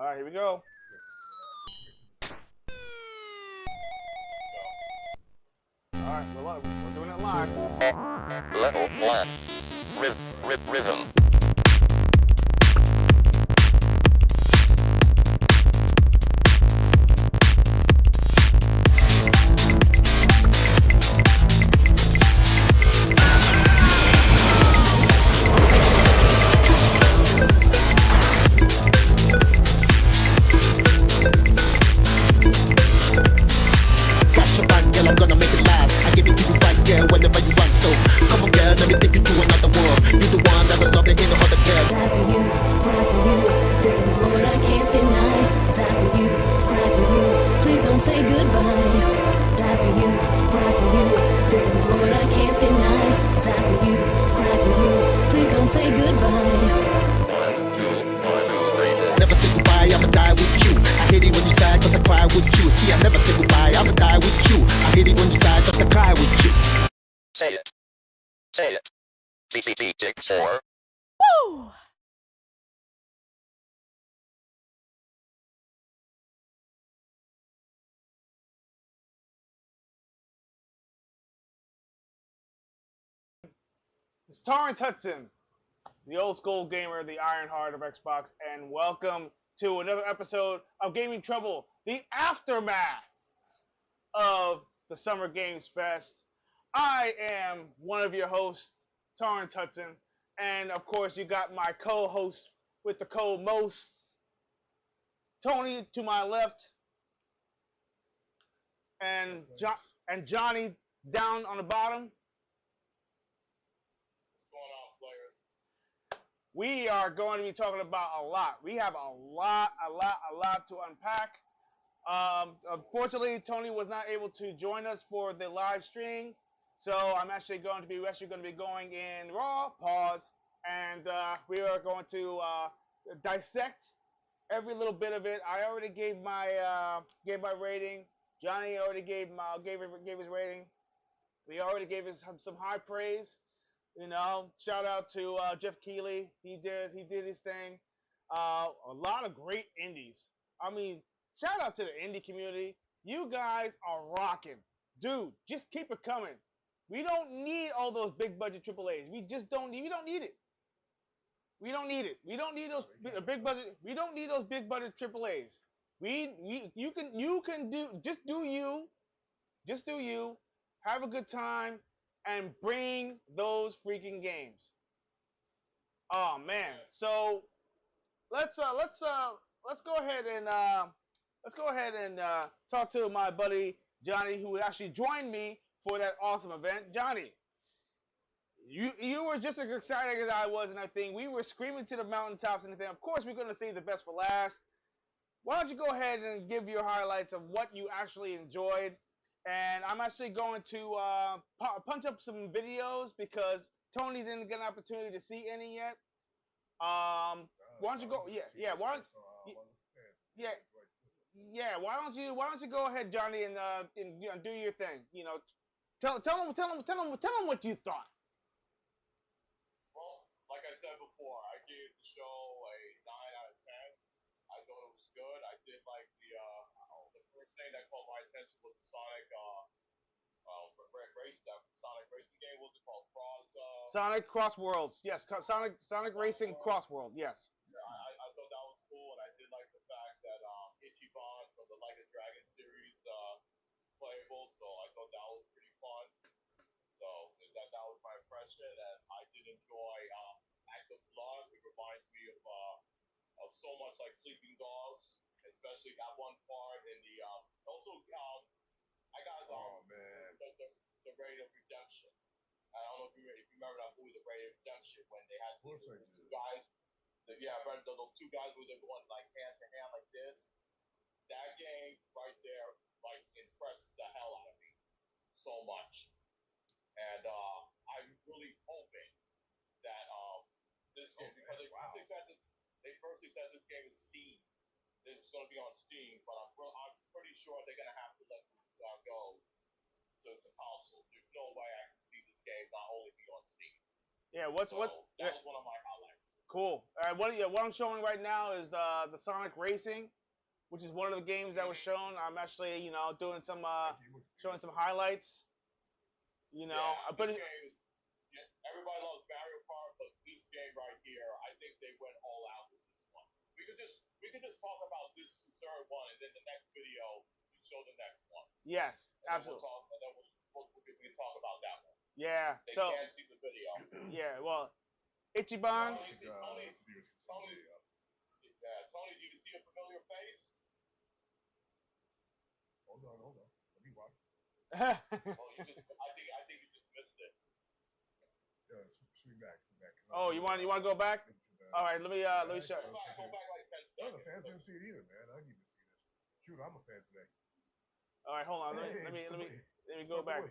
All right, here we go. All right, we're doing it live. Level 1. Rhythm. I'm gonna make it last. I give it to you right there whenever you want. So come on, girl, let me take you to another world. You're the one that I love, there ain't no other girl. Die for you, cry for you. This is what I can't deny. Die for you, cry for you. Please don't say goodbye. Die for you, cry for you. This is what I can't deny. Die for you, cry for you. Please don't say goodbye. Never say goodbye, I'ma die with you. I hate it when you sigh, cause I cry with you. See, I never say goodbye, I'ma die with you. I hate it when you sigh, cause I cry with you. Say it. Say it. BCB Dig 4. Woo! It's Torrance Hudson, the old school gamer, the Iron Heart of Xbox, and welcome to another episode of Gaming Trouble, the aftermath of the Summer Games Fest. I am one of your hosts, Torrance Hudson, and of course you got my co-host with the co-most, Tony to my left, and Johnny down on the bottom. We are going to be talking about a lot. We have a lot to unpack. Unfortunately, Tony was not able to join us for the live stream, so I'm actually going to be going in raw pause, and we are going to dissect every little bit of it. I already gave my rating. Johnny already gave his rating. We already gave him some high praise. You know, shout out to Jeff Keighley. He did his thing. A lot of great indies. I mean, shout out to the indie community. You guys are rocking. Dude, just keep it coming. We don't need all those big budget AAAs. We just don't need. We don't need it. We don't need it. We don't need those big budget. We don't need those big budget AAAs. You can just do you. Just do you. Have a good time and bring those freaking games. Oh man. So let's go ahead and talk to my buddy Johnny, who actually joined me for that awesome event. Johnny, you were just as excited as I was, and I think we were screaming to the mountaintops and everything. Of course, we're going to save the best for last. Why don't you go ahead and give your highlights of what you actually enjoyed? And I'm actually going to punch up some videos because Tony didn't get an opportunity to see any yet. Why don't you go? Yeah. Why don't you go ahead, Johnny, and do your thing? You know, tell them what you thought. Well, like I said before, I gave the show a 9 out of 10. I thought it was good. I did like the first thing that caught my attention was the Sonic race, that Sonic racing game. What was it called? Sonic Cross Worlds. Yes, Sonic Racing Cross World. Yes. Yeah, I thought that was cool, and I did like the fact that Ichiban from the Like a Dragon series playable. So I thought that was pretty fun. So that was my impression, and I did enjoy Active Blood. It reminds me of so much like Sleeping Dogs, especially that one part in the also I got the Raid of Redemption. I don't know if you remember that movie, The Raid of Redemption, when they had those two guys. Those two guys who were going like hand to hand like this. That game right there like impressed the hell out of me so much. And I'm really hoping that this game, because they first said this game is Steam. It's going to be on Steam, but I'm pretty sure they're going to have to let this go to console. There's no way I can see this game not only be on Steam. Yeah. That was one of my highlights. Cool. What I'm showing right now is the Sonic Racing, which is one of the games that was shown. I'm actually doing some showing some highlights. I'm this pretty. game is, everybody loves Mario Kart, but this game right here, I think they went all out with this one. We could just talk about this third one, and then the next video we show the next one. Yes, And absolutely. then we can talk about that one. Yeah. They So. can't see the video. Yeah. Well, Ichiban. Tony, do you see a familiar face? Hold on. Let me watch. I think you just missed it. Yeah, swing back. Oh, you want to go back? All right, let me show. Go back like 10 No, seconds. the fans didn't see it either, man. I need to see this. Shoot, I'm a fan today. All right, hold on. Let me go back.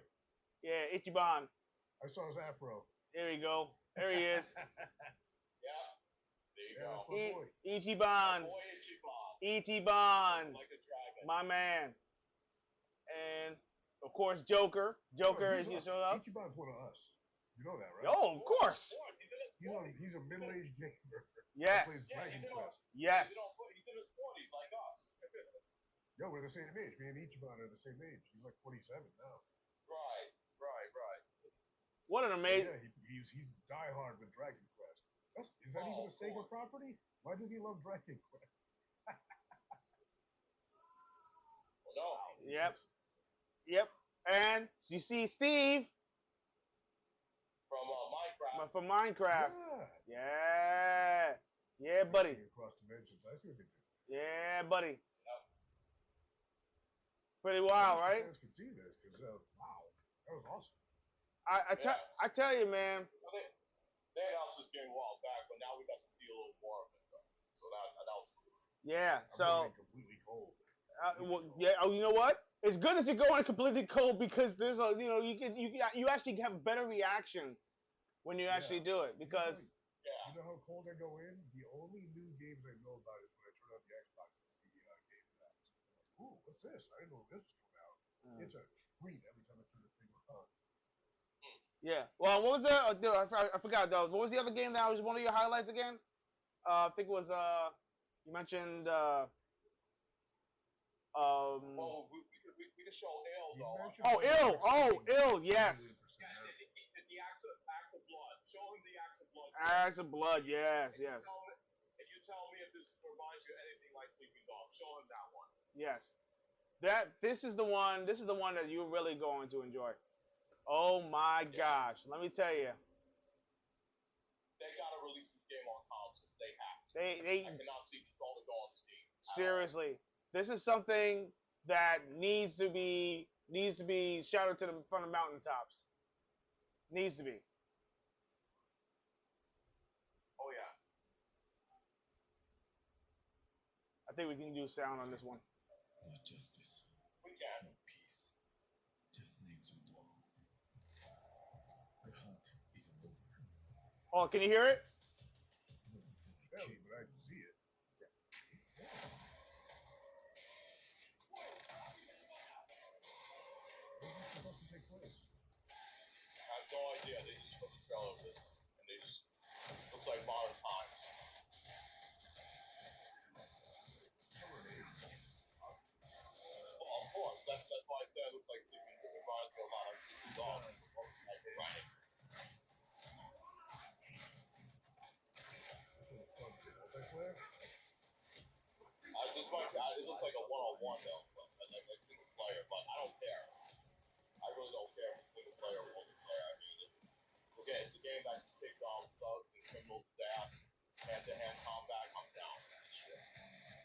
Yeah, Ichiban. I saw his afro. There you go. There he is. Yeah. There you Yeah, go. that's my boy. Ichiban. Boy Ichiban. Ichiban. Like a dragon. My man. And of course, Joker. Joker, as you showed up. Ichiban's one of us. You know that, right? Oh, of course. He's a middle-aged gamer. Yes. Plays Dragon Quest. Yes. He's in his 40s like us. Yo, we're the same age. Me and Ichiban are the same age. He's like 47 now. Right. What an amazing. Yeah, he's diehard with Dragon Quest. Is that even a Sega property? Why does he love Dragon Quest? Well, no. Yep. And you see Steve From Minecraft. from Minecraft. Yeah. Yeah, buddy. Across dimensions. I see what they do. Yeah, buddy. Pretty wild, right? Fans can see this because wow, that was awesome. I tell you, man. They announced this game a while back, but now we got to see a little more of it, though. So that was cool. Yeah. I'm So. going completely cold. Yeah. Oh, you know what? It's good that you're going completely cold because there's you actually have a better reaction when you actually do it because. You know how cold I go in? The only new games I know about is when I turn on the Xbox and the game that. Ooh, what's this? I didn't know this was coming out. It's a treat every time I turn the thing on. Yeah. Well, what was the? Dude, I forgot though. What was the other game that was one of your highlights again? I think it was you mentioned Well, we could show ill though. Oh, ill. Oh, ill. Yes. Yeah, the axe of blood. Show him the axe of blood. Axe of blood. Yes. And you tell me if this reminds you of anything like Sleeping Dog. Show him that one. Yes. This is the one. This is the one that you're really going to enjoy. Oh my gosh! Let me tell you. They gotta release this game on consoles. They have. They I cannot see this only go on Steam. seriously. This is something that needs to be shouted to the front of mountaintops. Needs to be. Oh yeah. I think we can do sound on this one. No justice, We can. no peace, just names on the wall. My heart isn't over. Oh, can you hear it? Not until I Barely, kill. but I can see it. Where's this supposed to take place? I have no idea. They just showed the trailer of this, and they just looks like modern times. Well, of course. That's why I said it looks like Sleeping. It reminds me a lot of Sleeping Dog. Like the writing. Multiplayer? It looks like a one-on-one though, like single player. But I don't care. I really don't care if it's single player or multiplayer. I mean, it's a game that can take down thugs and criminals' ass, hand-to-hand combat. I'm down for that shit.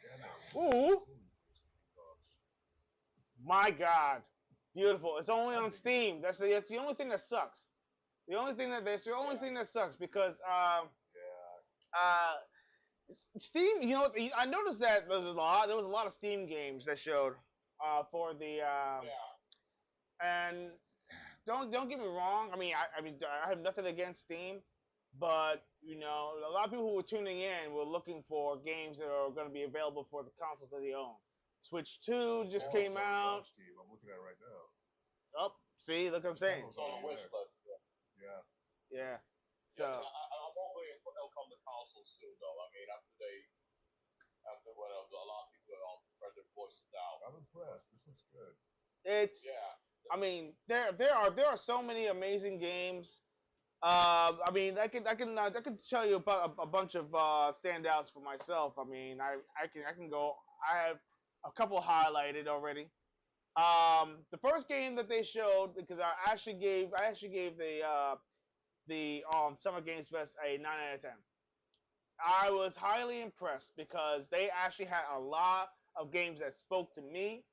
Yeah, no. Ooh. My God. Beautiful. It's only on Steam. That's the only thing that sucks. That's the only thing that sucks because Steam. You know, I noticed that there was a lot of Steam games that showed for the and don't get me wrong. I mean, I have nothing against Steam, but you know, a lot of people who were tuning in were looking for games that are going to be available for the consoles that they own. Switch 2 just came out. Steam. I'm looking at it right now. Oh, see, look what I'm saying. It's on the wish list. Yeah. Yeah. So. I'm hoping it'll come to consoles soon, though. I mean, after what a lot of people spread their voices out. I'm impressed. This looks good. It's, Yeah. I mean, there are so many amazing games. I mean, I can tell you about a bunch of standouts for myself. I mean, I can go. I have a couple highlighted already. The first game that they showed, because I actually gave the Summer Games Fest a 9 out of 10. I was highly impressed because they actually had a lot of games that spoke to me.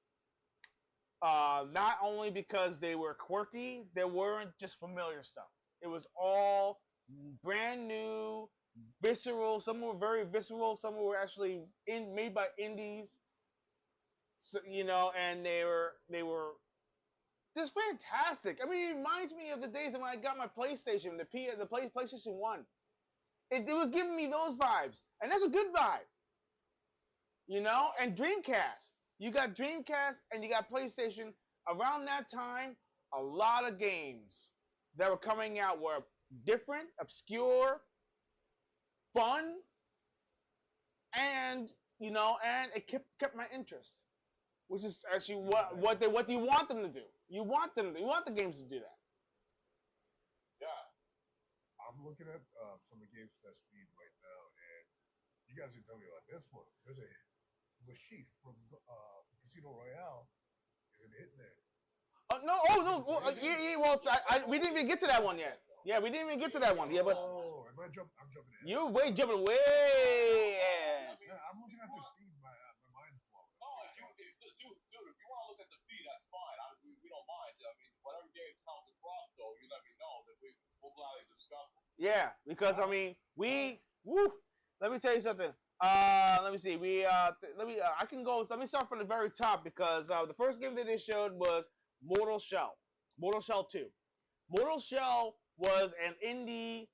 Not only because they were quirky, they weren't just familiar stuff. It was all brand new, visceral. Some were very visceral. Some were actually made by indies. So, and they were just fantastic. I mean, it reminds me of the days when I got my PlayStation, PlayStation One. It was giving me those vibes, and that's a good vibe. And Dreamcast. You got Dreamcast and you got PlayStation. Around that time, a lot of games that were coming out were different, obscure, fun, and it kept my interest. Which is actually what do you want them to do? You want the games to do that. Yeah. I'm looking at some of the games that's speed right now, and you guys can tell me about this one. There's a Lashif from Casino Royale is an hitman. No. Well, yeah. Well, we didn't even get to that one yet. Yeah, we didn't even get to that one. Yeah, but Oh, I'm jumping in. you're jumping way. Yeah, I'm looking at the speed. My mind's blown. No, dude, if you want to look at the feed, that's fine. We don't mind. I mean, whatever game comes across, though, you let me know that we'll gladly discuss them. Yeah, because I mean, let me tell you something. Let me see. I can go. Let me start from the very top because the first game that they showed was Mortal Shell. Mortal Shell 2. Mortal Shell was an indie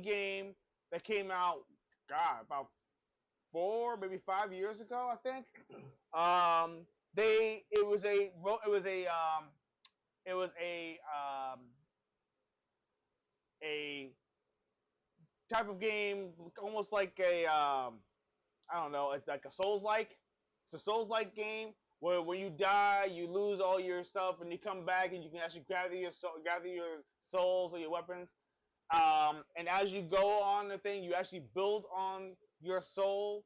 game that came out, God, about 4, maybe 5 years ago, I think. It was a type of game, almost like I don't know, it's like a Souls-like. It's a Souls-like game where when you die, you lose all your stuff, and you come back, and you can actually gather your souls or your weapons. And as you go on the thing, you actually build on your soul,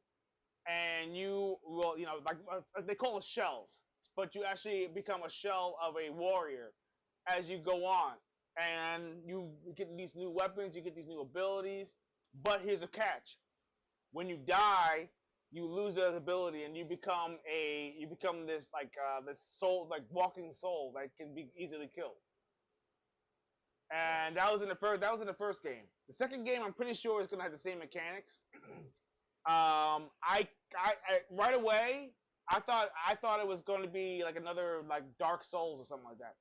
and you will, like they call it shells, but you actually become a shell of a warrior as you go on, and you get these new weapons, you get these new abilities. But here's a catch: when you die, you lose that ability, and you become this this soul, like walking soul that can be easily killed. And that was in the first game. The second game, I'm pretty sure is gonna have the same mechanics. I right away I thought it was going to be like another like Dark Souls or something like that,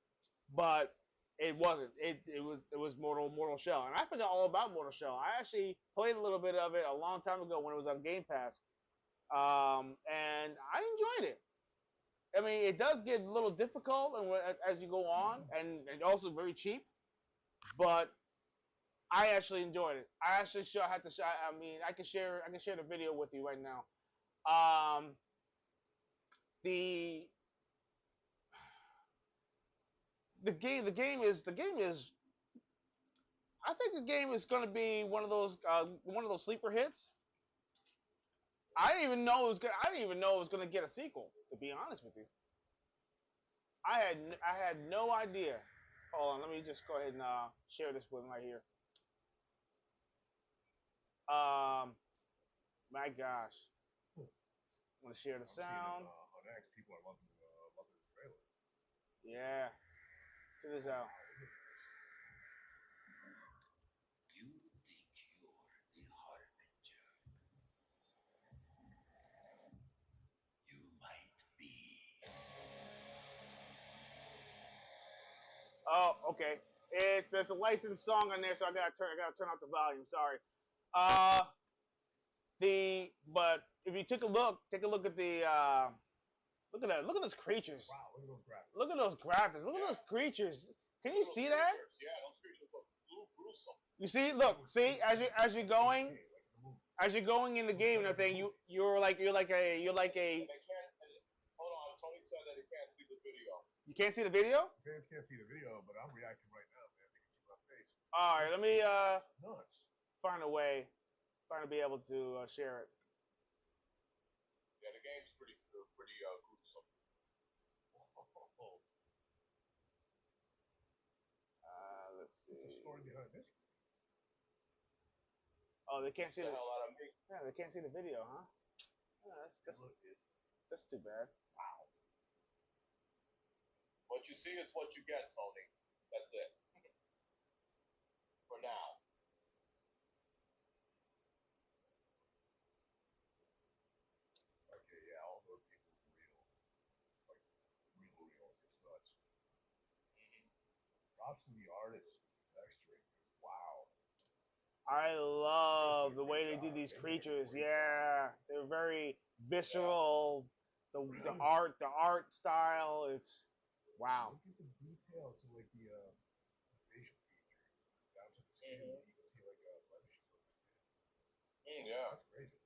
but it wasn't. It was Mortal Shell, and I forgot all about Mortal Shell. I actually played a little bit of it a long time ago when it was on Game Pass, and I enjoyed it. I mean, it does get a little difficult and as you go on, and also very cheap, but I actually enjoyed it. I actually had to. I mean, I can share the video with you right now. Um, the the game is. I think the game is going to be one of those sleeper hits. I didn't even know it was. I didn't even know it was going to get a sequel. To be honest with you, I had no idea. Hold on, let me just go ahead and share this with right here. My gosh, I'm gonna share the sound. On X, people are loving the trailer. Yeah, check this out. You think you're the harbinger. You might be. Oh, okay. There's a licensed song on there, so I gotta turn off the volume. Sorry. But if you take a look at the look at that. Look at those creatures. Wow, look at those graphics. Look at those graphics. Look at those creatures. Can you see that? Yeah, those creatures look gruesome. You see, look, see, as you're going, as you're going in the game and everything, you're like a And they can't. Hold on. Tony said that they can't see the video. you can't see the video. Fans can't see the video, but I'm reacting right now, man. They can see my face. All right, let me Nuts. find a way, find to be able to share it. Yeah, the game's pretty gruesome. Let's see. What's the story behind this? Oh, they can't see The the. hell out of me. Yeah, they can't see the video, huh? Yeah, that's too bad. Wow. What you see is what you get, Tony. That's it. For now. Okay, yeah, all those people real. Like, real. It's nuts. Props to the artists. Texturing. Wow. I love the way they do these creatures. Yeah, they're very visceral. The art style. It's wow. Look at the details to like the facial feature. Down to the skin, you can see like blemishes on the skin. Yeah. That's crazy.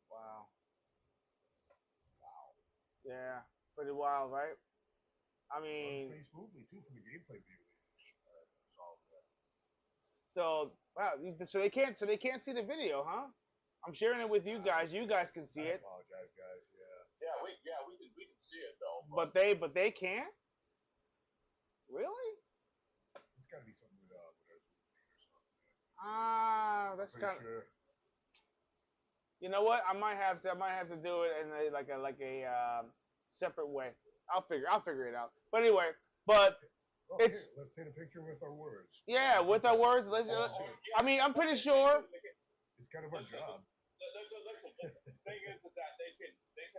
Wow. Yeah, pretty wild, right? I Runs mean, pretty smoothly too from the gameplay view. so wow, so they can't see the video, huh? I'm sharing it with you guys. You guys can see I it, apologize, guys. Yeah. Yeah, we can see it though. but they can't. Really? It's got to be something with our Zoom feed or something. Ah, that's Pretty kind of. sure. You know what? I might have to do it in a separate way. I'll figure it out. But anyway, it's Here, let's paint a picture with our words. yeah, with our words. I mean, I'm pretty sure. It's kind of our job. Listen. The thing is that they can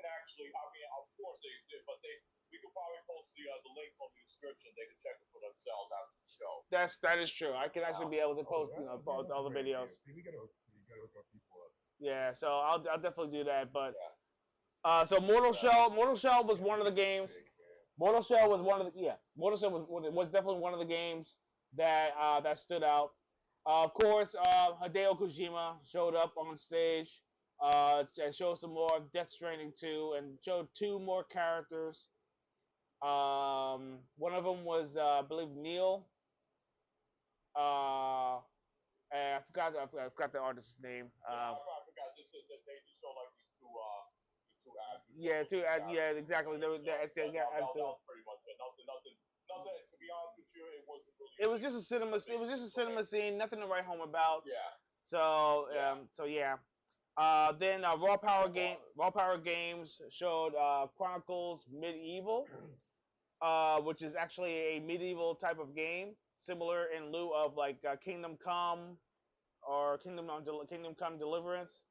actually. I mean, of course they did, but we could probably post the link on the description. They can check it for themselves after the show. That is true. I can actually be able to post all the videos. See, we gotta hook our people up. Yeah, so I'll definitely do that. But so Mortal Shell was one of the games. Mortal Shell was definitely one of the games that that stood out. Of course, Hideo Kojima showed up on stage and showed some more of Death Stranding 2 and showed two more characters. One of them was I believe Neil. And I forgot the artist's name. I forgot. They just show like these two actors. Yeah, exactly. That was pretty much it. Nothing. To be honest with you, it wasn't really. It was just a cinema. It was just a cinema scene. Nothing to write home about. Yeah. So yeah. Then Raw Power Games showed Chronicles Medieval, which is actually a medieval type of game, similar in lieu of like Kingdom Come or Kingdom Come Deliverance,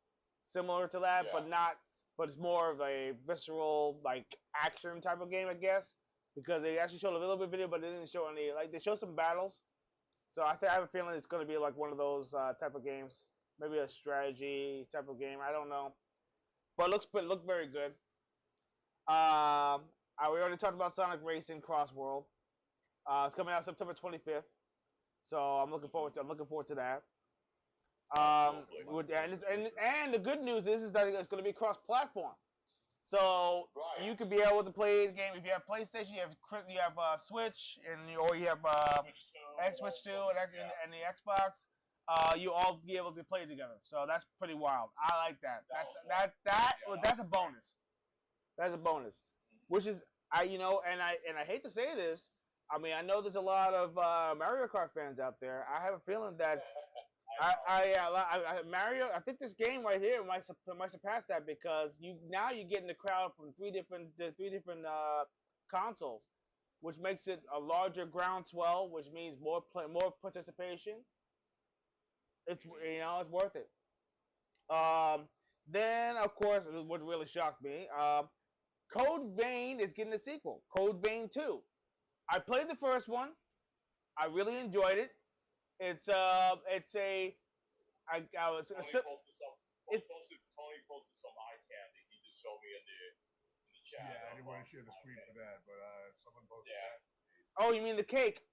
similar to that, but not. But it's more of a visceral like action type of game, I guess, because they actually showed a little bit of video, but they didn't show any. Like they showed some battles, so I have a feeling it's going to be like one of those type of games, maybe a strategy type of game. I don't know, but it looked very good. We already talked about Sonic Racing Cross World. It's coming out September 25th, so I'm looking forward to that. And the good news is that it's going to be cross-platform, so you could be able to play the game if you have PlayStation, you have Switch, or you have Switch 2 and the Xbox. You all be able to play together, so that's pretty wild. I like that. That's a bonus. That's a bonus, which is and I hate to say this. I mean, I know there's a lot of Mario Kart fans out there. I have a feeling that Mario. I think this game right here might surpass that because you get in the crowd from three different consoles, which makes it a larger groundswell, which means more participation. It's worth it. Then of course, what really shocked me, Code Vein is getting a sequel, Code Vein 2. I played the first one. I really enjoyed it. I was. Tony posted some eye candy. He just showed me in the chat. Yeah, I didn't want to share the screen for that, but someone posted that. Oh, you mean the cake?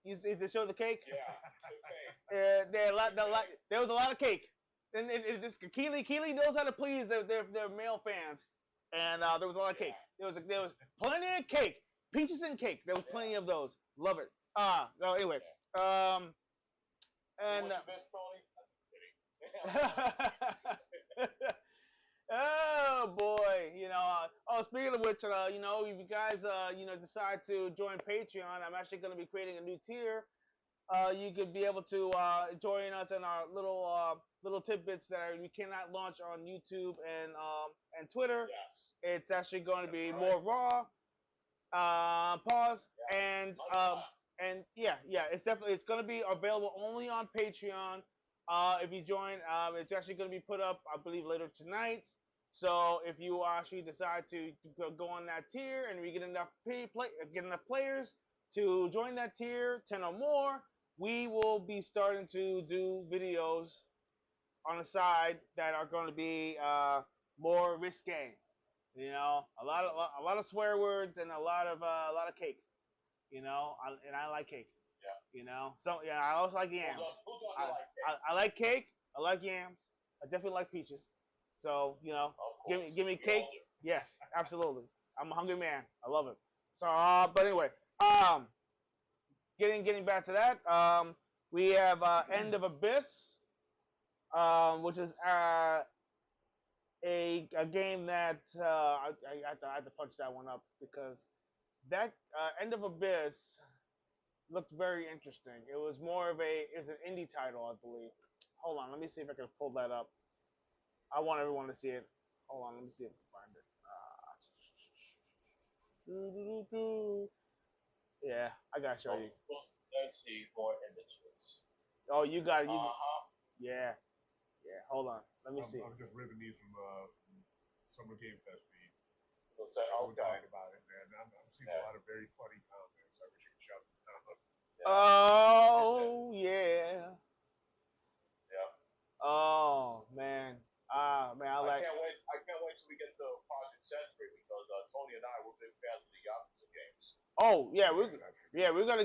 They show the cake. Yeah, okay. There was a lot of cake. And this Keely knows how to please their male fans, and there was a lot of cake. There was plenty of cake, peaches and cake. There was plenty of those. Love it. So anyway, and What you miss, Tony? oh boy, speaking of which, if you guys decide to join Patreon, I'm actually going to be creating a new tier. You could be able to join us in our little tidbits that we cannot launch on YouTube and Twitter. Yes. It's actually going to be more raw. Pause and yeah, it's going to be available only on Patreon. If you join, it's actually going to be put up, I believe, later tonight. So if you actually decide to go on that tier and we get enough players to join that tier, 10 or more, we will be starting to do videos on the side that are going to be more risque. A lot of swear words and a lot of cake. And I like cake. Yeah. So yeah, I also like yams. Who doesn't like cake? I like cake. I like yams. I definitely like peaches. So give me cake. Yes, absolutely. I'm a hungry man. I love it. So but anyway, getting back to that, we have End of Abyss, which is a game that I had to punch that one up because that End of Abyss looked very interesting. It was an indie title, I believe. Hold on, let me see if I can pull that up. I want everyone to see it. Hold on, let me see if I can find it. Yeah, I gotta show you. Let's see more images. Oh, you got it. Uh-huh. Yeah. Hold on, let me see. I'm just ripping these from Summer Game Fest feed. We'll say, We're okay. talking about it, man. I'm seeing a lot of very funny comments. I wish you could shout them down. Oh yeah. Yeah. Oh man. Man, I like. I can't wait till we get to Project Century because Tony and I were big fans of the Yakuza games. Oh yeah, we're gonna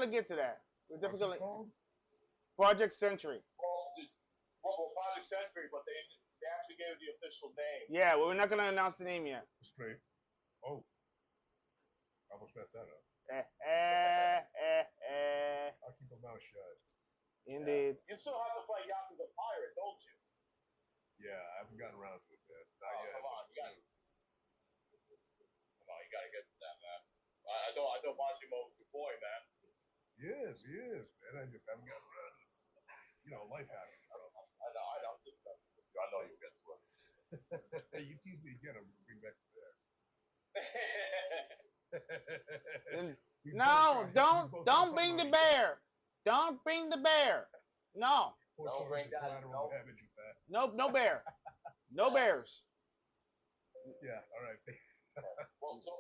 get to that. We're definitely gonna. Project Century. Well, Project Century, but they actually gave it the official name. Yeah, well, we're not gonna announce the name yet. Straight. Oh, I almost messed that up. I'll keep my mouth shut. Indeed. Yeah. You still have to play Yakuza Pirate, don't you? Yeah, I haven't gotten around to it yet. Not yet. Come on, you gotta get to that, man. I know Majimo's your boy, man. He is, man. I just haven't gotten around to it. Life happens. I know. I know you get to it. Hey, you tease me again, I'm gonna bring back the bear. No, don't bring the bear. Don't bring the bear. No. Don't bring that. Nope, no bear. No bears. Yeah, all right. Well, so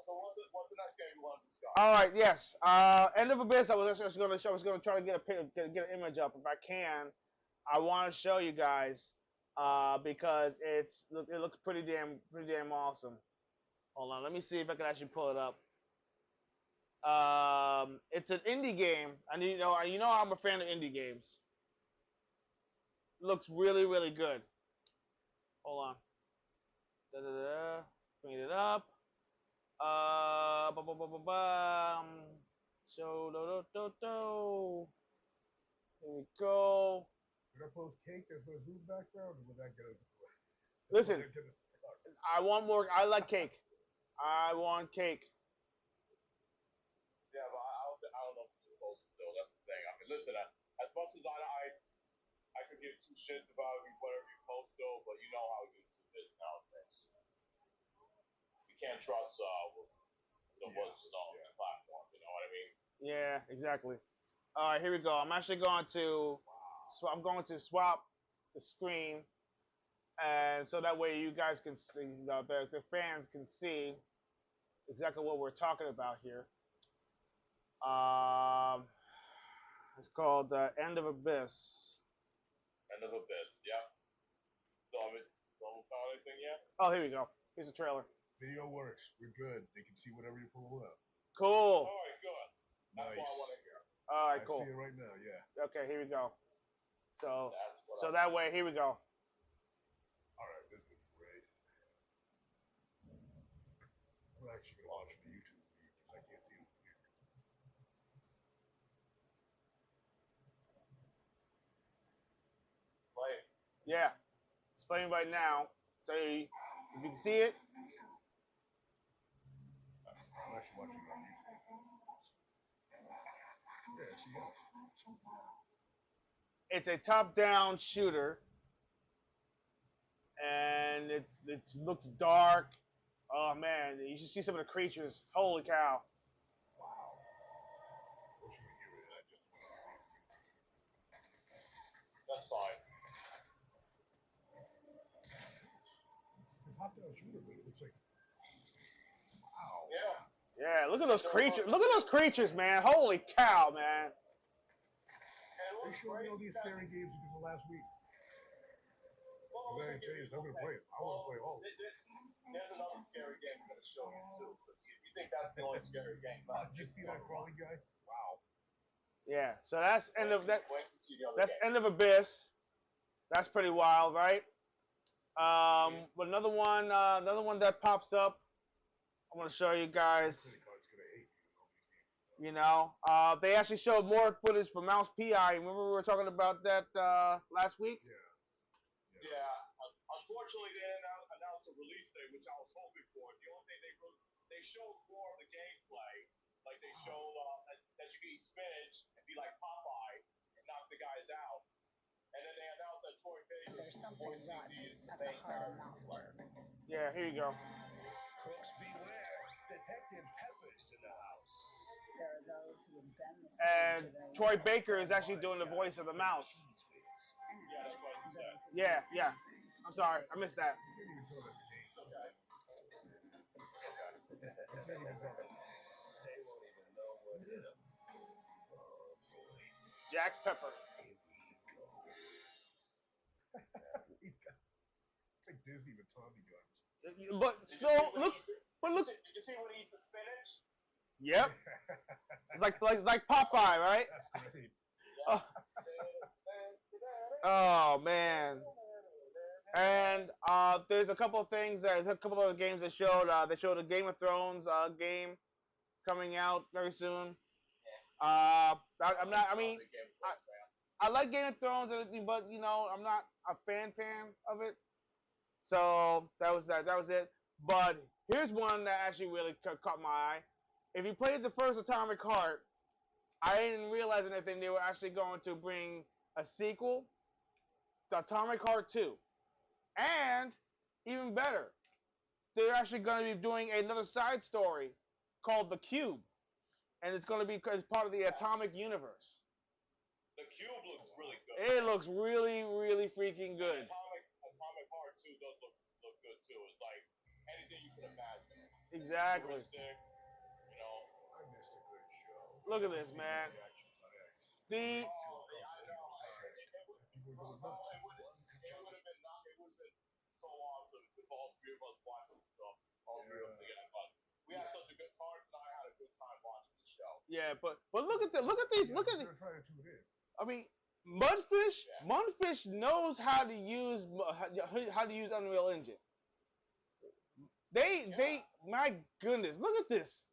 what's the next game you want to discuss? All right, yes. End of Abyss. I was going to try to get an image up if I can. I want to show you guys because it looks pretty damn awesome. Hold on, let me see if I can actually pull it up. It's an indie game, and you know I'm a fan of indie games. Looks really good. Hold on. Bring it up. So Here we go. Should I post cake as a Zoom background, or would that get us? Listen, I want more. I like cake. I want cake. Yeah, but I don't know if it's supposed to. That's the thing. I mean, listen, as much as I could give two shits about whatever you post, though, but you know how YouTube is nowadays. You can't trust what's on the platform. You know what I mean? Yeah, exactly. All right, here we go. I'm actually going to. I'm going to swap the screen, and so that way you guys can see, the fans can see exactly what we're talking about here. It's called End of Abyss. End of Abyss, yeah. So found anything yet? Oh, here we go. Here's the trailer. Video works. We're good. They can see whatever you're pulling up. Cool. All right, good. That's what I want to hear. All right, I cool. see it right now. Yeah. Okay, here we go. So, That's what so I that want. way, here we go. All right, this is great. I'm actually gonna watch the YouTube because I can't see it from here. Play. Yeah, it's playing right now. So if you can see it, I'm actually watching it on YouTube. Yeah, SGF. it's a top-down shooter, and it looks dark. Oh man, you should see some of the creatures. Holy cow! Wow. Wish you could hear it. I just want to hear it. That's fine. It's hot down shooter, but it looks like wow. Yeah. Yeah, look at those creatures. Look at those creatures, man. Holy cow, man. They showed me all these scary games because of last week. Well, I tell you, I'm gonna play it. I want to play all of them. There's another scary game I'm going to show you too. You think that's the only scary game? Did you see that crawling guy? Wow. Yeah. So that's end of that. Wait to see the other That's game. end of Abyss. That's pretty wild, right? But another one that pops up. I want to show you guys. Credit card's gonna hate you with all these games. You know, they actually showed more footage for Mouse PI. Remember we were talking about that last week? Yeah. Yeah. Unfortunately, they didn't announce the release date, which I was hoping for. The only thing they showed more of the gameplay, like they showed that you can eat spinach and be like Popeye and knock the guys out. And then they announced that Troy Baker There's something rotten at the heart of mouse work. Yeah, here you go. Crooks beware. Detective Pepper's in the house. There are those who would bend the And system to their Troy will. Baker is actually doing the voice of the mouse. Yeah, that's what you said. Those who Yeah, do yeah. anything I'm sorry, I missed that. You can't even tell that name. Okay. You can't even tell that. They won't even know what hit them. Oh boy. Jack Pepper. Here we go. He's got it's like Disney with Tommy guns. But so looks, but looks. Did you see when he eats the spinach? Yep. Like Popeye, right? That's great. Oh, oh man. And there's a couple of things. There's a couple of games they showed. They showed a Game of Thrones game coming out very soon. I'm not. I mean, I like Game of Thrones and everything, but you know, I'm not a fan of it. So that was that. That was it. But here's one that actually really caught my eye. If you played the first Atomic Heart, I didn't realize anything. They were actually going to bring a sequel, the Atomic Heart 2. And even better, they're actually going to be doing another side story called The Cube. And it's going to be as part of the Atomic Universe. The cube looks really good. It looks really, really freaking good. Atomic Heart 2 does look good too. It's like anything you can imagine. Exactly. Futuristic, you know. I missed a good show. Look at this, man. Reactions on X. The Oh, yeah, I know. People It are going nuts. would have been so awesome if all three of us watched this stuff all three of us together. But we had such a good Carson and I had a good time watching the show. yeah, but look at these. Look at They're trying to tune in. I mean, Mudfish knows how to use Unreal Engine. They my goodness, look at this.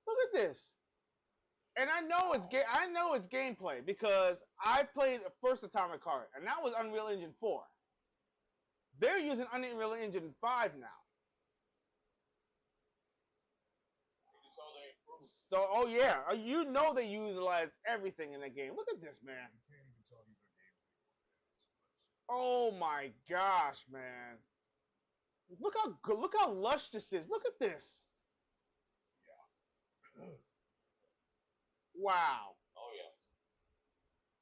Look at this. And I know it's gameplay because I played the first Atomic Heart and that was Unreal Engine 4. They're using Unreal Engine 5 now. So, oh yeah, you know they utilized everything in the game. Look at this, man. You can't even tell these are games anymore. Oh my gosh, man. Look how good, look how lush this is. Look at this. Yeah. Wow. Oh yes.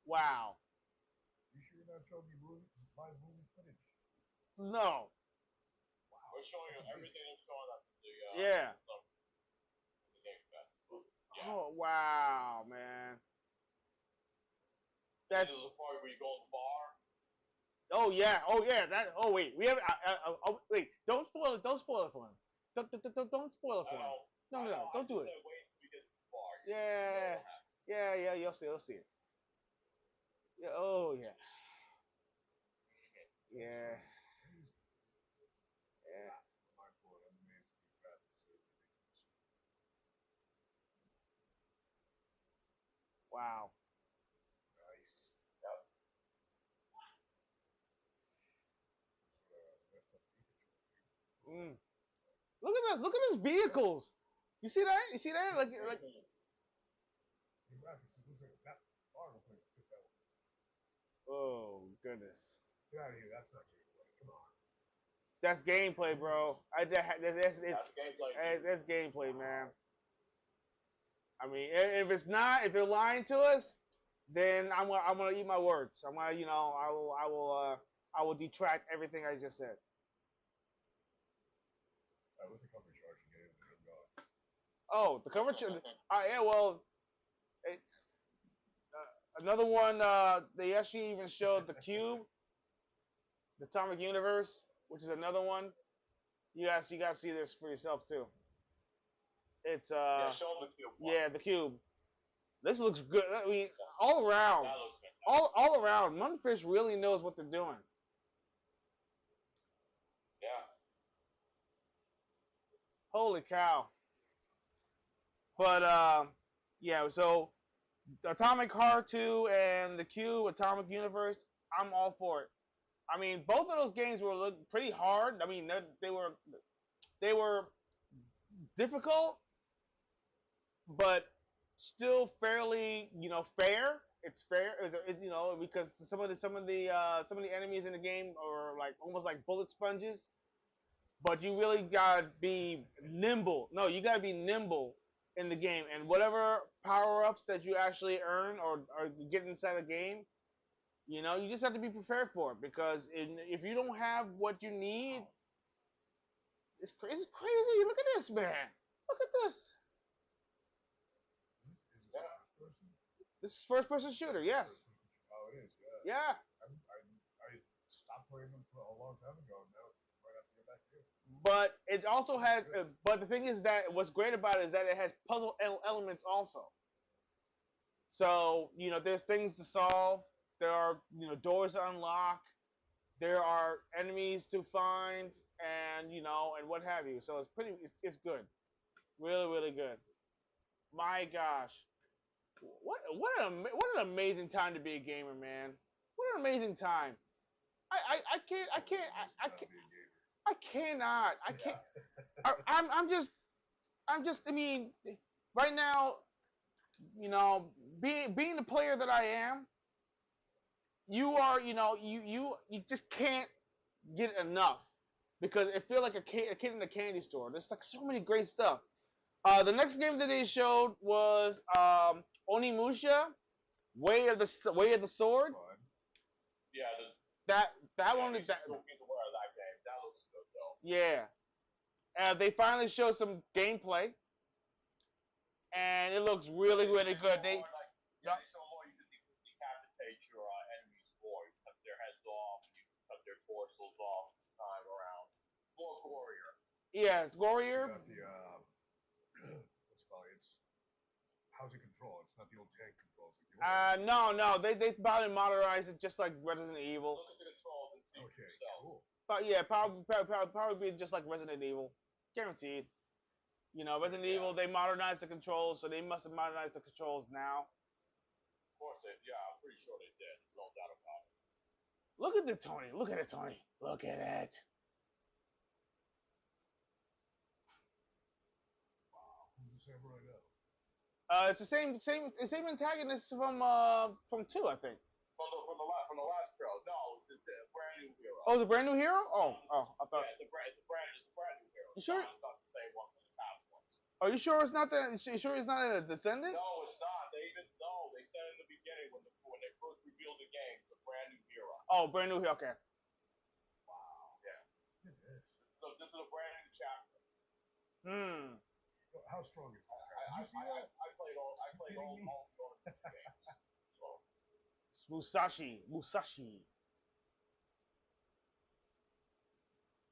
Wow. You sure you're not showing me live movie footage? No. We're showing you everything that's showing us the Yeah. stuff in the Game Festival. Yeah. Oh wow, man. That's. This is the part where you go in the bar. Oh yeah. Oh yeah. That. Oh wait. We have. Oh wait. Don't spoil it. Don't spoil it for him. Don't spoil it for him. No. Don't do it. Wait till we get to the bar. Yeah. Yeah, you'll see, you'll see it. Yeah, oh yeah, yeah, yeah. Wow. Mm. Look at this. Look at his vehicles. You see that? You see that? Like. Oh goodness. Get out of here. That's not gameplay. Come on. That's gameplay, bro. That's gameplay, man. I mean, if it's not, if they're lying to us, then I'm gonna eat my words. I'm gonna, I will detract everything I just said. What's the cover charge you gave? I'm gone. Oh, the cover. Yeah, well, it, another one. They actually even showed the cube, the atomic universe, which is another one. You guys see this for yourself too. It's show them the cube. yeah, the cube. This looks good. I mean, all around, That looks fantastic. all around. Mundfish really knows what they're doing. Yeah. Holy cow! But yeah. So Atomic Heart 2 and the Cube, Atomic Universe. I'm all for it. I mean, both of those games were pretty hard. I mean, they were difficult, but still fairly, fair. It's fair, because some of the enemies in the game are like almost like bullet sponges. But you really gotta be nimble. No, you gotta be nimble in the game, and whatever power ups that you actually earn or get inside the game, you just have to be prepared for it because if you don't have what you need, it's crazy. Look at this, man. Look at this. This is first person shooter. Yes. Oh, it is. Yeah. I stopped playing them for a long time ago. Now I might have to get back to it. But it also has. But the thing is that what's great about it is that it has puzzle elements also. So there's things to solve. There are doors to unlock. There are enemies to find, and what have you. So it's good, really really good. My gosh, what an amazing time to be a gamer, man. What an amazing time. I cannot. I can't. I'm just. I mean, right now, being the player that I am, you are, you just can't get enough because it feels like a kid in a candy store. There's like so many great stuff. The next game that they showed was Onimusha, Way of the Sword. Yeah. That one is that. That looks good though. Yeah. They finally showed some gameplay, and it looks really really good. They show more. You can decapitate your enemies more. You cut their heads off. You cut their torsos off this time around. More gorier. Yes, gorier. You got the what's it called? It's how's it controlled? It's not the old tank controls. No, they probably modernized it just like Resident Evil. Look at the controls and see for yourself. Cool. But yeah, probably be just like Resident Evil, guaranteed. Resident Evil, they modernized the controls, so they must have modernized the controls now. Of course, I'm pretty sure they did. No doubt about it. Look at it, Tony. Look at it, Tony. Look at it. Wow. Who's the samurai now? It's the same antagonist from 2, I think. From the last show. No, it's a brand new hero. Oh, it's a brand new hero? Oh, I thought. Yeah, it's a brand new hero. You sure? It's not the same one from the past ones. Are you sure it's not that? You sure it's not a descendant? No, it's not. They said in the beginning when they first revealed the game, it's a brand new hero. Oh, brand new hero. Okay. Wow. Yeah. So this is a brand new chapter. How strong is this guy? I played all the games. So. Musashi.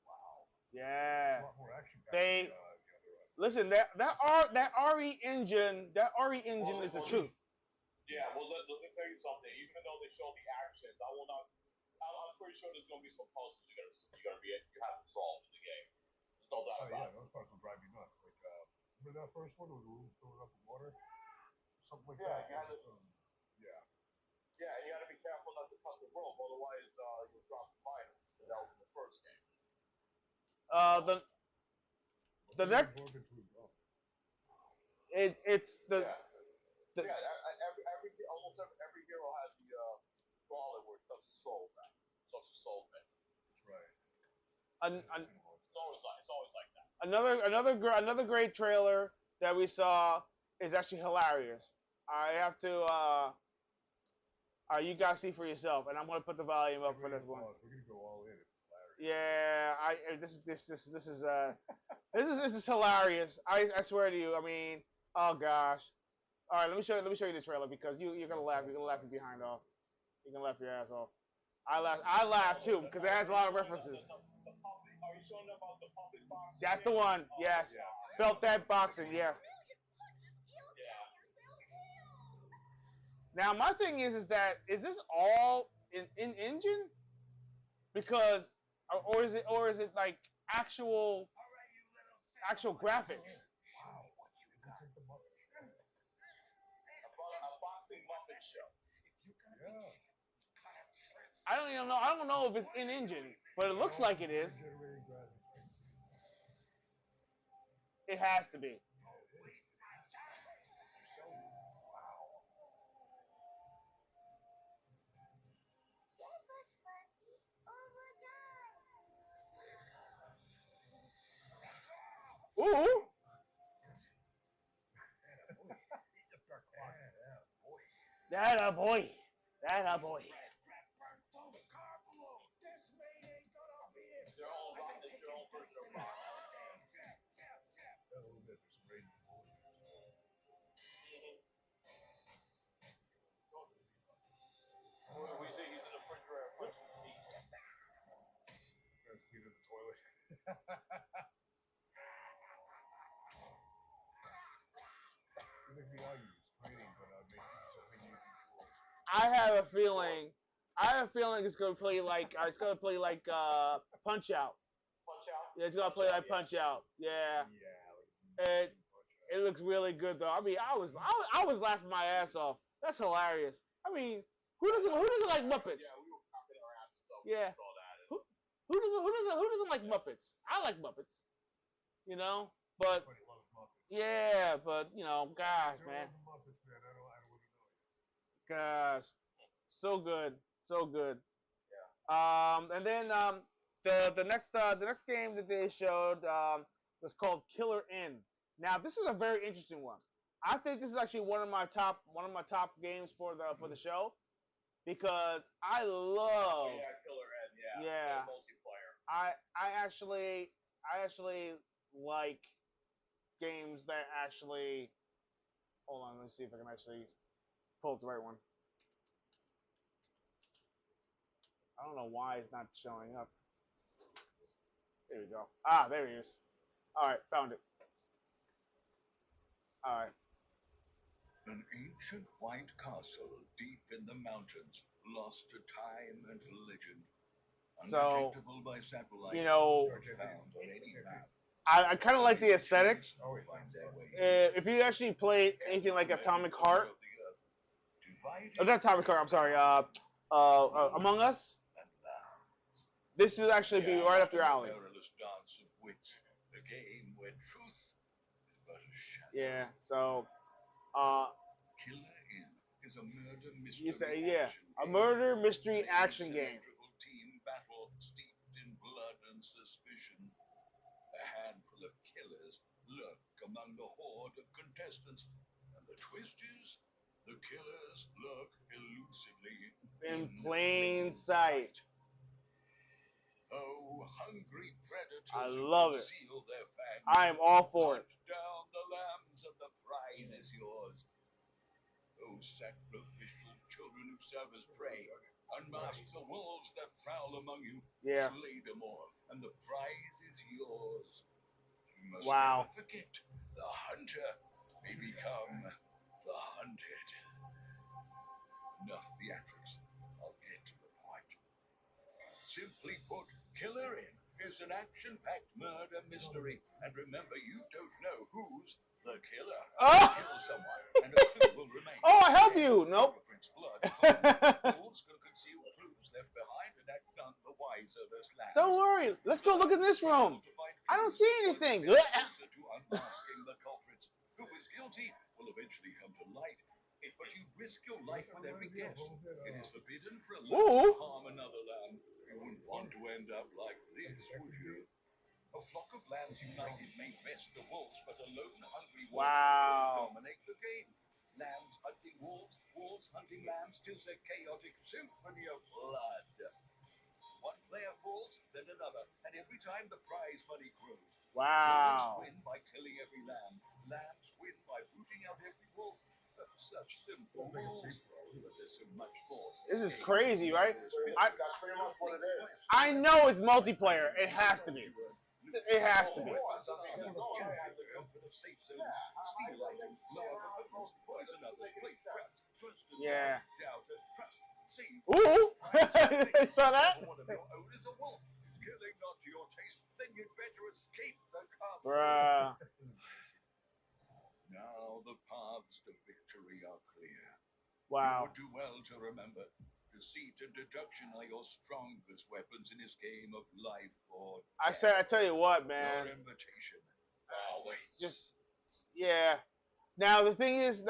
Wow. Yeah. A lot more action. They- the other one. Listen, that RE engine is the truth. Yeah, well, let me tell you something. Even though they show the actions, I will not. I'm pretty sure there's gonna be some puzzles you have to solve in the game. There's no doubt Oh yeah, about it. those parts will drive you nuts. Like, remember that first one where the room filled up with water? Something like Yeah, that. you had to. Yeah. Yeah, you got to be careful not to touch the rope, otherwise you'll drop the items. That was in the first game. The next it's the Almost every hero has the gauntlet where it touches soul, man. Touches soul, man. That's right. It's always like that. Another great trailer that we saw is actually hilarious. I have to you guys see for yourself, and I'm gonna put the volume up for this one. We're gonna go all in. It's hilarious. Yeah, this is hilarious. I swear to you. I mean, oh gosh. All right, let me show you the trailer because you're gonna laugh. You're gonna laugh your behind off. You're gonna laugh your ass off. I laugh too because it has a lot of references. Are you showing them about the puppet boxing? That's the one. Yes. Yeah. Felt that boxing. Yeah. Now my thing is is this all in engine? Because or is it like actual graphics? Wow. A boxing Muppet show. Yeah. I don't know if it's in engine, but it looks like it is. It has to be. Ooh. That a boy. That a boy. Their own version of Ron. We say he's in the refrigerator brushing his teeth. Cleaning the toilet. I have a feeling. It's gonna play like Punch Out. Punch Out. Yeah, it's gonna play like Punch Out. Yeah. It looks really good though. I mean, I was laughing my ass off. That's hilarious. I mean, who doesn't like Muppets? Yeah, we were cocking our asses up. Yeah. Saw that. Who doesn't like Muppets? I like Muppets. You know, but yeah, but you know, gosh, man. Gosh, so good, so good. And then the next game that they showed was called Killer Inn. Now this is a very interesting one. I think this is actually one of my top games for the show because I love. Yeah, Killer Inn. Yeah. Multiplayer. I actually like games that actually. Hold on, let me see if I can actually pull up the right one. I don't know why it's not showing up. There we go. Ah, there he is. All right, found it. All right. An ancient white castle deep in the mountains, lost to time and legend. So, Undetectable by satellite, you know, found on any map. I kind of like the aesthetics. Find their way If you actually played anything like Atomic Heart, divided or not Atomic Heart, I'm sorry, Among Us, and now. this would actually be right up your alley. Perilous dance of wit, the game where truth is but a shadow. Yeah. So, Killer Inn is a murder mystery. you say a murder mystery action game. Team battle steeped in blood and suspicion. A handful of killers lurk among the horde of contestants, and the twist is, the killers lurk elusively In plain sight. Oh, hungry predators I who love it. conceal their fangs. I am all for it. Hunt down the lambs and the prize is yours. Those sacrificial children who serve as prey. Unmask the wolves that prowl among you. Yeah. Slay them all, and the prize is yours. You must Wow. never forget, the hunter may become the hunted. Enough theatrics. I'll get to the point. Simply put, Killer In is an action-packed murder mystery. And remember, you don't know who's the killer. Oh! Kill someone, and a clue will remain. Oh, I help you. Nope. Fingerprints, blood, fools can conceal clues left behind and act none the wiser as lambs. Don't worry. Let's go look in this room. I don't see anything. Closer to unmasking the culprits. Who is guilty will eventually come to light. But you risk your life with every guess. It is forbidden for a lamb to harm another lamb. You wouldn't want to end up like this, would you? A flock of lambs united may best the wolves, but a lone hungry wolf will dominate the game. Lambs hunting wolves, wolves hunting lambs, tills a chaotic symphony of blood. One player falls, then another, and every time the prize money grows. Wow. Wolves win by killing every lamb. Lambs win by rooting out every wolf. Such simple rules, but there's so much more. This is crazy, right? That's pretty much what it is. I know it's multiplayer. It has to be. It has to be. Yeah. Ooh! Saw that? Bruh. Now the paths to victory are clear. Wow. You would do well to remember, deceit and deduction are your strongest weapons in this game of life or death. I tell you what, man. Your invitation awaits. Just, yeah. Now the thing is,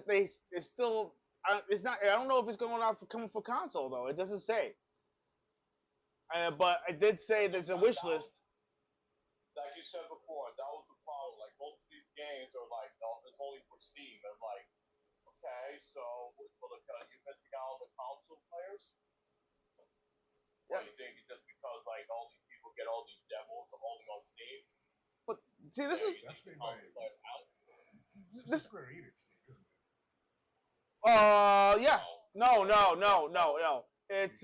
it's still, it's not. I don't know if it's coming for console though. It doesn't say. But I did say there's a wish list. Like you said before, that was the problem. Like most of these games are like, oh, it's only for Steam. And like, okay, so you're missing out on the console players. Yeah. What do you think? Just because like all these people get all these demos only on Steam? But see, this is That's made by this. Square Enix, isn't it? Yeah. No. It's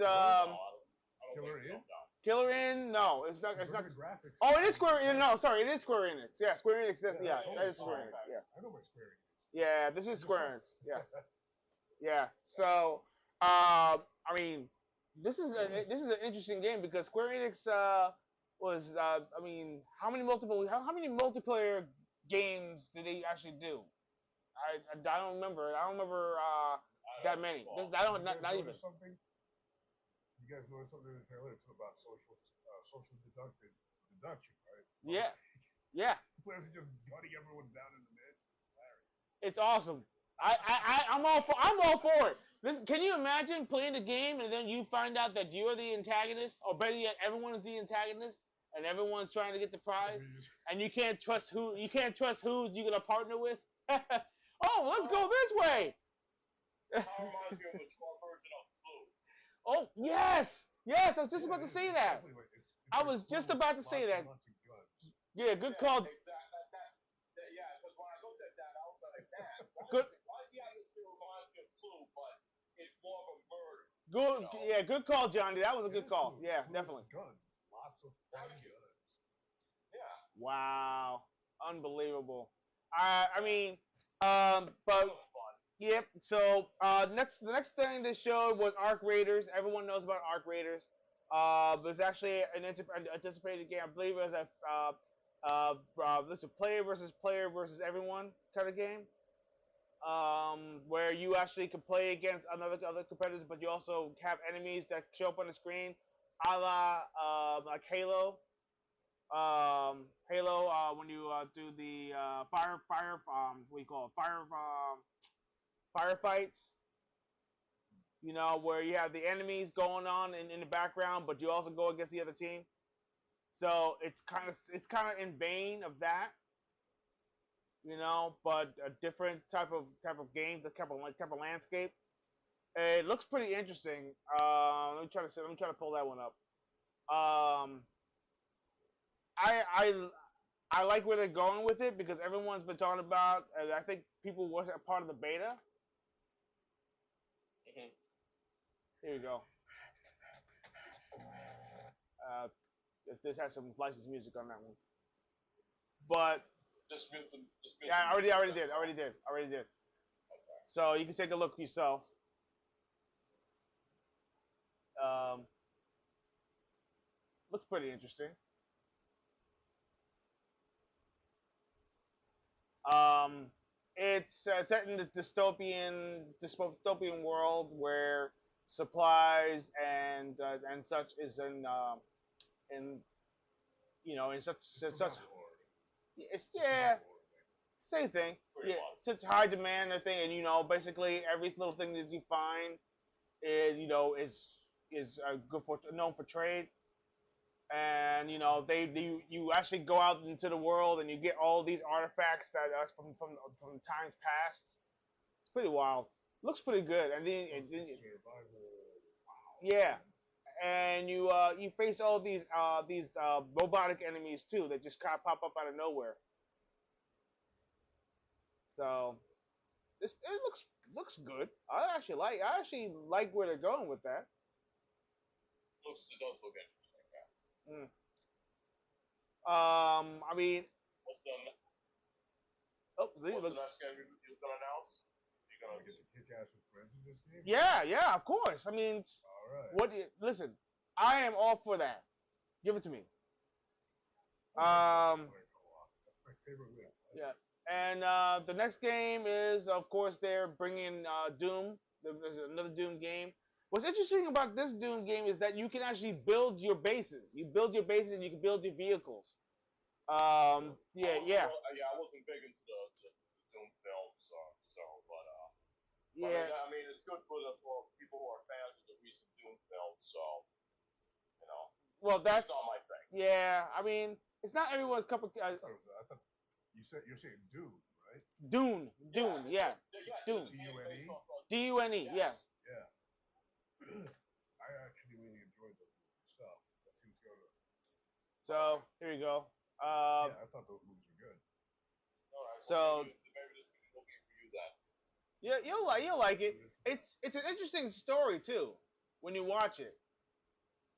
Killer In? Killer In. No, it's not. It's not. Graphics. Oh, it is Square Enix. No, sorry, it is Square Enix. Yeah, Square Enix. That is Square Enix. Yeah. I know my Square Enix. Yeah, this is Square Enix. Yeah. Yeah. So, I mean, this is an interesting game because Square Enix was I mean, how many multiplayer games did they actually do? I don't remember. I don't remember that many. Not even. Something? You guys noticed something in the trailer? It's about social deduction, right? Yeah. Players are just gutting everyone down in the mid. It's awesome. I'm all for it. Can you imagine playing the game and then you find out that you're the antagonist, or better yet, everyone is the antagonist, and everyone's trying to get the prize, and you can't trust who you're gonna partner with. Oh, let's go this way. Oh yes, I was just about to say that. I was just about to say that. Yeah, good call. Yeah, because when I looked at that, I was like, man, Good. Why the atmosphere reminds me of Clue, but it's more of a murder. Good. You know? Yeah, good call, Johnny. That was a good call. Yeah, definitely. Guns. Lots of fun guns. Yeah. Wow, unbelievable. I mean, but yep. So the next thing they showed was Arc Raiders. Everyone knows about Arc Raiders. It was actually an anticipated game. I believe it was this is player versus everyone kind of game. Where you actually can play against other competitors, but you also have enemies that show up on the screen, a la like Halo. When you do the fire what do you call it? Firefights. You know, where you have the enemies going on in the background, but you also go against the other team. So it's kind of in vein of that. You know, but a different type of game, the type of landscape. It looks pretty interesting. Let me try to pull that one up. I like where they're going with it because everyone's been talking about, and I think people were a part of the beta. Here you go. This has some licensed music on that one, but yeah, I already did. Okay. So you can take a look yourself. Um, looks pretty interesting. Um, it's set in the dystopian world where supplies and such is in in such it's yeah same thing Pretty yeah much. such high demand and everything and basically every little thing that you find is good for known for trade and they you actually go out into the world and you get all these artifacts that are from times past. It's pretty wild. Looks pretty good. And then yeah, and you face all these robotic enemies too that just kind of pop up out of nowhere. So it looks good. I actually like where they're going with that. It does look interesting. Yeah. Mm. I mean, What's the oh, see, What's look, the next game you're gonna announce? You gonna Get to kick ass with friends in this game? yeah, of course. I mean, All right. listen, I am all for that. Give it to me. That's my favorite win. Yeah, and the next game is, of course, they're bringing Doom. There's another Doom game. What's interesting about this Doom game is that you can actually build your bases. You build your bases and you can build your vehicles. Yeah. I wasn't big into the Doom films, but Yeah. I mean, it's good for people who are fans of the recent Doom films. So, you know, Well, that's it's not my thing. yeah. I mean, it's not everyone's cup of I thought you're saying Dune, right? Dune, yeah. Dune. D-U-N-E? D-U-N-E, yeah. Yeah. I actually really enjoyed those movies. So that seems to go to. So here you go. Yeah, I thought those movies were good. All right. So maybe this could be looking for you then. yeah, you'll like it. It's an interesting story too when you watch it.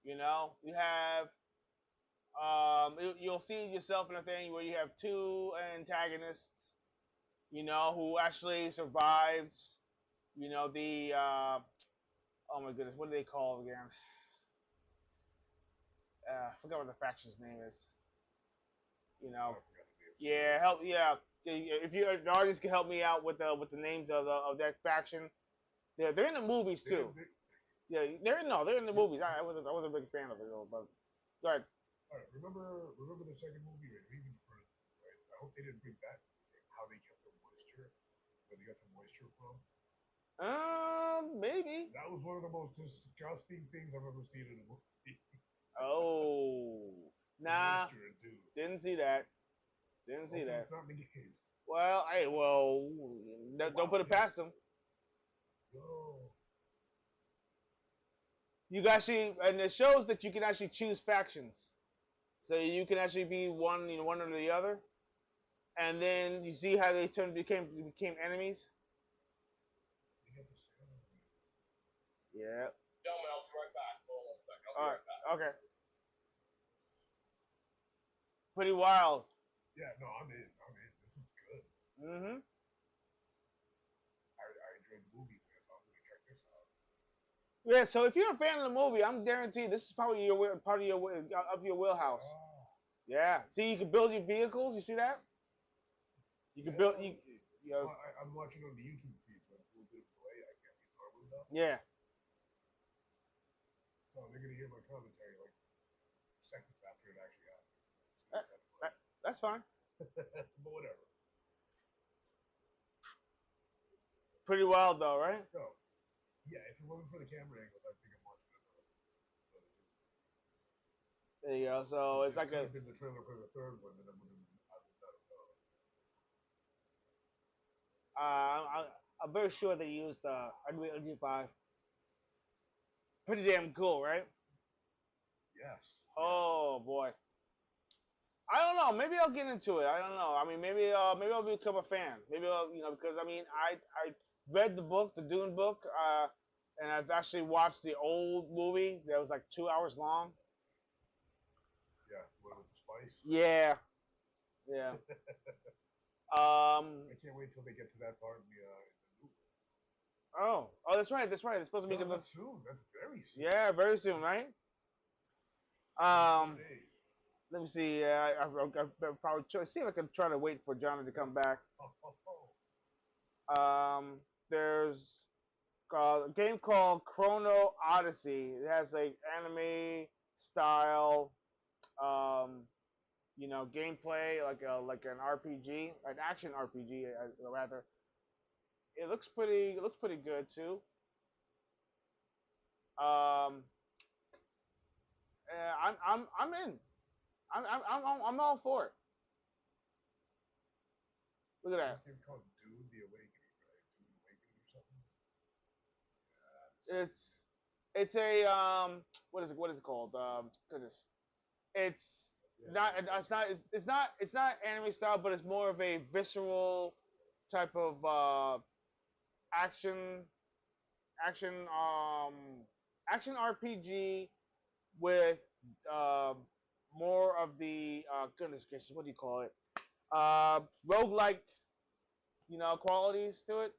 You have you'll see yourself in a thing where you have two antagonists. Who actually survived. The oh my goodness, what do they call it again? I forgot what the faction's name is. Yeah, help. Yeah, if the audience can help me out with the names of that faction, they're in the movies too. Yeah, they're in the movies. I was a big fan of it though, but go ahead. All right, remember the second movie, or even the first, right? I hope they didn't bring back how they kept the moisture, where they got the moisture from. Maybe. That was one of the most disgusting things I've ever seen in a movie. Oh, nah, didn't see that. Didn't see that. It's not in the game. Well, don't put it past them. No. You actually, and it shows that you can actually choose factions. So you can actually be one or the other, and then you see how they became enemies. Yeah. Gentlemen, I'll be right back. Hold on a second. I'll be All right right. back. Okay. Pretty wild. Yeah, no, I'm in. This is good. Mm-hmm. I enjoyed the movie, man, so I'm gonna check this out. Yeah. So if you're a fan of the movie, I'm guaranteed this is probably part of your up your wheelhouse. Oh. Yeah. See, you can build your vehicles. You see that? You can build. I'm watching on the YouTube feed, so it's a little bit of delay. I can't be normal enough. Yeah. So they're gonna hear my commentary like seconds after it actually happens. That's fine. But whatever. Pretty wild though, right? So, yeah, if it wasn't for the camera angles, I think I'm watching another. There you go. So it's like could have been the trailer for the third one, and I would have. I'm very sure they used Unreal Engine 5. Pretty damn cool, right? Yes. Oh boy. I don't know. Maybe I'll get into it. I don't know. I mean, maybe I'll become a fan. Maybe I'll, because I mean, I read the book, the Dune book, and I've actually watched the old movie that was like 2 hours long. Yeah, with the spice. Yeah. Yeah. I can't wait till they get to that part in the new one. Oh, that's right. That's right. It's supposed to be No, good. that's soon. That's very soon. Yeah, very soon, right? Days. Let me see. I probably see if I can try to wait for Johnny to come back. There's a game called Chrono Odyssey. It has like anime style, um, gameplay like an RPG, an action RPG rather. It looks pretty good too. Um, I'm in. I'm all for it. Look at that. This game called Dune: The Awakening, right? Dune Awakening or something. It's a what is it called? Goodness, it's not it's not anime style, but it's more of a visceral type of action action um action RPG with uh, more of the goodness gracious, what do you call it? Roguelike, qualities to it.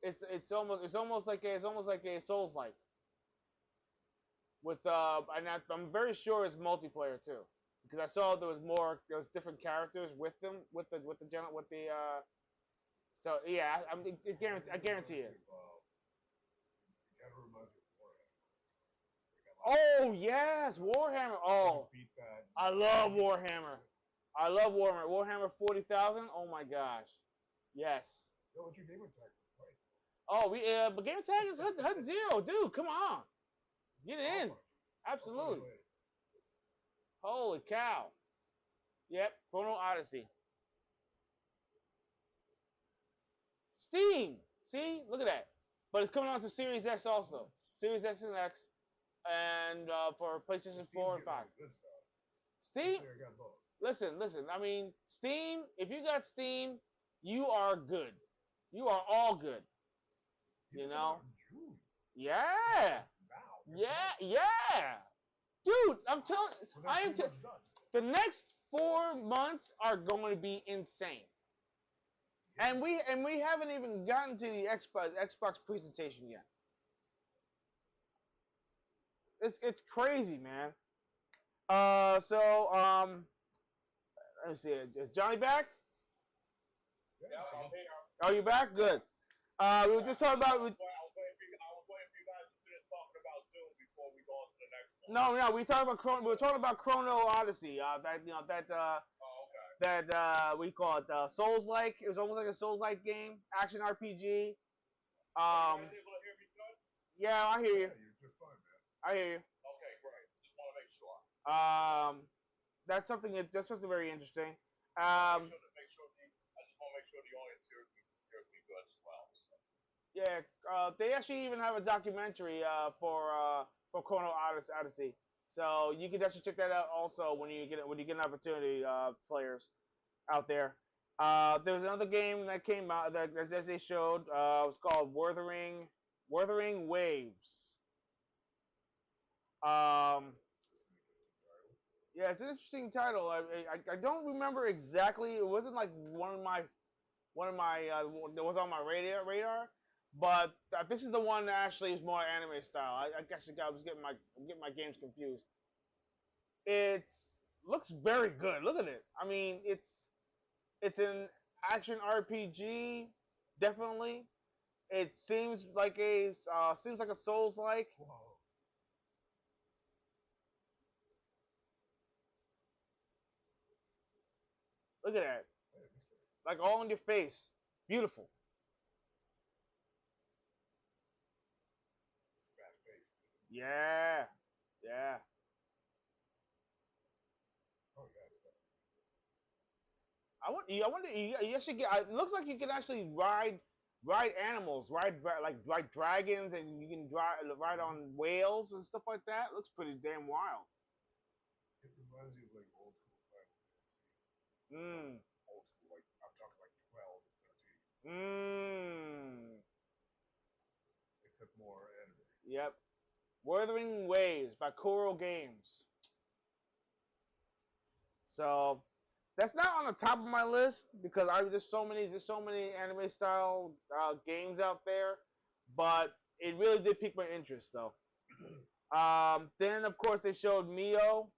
It's almost like a Souls like with and I'm very sure it's multiplayer too because I saw there was different characters with them with the general with the so yeah I guarantee it. It kind of reminds me of Warhammer. Oh yes, Warhammer. Oh, Beat that. I love Warhammer. I love Warhammer. Warhammer 40,000. Oh my gosh, yes. Yo, what's your gamer tag? Right. Oh, but game tag is Hut Zero, dude. Come on, get in. Absolutely. Holy cow. Yep, Chrono Odyssey. Steam. See, look at that. But it's coming out to Series X also. Series S and X, and for PlayStation 4 and 5. Steam. Listen. I mean, Steam. If you got Steam, you are good. You are all good. You know. Yeah. Yeah. Dude, I'm telling. The next 4 months are going to be insane. And we haven't even gotten to the Xbox presentation yet. It's crazy, man. Let me see. Is Johnny back? Yeah, I'm here. Are you back? Good. We were just talking about. I was waiting for you guys to finish talking about Zoom before we go on to the next one. No, we were talking about Chrono Odyssey. We call it Souls like. It was almost like a Souls like game, action RPG. Are you guys able to hear me good? Yeah, I hear you. You're just fine, man. I hear you. Okay, great. Just want to make sure. That's something very interesting. I just want to make sure the audience hears me good as well. So. Yeah, they actually even have a documentary for Chrono Odyssey. So you can actually check that out also when you get an opportunity, players out there. There was another game that came out that they showed. It was called Wuthering Waves. Yeah, it's an interesting title. I don't remember exactly. It wasn't like one of my that was on my radar. But this is the one that actually is more anime style. I guess I was getting my games confused. It looks very good. Look at it. I mean, it's an action RPG, definitely. It seems like a Souls like. Look at that. Like all in your face. Beautiful. Yeah. Yeah. I wonder. You actually get. It looks like you can actually ride animals, ride dragons, and you can ride on whales and stuff like that. Looks pretty damn wild. It reminds me of like old school Final Mm. Old school, like I'm talking like 12 or 13. Except more anime. Yep. Wuthering Waves by Kuro Games. So, That's not on the top of my list because there's so many anime style games out there, but it really did pique my interest though. Then of course they showed Mio,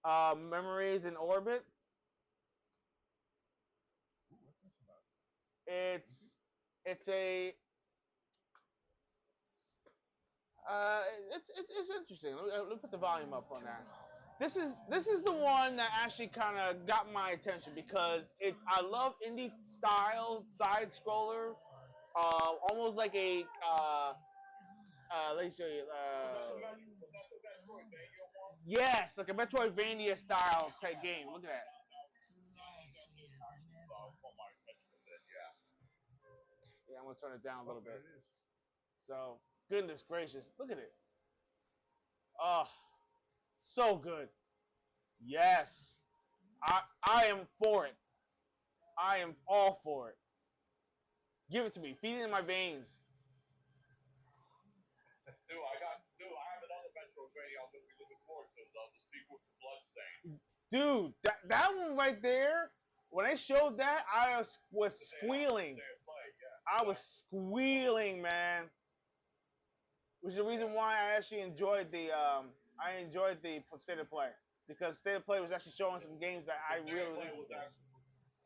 Memories in Orbit. Ooh, what's this about? It's a it's interesting. Let me put the volume up on that. This is the one that actually kind of got my attention because I love indie style side scroller, almost like a let me show you. Yes, like a Metroidvania style type game. Look at that. Yeah, I'm gonna turn it down a little bit. So, goodness gracious, look at it. Oh, so good. Yes, I am for it. I am all for it. Give it to me. Feed it in my veins. I have another Metroidvania I'm going to be looking forward to, the sequel to Bloodstained. Dude, that one right there, when they showed that, I was squealing. I was squealing, man. Which is the reason why I actually enjoyed the State of Play. Because State of Play was actually showing some games that I really was interested in.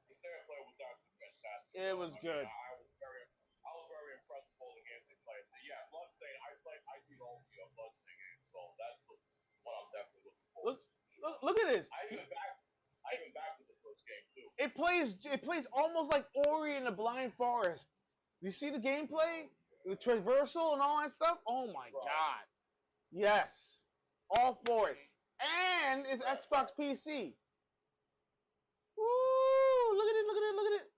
The State of Play was actually fantastic. It was good. I was very impressed with all the games they played. Yeah, Bloodstained, I beat all the Bloodstained games, so that's what I'm definitely looking for. Look at this. I even back with the first game too. It plays almost like Ori and the Blind Forest. You see the gameplay, the traversal and all that stuff. Oh my god, yes, all for it. And it's Xbox PC. Woo! Look at it! Look at it! Look at it!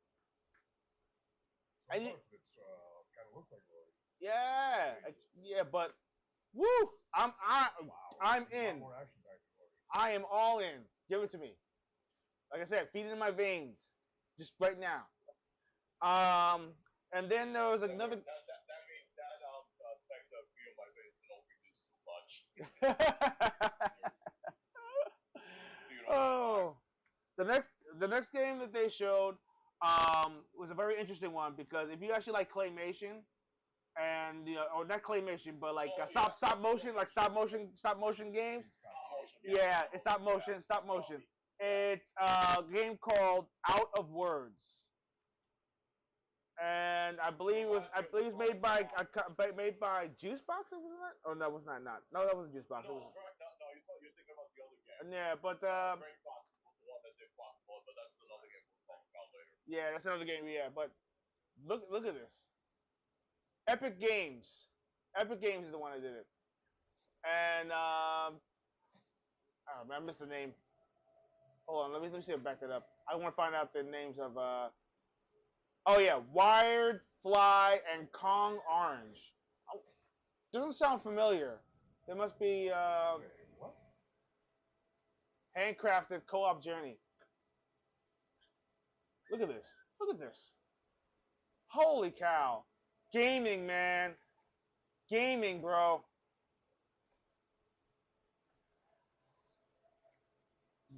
Some parts of it's kind of looks like Roy. Yeah, but woo! I'm in. More action back than Roy. I am all in. Give it to me. Like I said, feed it in my veins, just right now. And then there was another. That means that effect of feel my face don't reduce too much. Oh, the next game that they showed was a very interesting one because if you actually like claymation and or not claymation but like stop motion games, yeah, it's stop motion. It's a game called Out of Words, and I believe it's made by Juicebox. Was that? Oh no, it was not. No, that wasn't Juicebox. No, you're thinking about the other game. Yeah, but Brain Fox was the one that did Fox, but that's another game we'll talk about later. yeah, that's another game. Yeah, but look at this. Epic Games. Epic Games is the one that did it, and I missed the name. Hold on, let me see if I back that up. I want to find out the names of oh yeah, Wired, Fly, and Kong Orange. Oh, doesn't sound familiar. There must be Wait, what? handcrafted co-op journey. Look at this. Look at this. Holy cow. Gaming, man. Gaming, bro.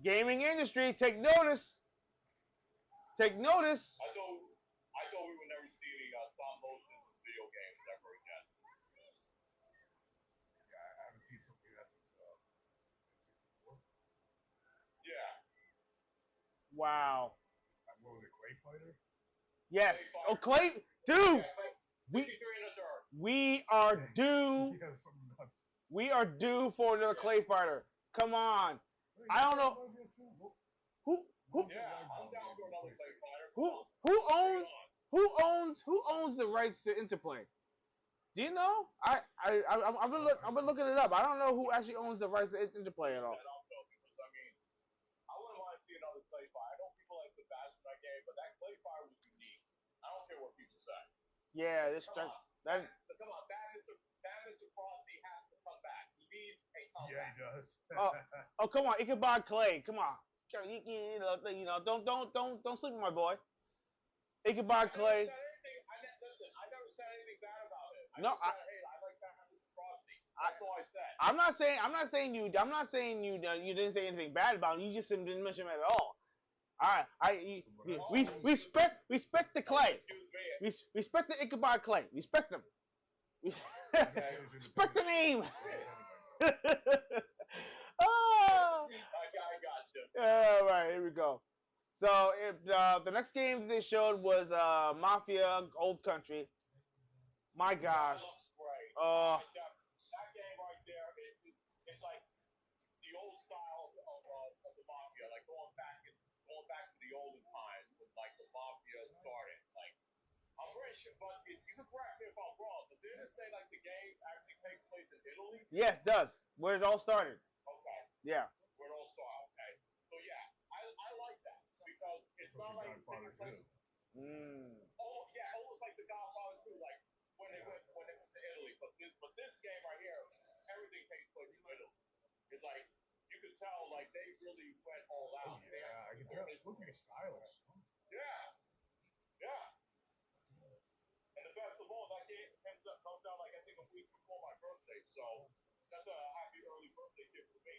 Gaming industry, take notice. Take notice. I thought we would never see any stop motion video games ever again. Yeah, I haven't seen something that's before. Yeah. Wow. What was it, Clay Fighter? Yes. Oh, Clay, dude. Yeah, 63 in the dirt. We are due. Yeah, something nuts. We are due for another Clay Fighter. Come on. I don't know. Who Yeah, I'm down for another Clay Fighter. who owns the rights to Interplay? Do you know? I've been looking it up. I don't know who actually owns the rights to Interplay at all. Because I mean, I wouldn't want to see another Clay Fighter. I know people like the bash that game, but that Clay Fighter was unique. I don't care what people say. Yeah, Come on, Bad Mr. Frosty has to come back. He needs a comeback. Yeah, he does. Oh, come on, Ichabod Clay. Come on. Don't sleep with my boy. Ichabod Clay. I never said anything bad about it. No, I like Bad Mr. Frosty. That's all I said. I'm not saying you didn't say anything bad about him. You just didn't mention him at all. All right, we respect the clay. Excuse me. We respect the Ichabod Clay. Respect them. Respect the name. Oh. I got you. All right, here we go. So the next games they showed was Mafia Old Country. My gosh. That looks great. Uh, That game right there, it's like the old style of the mafia, like going back to the olden times when like the mafia started. Like I'm pretty sure, but you can correct me if I'm wrong. But didn't it say like the game actually takes place in Italy? yeah, it does. Where it all started. Okay, Yeah. where it all started. Okay, so yeah, I like that because it's not like Godfather too. oh yeah, almost like the Godfather too, like when they went to Italy. But this game right here, everything takes place in Italy. It's like you could tell like they really went all out. Yeah, I can tell. It's looking stylish. Yeah, yeah. And the best of all, that game comes out like I think a week before my birthday, so that's a happy early birthday gift for me.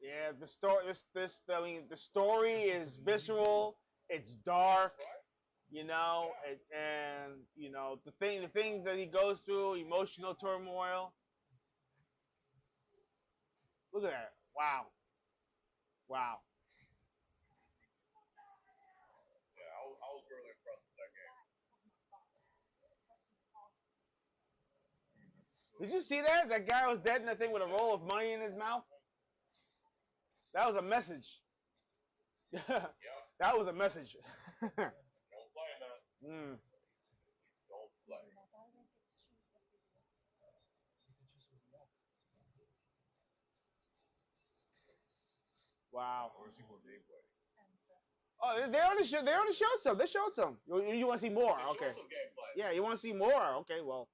Yeah, the story. I mean, the story is visceral. It's dark. You know, and you know the things that he goes through, emotional turmoil. Look at that! Wow, wow. Yeah, I was really impressed with that game. Did you see that? That guy was dead in the thing with a roll of money in his mouth. That was a message. That was a message. Don't play that. Mm. Don't play. Wow. I want to see more gameplay. Oh, they already showed some. They showed some. You want to see more? They Okay. showed some gameplay. Yeah, you want to see more? Okay, well,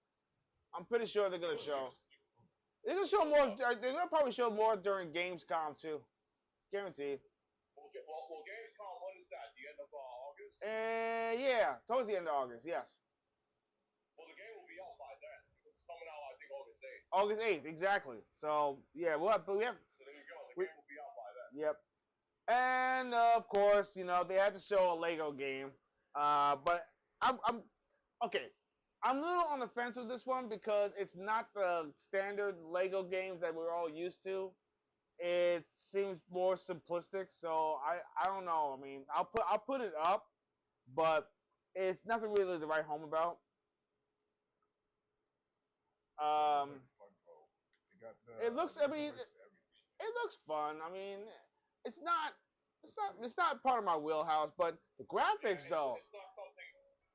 I'm pretty sure they're gonna show. They're gonna show more. They're gonna probably show more during Gamescom too. Guaranteed. Well, Gamescom, when is that? The end of August? Yeah, towards the end of August. Yes. Well, the game will be out by then. It's coming out, I think, August 8th. August 8th, exactly. So yeah, but we have. So there you go. The game will be out by then. Yep. And of course, you know they had to show a Lego game. But I'm okay. I'm a little on the fence with this one because it's not the standard Lego games that we're all used to. It seems more simplistic, so I don't know. I mean, I'll put it up, but it's nothing really to write home about. It looks. I mean, it looks fun. I mean, it's not part of my wheelhouse, but the graphics though.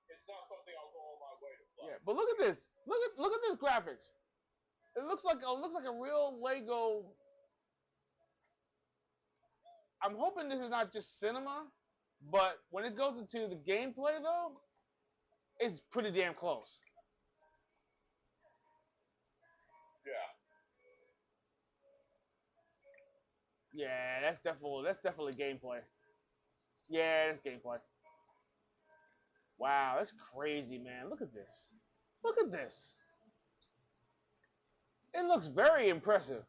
It's not something I'll go on my way to play. Yeah, but look at this. Look at this graphics. It looks like a real Lego. I'm hoping this is not just cinema, but when it goes into the gameplay though, it's pretty damn close. Yeah. Yeah, that's definitely gameplay. Yeah, that's gameplay. Wow, that's crazy, man. Look at this. Look at this. It looks very impressive.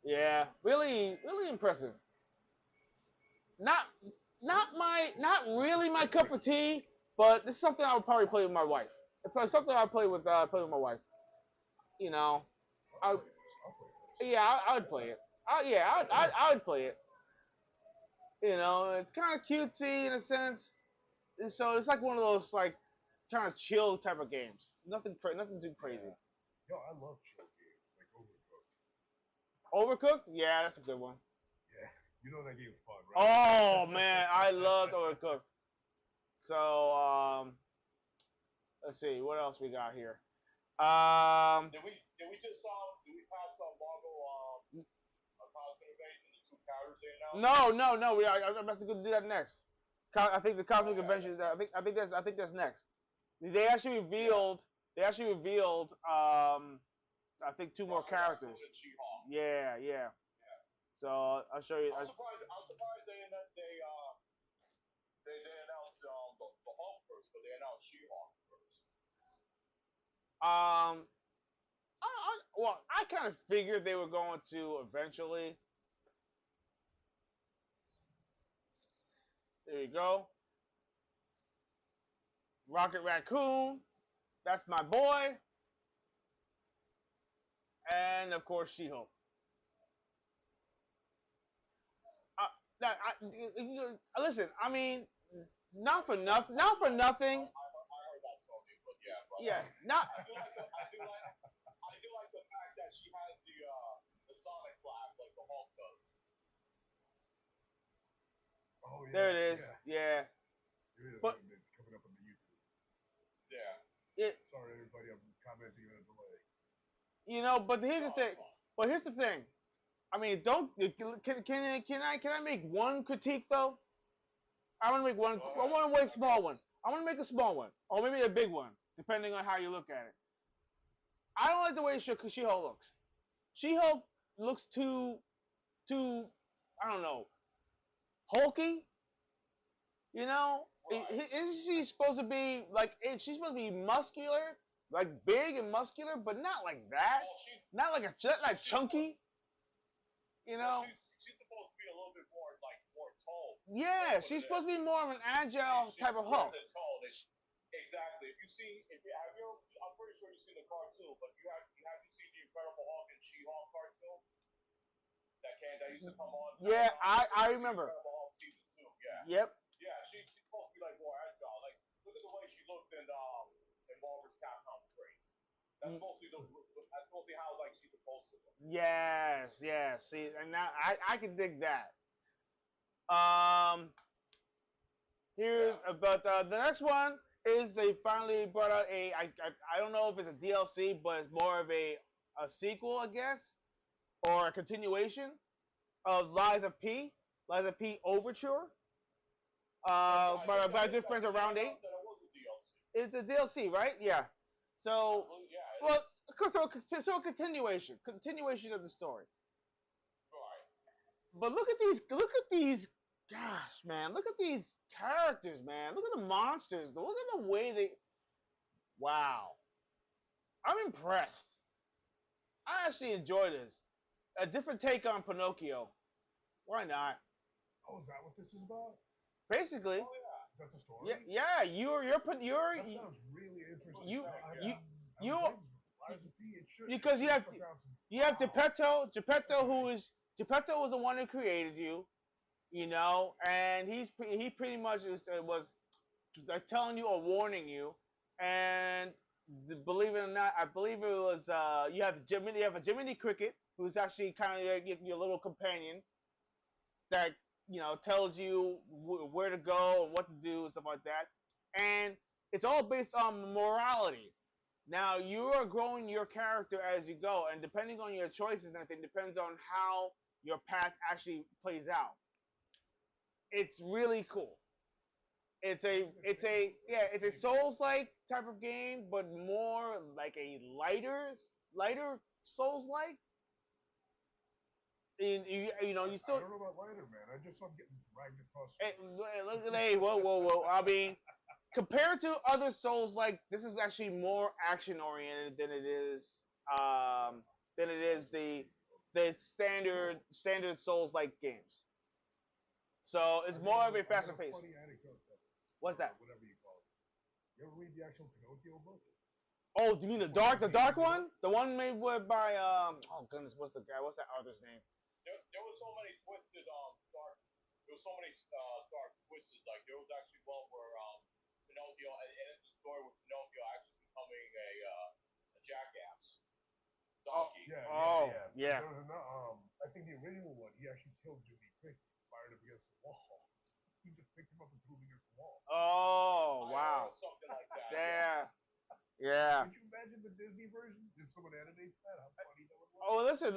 Yeah, really impressive. Not not really my cup of tea, but this is something I would probably play with my wife. It's probably something I would play with my wife. You know, I would play it. I would play it. You know, it's kind of cutesy in a sense. And so it's like one of those like kind of chill type of games. Nothing too crazy. Yo, I love chill games like Overcooked. Overcooked? Yeah, that's a good one. Yeah, you know that game's fun, right? Oh man, I loved Overcooked. So let's see what else we got here. Did we pass on Marvel Cosmic Invasion, the two characters they announced? No. I'm about to go do that next. I think the Cosmic Convention is that. I think that's next. They actually revealed. They actually revealed. I think two more characters. Yeah. So I'll show you. I'm surprised they Well, I kind of figured they were going to eventually. There you go. Rocket Raccoon. That's my boy. And of course, She-Hulk. Uh, listen, I mean, not for nothing. Not for nothing. I heard that Sony, but yeah. But, Yeah, not. I do like the fact that she has the Sonic flag like the Hulk does. Oh yeah. There it is. Yeah. But It's coming up on the YouTube. Yeah. Sorry everybody, I'm commenting on a delay. You know, but here's the thing. But here's the thing. I mean, don't can I make one critique though? I want to make one. I want to make a small one. I want to make a small one, or maybe a big one, depending on how you look at it. I don't like the way She-Hulk looks. She-Hulk looks too, I don't know, hulky. You know, isn't she supposed to be like? She's supposed to be muscular, like big and muscular, but not like that. Not like like chunky. You know. She's supposed to be a little bit more tall. Yeah, she's supposed to be more of an agile type of Hulk. Exactly. I'm pretty sure you've seen the cartoon, but have you seen the Incredible Hulk and She-Hulk cartoon? That used to come on. Yeah, I remember. Incredible Hulk season 2. Yeah. Yep. Yeah, she's supposed to be like more agile. Like, look at the way she looked in Marvel's Capcom 3. That's mostly how she's supposed to look. Yes, yes. See, and now I can dig that. Here's but the next one is they finally brought out I don't know if it's a DLC, but it's more of a sequel, I guess, or a continuation of Lies of P Overture. By good friends around 8. It's a DLC, right? Yeah. So, well, so continuation of the story. But look at these, gosh, man, look at these characters, man. Look at the monsters. Look at the way they, wow. I'm impressed. I actually enjoy this. A different take on Pinocchio. Why not? Oh, is that what this is about? Basically. Oh yeah. That's the story. Yeah. You're. That sounds really interesting. Because you have Geppetto was the one who created you, you know, and he pretty much was telling you or warning you, and believe it or not, I believe it was you have a Jiminy Cricket who's actually kind of your little companion that tells you where to go and what to do and stuff like that, and it's all based on morality. Now you are growing your character as you go, and depending on your choices and everything, depends on how your path actually plays out. It's really cool. It's a Souls-like type of game, but more like a lighter Souls-like. And you still. I don't know about lighter, man. I just love getting dragged across. Hey, whoa! I mean, compared to other Souls-like, this is actually more action-oriented than it is the standard Souls-like games. So it's more of a faster pace. Funny anecdote. What's that? Whatever you call it. You ever read the actual Pinocchio book? Oh, do you mean the dark one? The one made by oh goodness, what's that author's name? There was so many twisted dark. There was so many dark twists. Like there was actually one where Pinocchio, and it's a story with Pinocchio actually becoming a jackass. Donkey. Yeah. There was I think the original one, he actually killed Jimmy Cricket, fired him against the wall. He just picked him up and threw him against the wall. Oh, wow. Something like that. Yeah. Could you imagine the Disney version? Did someone animate that? How funny that would look? Oh, listen.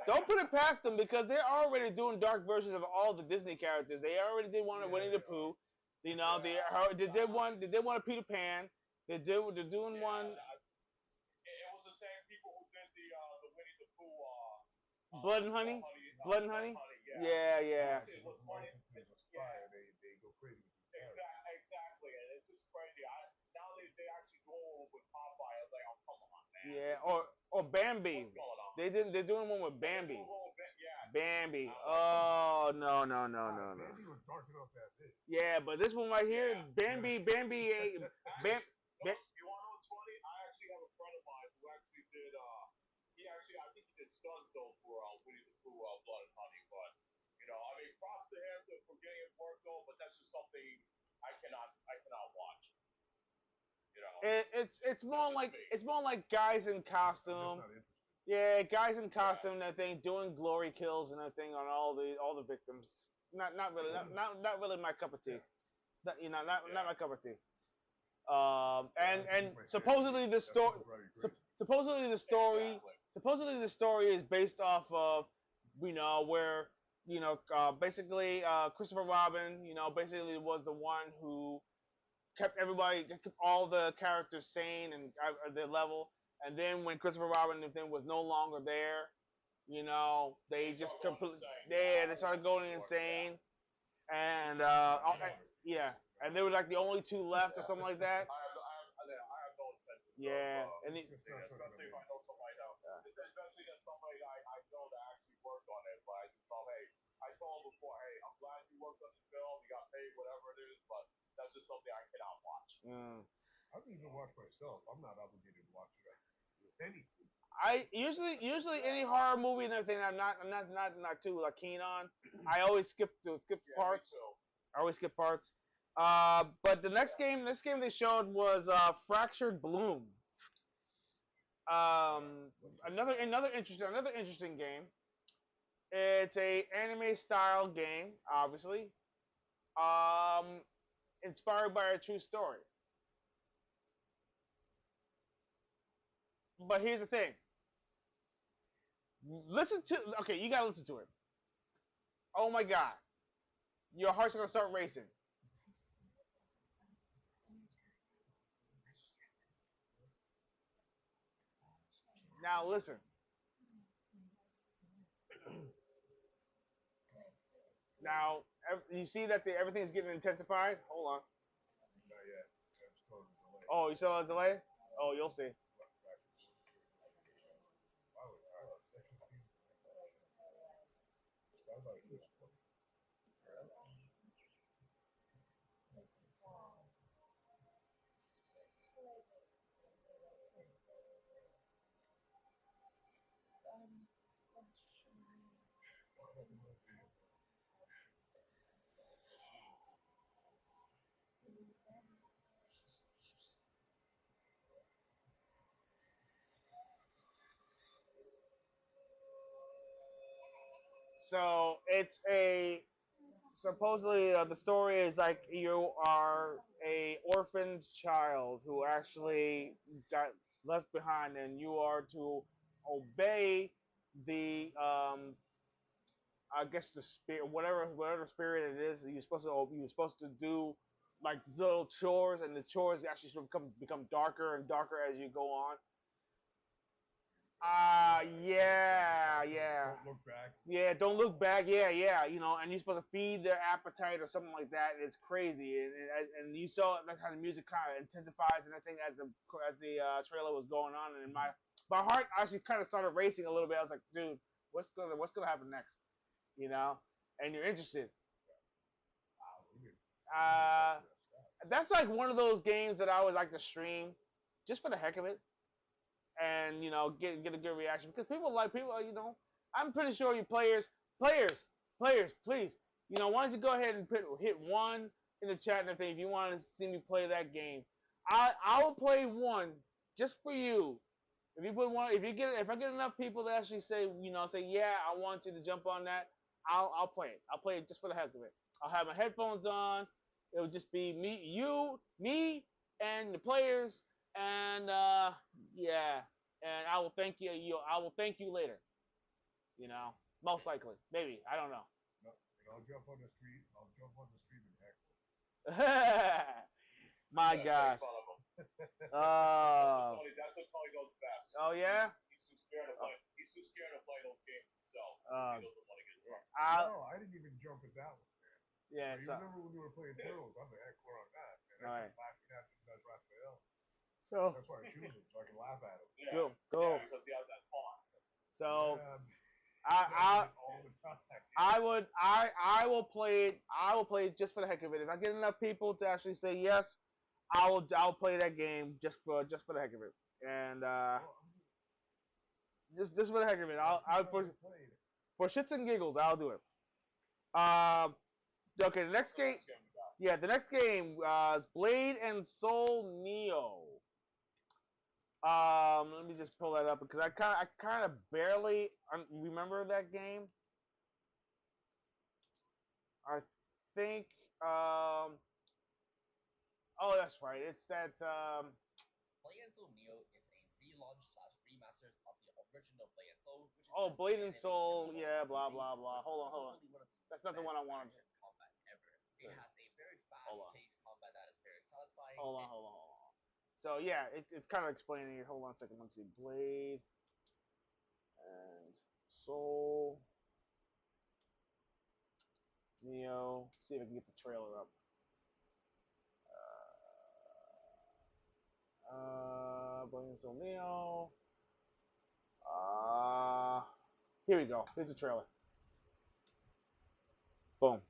Don't put it past them because they're already doing dark versions of all the Disney characters. They already did one of Winnie the Pooh. You know, they did one of Peter Pan. They're doing one. It was the same people who did the Winnie the Pooh. Blood and Honey. Blood and Honey. Yeah. It was funny. They go crazy with these characters. Exactly, and it's just crazy. Now they actually go with Popeye. I was like, oh come Yeah, or Bambi. They're doing one with Bambi. Bambi. Oh no no no no no. Maybe it was dark enough as is. Yeah, but this one right here, Bambi. Bam. You want to know what's funny? I actually have a friend of mine who actually did. I think he did stunts though for Winnie the Pooh, Blood and Honey. But I mean, props to him for getting it work though. But that's just something I cannot watch. It's more like guys in costume. Yeah, guys in costume and everything doing glory kills and everything on all the victims. Not really not really my cup of tea. Not my cup of tea. And supposedly the story supposedly the story is based off of where basically Christopher Robin basically was the one who kept all the characters sane and at their level. And then when Christopher Robin then was no longer there, they just completely they started going insane. And yeah, and they were like the only two left or something like that. I have no intention. Yeah, and especially if I know somebody now. Especially if somebody I know that actually worked on it. But I just thought, hey, I told him before, hey, I'm glad you worked on this film. You got paid, whatever it is. But that's just something I cannot watch. I can even watch myself. I'm not obligated to watch it. Anything. I usually any horror movie and everything I'm not too keen on. I always skip parts. I always skip parts. But the next game they showed was Fractured Bloom. Another interesting game. It's a anime style game, obviously. Inspired by a true story. But here's the thing. You gotta listen to it. Oh my god. Your heart's gonna start racing. Now listen. Now you see that everything is getting intensified. Hold on. Not yet. I'm still in delay. Oh, you still on a delay? Oh, you'll see. So it's supposedly the story is like you are a orphaned child who actually got left behind, and you are to obey the I guess the spirit, whatever spirit it is. You're supposed to do like little chores, and the chores actually become darker and darker as you go on. Yeah. Don't look back. Yeah, don't look back. Yeah. And you're supposed to feed their appetite or something like that. And it's crazy, and you saw that kind of music kind of intensifies and everything as the trailer was going on, and my heart actually kind of started racing a little bit. I was like, dude, what's gonna happen next? And you're interested. That's like one of those games that I would like to stream, just for the heck of it, and get a good reaction because people. I'm pretty sure you players, please. Why don't you go ahead and hit one in the chat and everything if you want to see me play that game. I will play one just for you. If I get enough people that actually say yeah, I want you to jump on that, I'll play it. I'll play it just for the heck of it. I'll have my headphones on. It'll just be me, and the players, and yeah, and I will thank you. I will thank you later. Most likely, maybe I don't know. No, and I'll jump on the street. I'll jump on the street and heckle. My gosh. That's what Tony does best. Oh yeah. He's too scared to play. He's too scared to play those games himself. He doesn't want to get drunk. No, I didn't even jump at that one, man. Yeah. You remember when we were playing Turtles? I'm the heckler on that. And I was laughing at him as Raphael. So That's why I choose him, so I can laugh at him. go. Yeah, because he has that taunt. So Yeah, I all the time. I will play it. I will play it just for the heck of it. If I get enough people to actually say yes, I'll play that game just for the heck of it. And just for the heck of it, I'll for shits and giggles, I'll do it. Okay, the next game. Yeah, the next game is Blade and Soul Neo. Let me just pull that up because I kind of barely remember that game. I think. Oh, that's right. It's that. Blade and Soul Neo is a relaunch / remaster of the original Blade and Soul, which is Oh, Blade and Soul. Yeah, blah blah blah. Hold on. That's not the one I wanted. Combat ever. It has a very fast-paced combat that is very satisfying. Hold on. So yeah, it's kind of explaining it. Hold on a second. Let me see. Blade and Soul Neo. See if I can get the trailer up. Blade and Soul Neo. Here we go. Here's the trailer. Boom.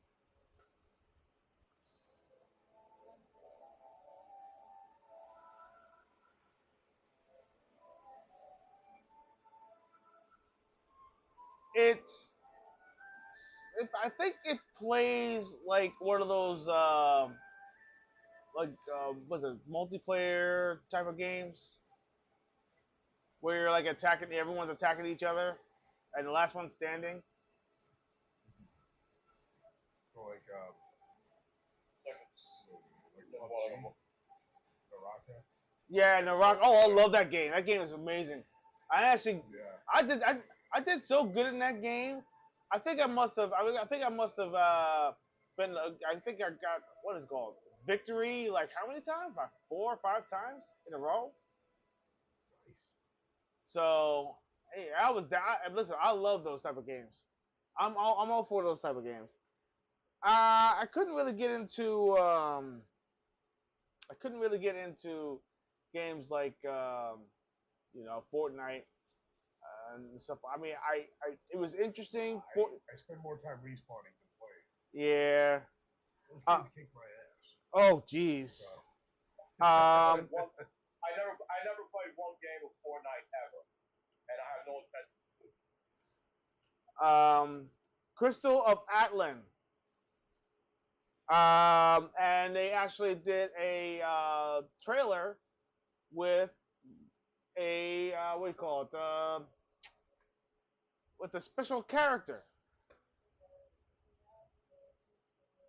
I think it plays like one of those was it multiplayer type of games where you're like attacking, everyone's attacking each other, and the last one standing. So like Naraka. Yeah, no rock. Oh, I love that game. That game is amazing. I did so good in that game. I think I must have. I think I must have been. I think I got what is it called victory. Like how many times? Like 4 or 5 times in a row. So hey, I was down. Listen, I love those type of games. I'm all for those type of games. I couldn't really get into. I couldn't really get into games like Fortnite and stuff. I mean, it was interesting. I spend more time respawning than playing. Yeah. Those games kick my ass. Oh, jeez. I never played one game of Fortnite ever, and I have no intention to. Crystal of Atlan. And they actually did a trailer with a what do you call it? With a special character.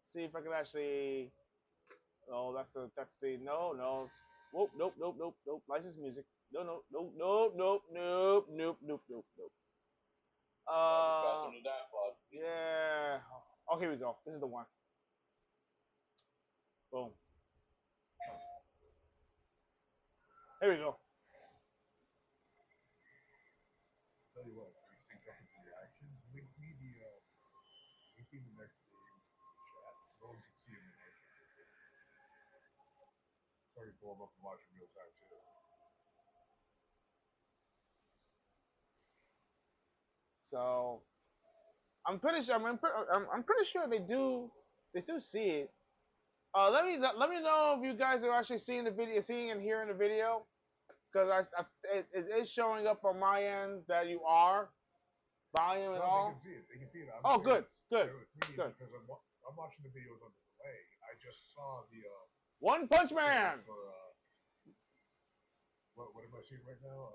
See if I can actually. Oh, that's the no. Nope. Licensed music. No. Yeah. Oh, here we go. This is the one. Boom. Here we go. Tell you what, we sync up with the reactions. Link me the next game chat. No one can see him in motion. So I can pull him up and watch in real time too. So I'm pretty sure. I'm pretty sure they do. They still see it. Let me know if you guys are actually seeing the video, seeing and hearing the video, because it is showing up on my end that you are volume and all. They can see it. Oh, good. Because I'm watching the videos on the delay. I just saw the One Punch Man. For, what am I seeing right now?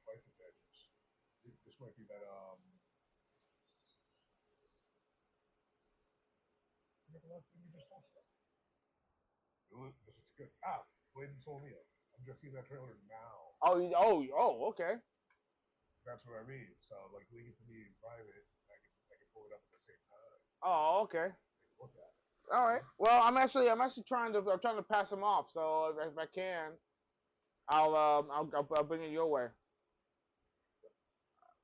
Life of Vengeance. This might be that the last thing we just talked about. This is good. Blade and Soul Neo. I'm just seeing that trailer now. Okay. That's what I mean. So like link it to me in private. I can pull it up at the same time. Oh, okay. Look at it. All right. Well, I'm actually trying to pass them off. So if I can, I'll bring it your way.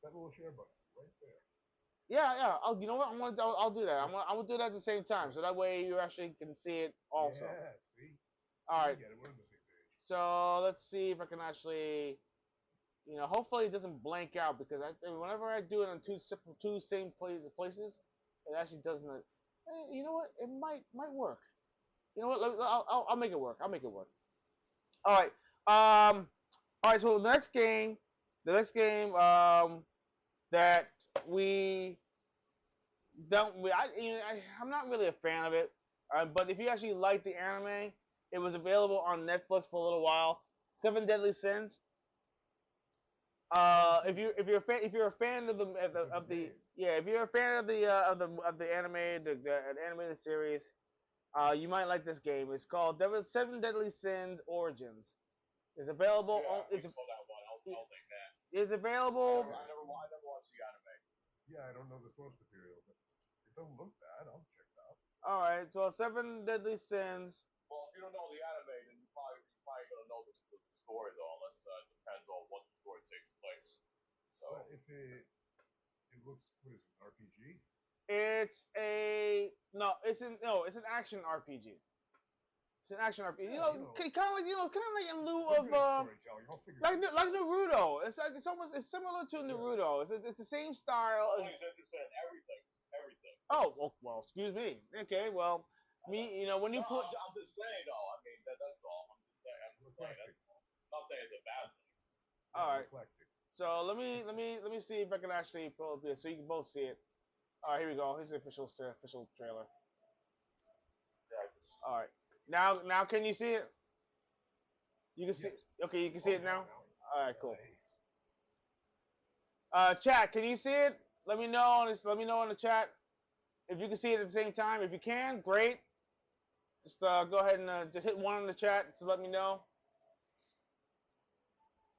That little share button right there. Yeah. You know what? I'll do that. I'm gonna do that at the same time, so that way you actually can see it also. Yeah. See. All right. I get it. We're on the same page. So let's see if I can actually, hopefully it doesn't blank out because whenever I do it on two same places, it actually doesn't. You know what? It might work. You know what? I'll make it work. I'll make it work. All right. All right. So the next game that we don't. I'm not really a fan of it. But if you actually like the anime, it was available on Netflix for a little while. Seven Deadly Sins. If you're a fan of the if you're a fan of the anime the animated series, you might like this game. It's called Seven Deadly Sins Origins. It's available. It's that one. I'll take that. It's available. I never watched the anime. Yeah, I don't know the source material, but it doesn't look bad. I'll check it out. All right, so Seven Deadly Sins. Well, if you don't know the anime, then you're probably gonna know the story though, unless it depends on what the story takes place. So But if it looks, what is it, an RPG? It's an action RPG. It's an action RPG. Yeah, Kind of like in lieu We're of good at storytelling. I'll figure it out. like Naruto. It's similar to Naruto. It's the same style. he's interested in everything. Oh, well, excuse me. Okay, well, when you put. I'm just saying though. I mean that's all. I'm just saying. Not saying it's a bad thing. All right. Eclectic. So let me see if I can actually pull up here so you can both see it. All right, here we go. Here's the official trailer. All right. Now can you see it? You can see. Okay, you can see it now. All right, cool. Chat, can you see it? Let me know in the chat if you can see it at the same time. If you can, great. Just go ahead and just hit one in the chat to let me know.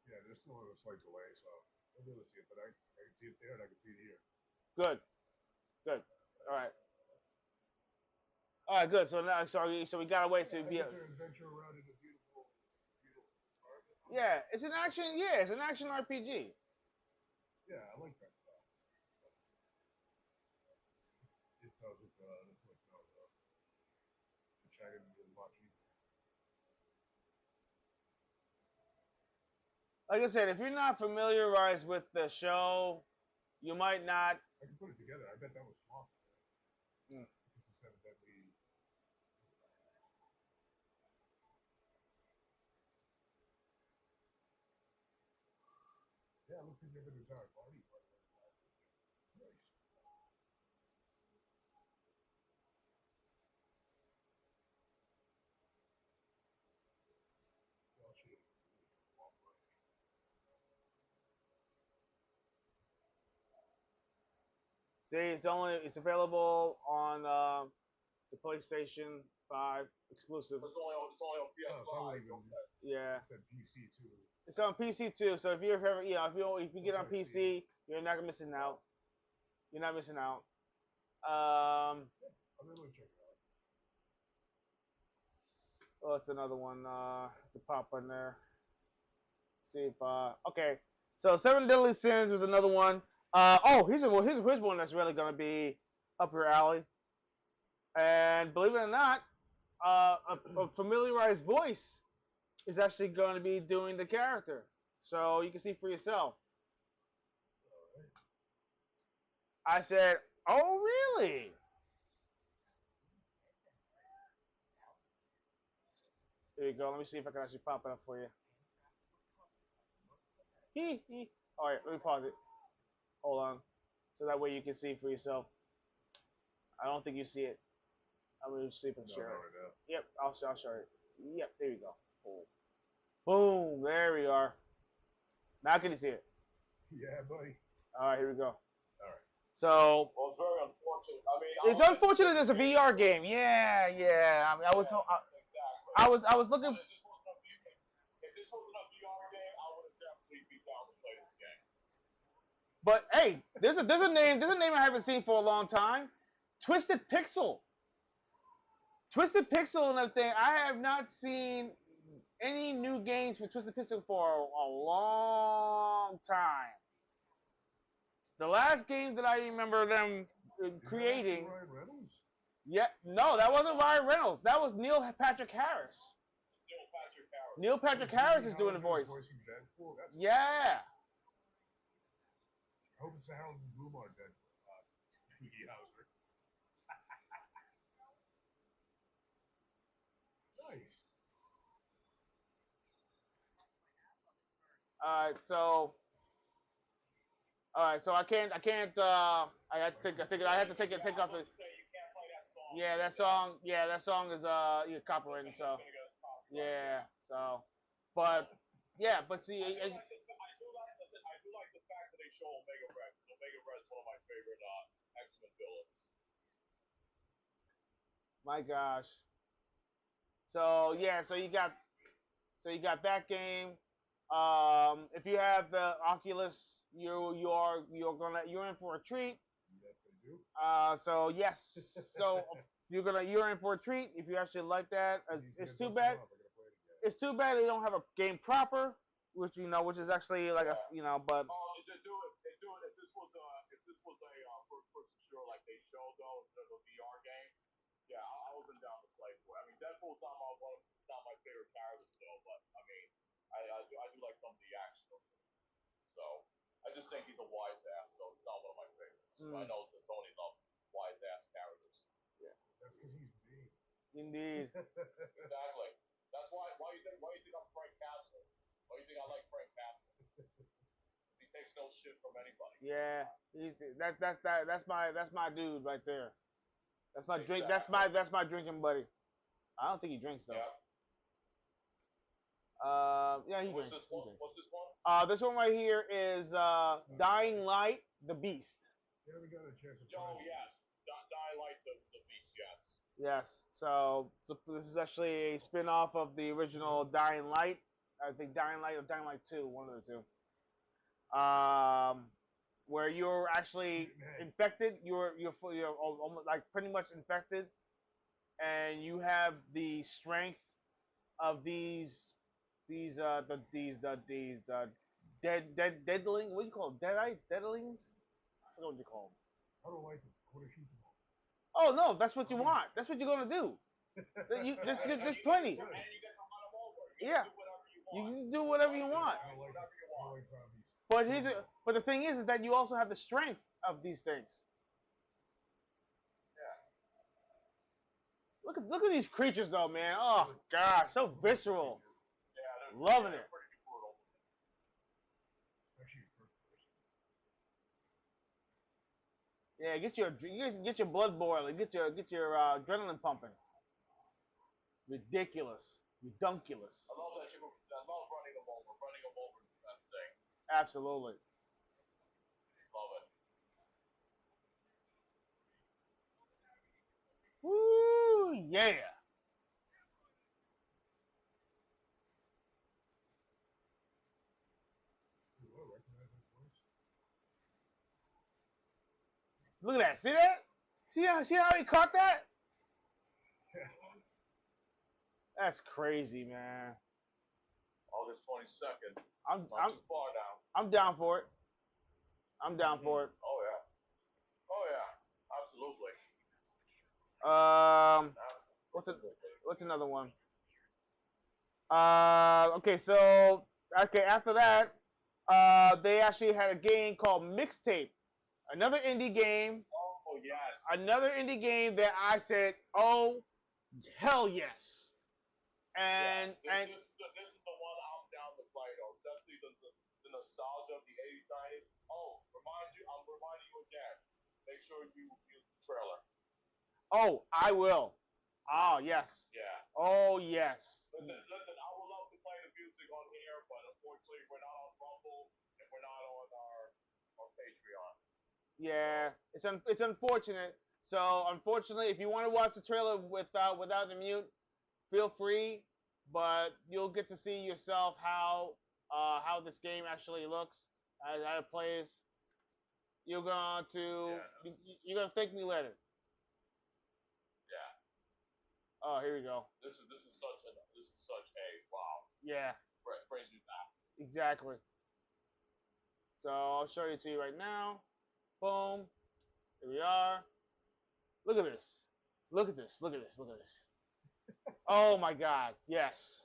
Yeah, there's still a slight delay, so I'll be able to see it, but I can see it there and I can see it here. Good. All right. All right, good. So now, so we gotta wait to be. Their adventure around in a beautiful environment. Yeah, it's an action. Yeah, it's an action RPG. Yeah, I like that stuff. It does it. That's what which I didn't really watch either. Like I said, if you're not familiarized with the show, you might not. I can put it together. I bet that was smart. Mm. It's a Seven Deadly. Yeah, it looks like they've been an entire party. Nice. Well, shit. See, it's available on the PlayStation 5 exclusive. It's only on PS5. Yeah. It's on PC too. It's on PC too. So if you're ever, if you get on PC, you're not missing out. You're not missing out. I'll be able to check it out. Oh, it's another one. To pop in there. See if okay. So Seven Deadly Sins was another one. Here's one that's really gonna be up your alley. And believe it or not, a familiarized voice is actually going to be doing the character, so you can see for yourself. I said, "Oh, really?" There you go. Let me see if I can actually pop it up for you. All right, let me pause it. Hold on, so that way you can see for yourself. I don't think you see it. I'm gonna see if I can share it. Yep, I'll show it. Yep, there you go. Boom, there we are. Now can you see it? Yeah, buddy. All right, here we go. All right. So. Well, it's very unfortunate. I mean, It's unfortunate there's a VR game. Yeah. I mean, I was looking. If this wasn't a VR game, I would have definitely be down to play this game. But hey, there's a name I haven't seen for a long time. Twisted Pixel. Twisted Pixel and everything. I have not seen any new games for Twisted Pixel for a long time. The last game that I remember them creating. Ryan Reynolds? Yeah, no, that wasn't Ryan Reynolds. That was Neil Patrick Harris. Neil Patrick Harris is doing the voice. Voicing Deadpool. That's Yeah. I hope it's the Harold and Kumar Deadpool. Doogie Howser. Nice. All right, so I had to take off the. Yeah, that song is copyrighted. So yeah, so, but yeah, but see, I do like the fact that they show Omega Red. Omega Red is one of my favorite X-Men villains. my gosh. So yeah, so you got that game. If you have the Oculus, you're in for a treat. Yes, I do. So yes, so you're in for a treat if you actually like that. It's too bad. It's too bad they don't have a game proper, which is actually like but. If this was a first-person shooter like they showed though instead of a VR game, yeah, I wasn't down to play for it. I mean, Deadpool's not my favorite character still, but I mean, I do like some of the action of it. So I just think he's a wise ass, so it's not one of my favorites. I know that Tony loves wise ass characters. Yeah. That's because he's me. Indeed. Exactly. That's why you think I'm Frank Castle? Why do you think I like Frank Castle? He takes no shit from anybody. Yeah, that's my dude right there. That's my drink. That's my drinking buddy. I don't think he drinks though. Yeah, he drinks. What's this one? This one right here is Dying Light, the Beast. Yeah, we got a chance to Oh yes, Dying Light, the Beast. Yes. Yes. So this is actually a spin-off of the original Dying Light. I think Dying Light or Dying Light 2, one of the two. Where you're actually infected. You're almost like pretty much infected, and you have the strength of these deadling. What do you call them? Deadites? Deadlings? I forgot what you call them. I don't like them. I want to shoot them all. Oh no, that's what you want. That's what you're gonna do. There's plenty. And you get to run them over. Yeah. You can do whatever you want. I don't like zombies. But the thing is that you also have the strength of these things. Yeah. Look at these creatures though, man. Oh gosh, so visceral. Yeah, Loving it. Pretty brutal. Especially first person. Yeah, get your blood boiling, get your adrenaline pumping. Ridiculous, redunculous. I love that. I love running them over. Running them over is the best thing. Absolutely. Love it. Woo, yeah. Ooh, I recognize that voice. Look at that. See that? See how he caught that? That's crazy, man. August 22nd. I'm Not too far now. I'm down for it. I'm down for it. Oh yeah. Oh yeah. Absolutely. What's another one? Okay, so after that, they actually had a game called Mixtape, another indie game. Oh yes. Another indie game that I said, oh, hell yes. And this is the one I'm down to play though. Especially the nostalgia of the 80s, 90s. Oh, I'm reminding you again. Make sure you use the trailer. Oh, I will. Oh yes. Yeah. Oh yes. Listen, I would love to play the music on here, but unfortunately we're not on Rumble and we're not on our Patreon. Yeah, it's unfortunate. So unfortunately, if you want to watch the trailer without the mute, feel free. But you'll get to see yourself how this game actually looks, how it plays. You're gonna thank me later. Yeah. Oh, here we go. This is such a wow. Yeah. Brings you back. Exactly. So I'll show it to you right now. Boom. Here we are. Look at this. Look at this. Look at this. Look at this. Oh my God. Yes.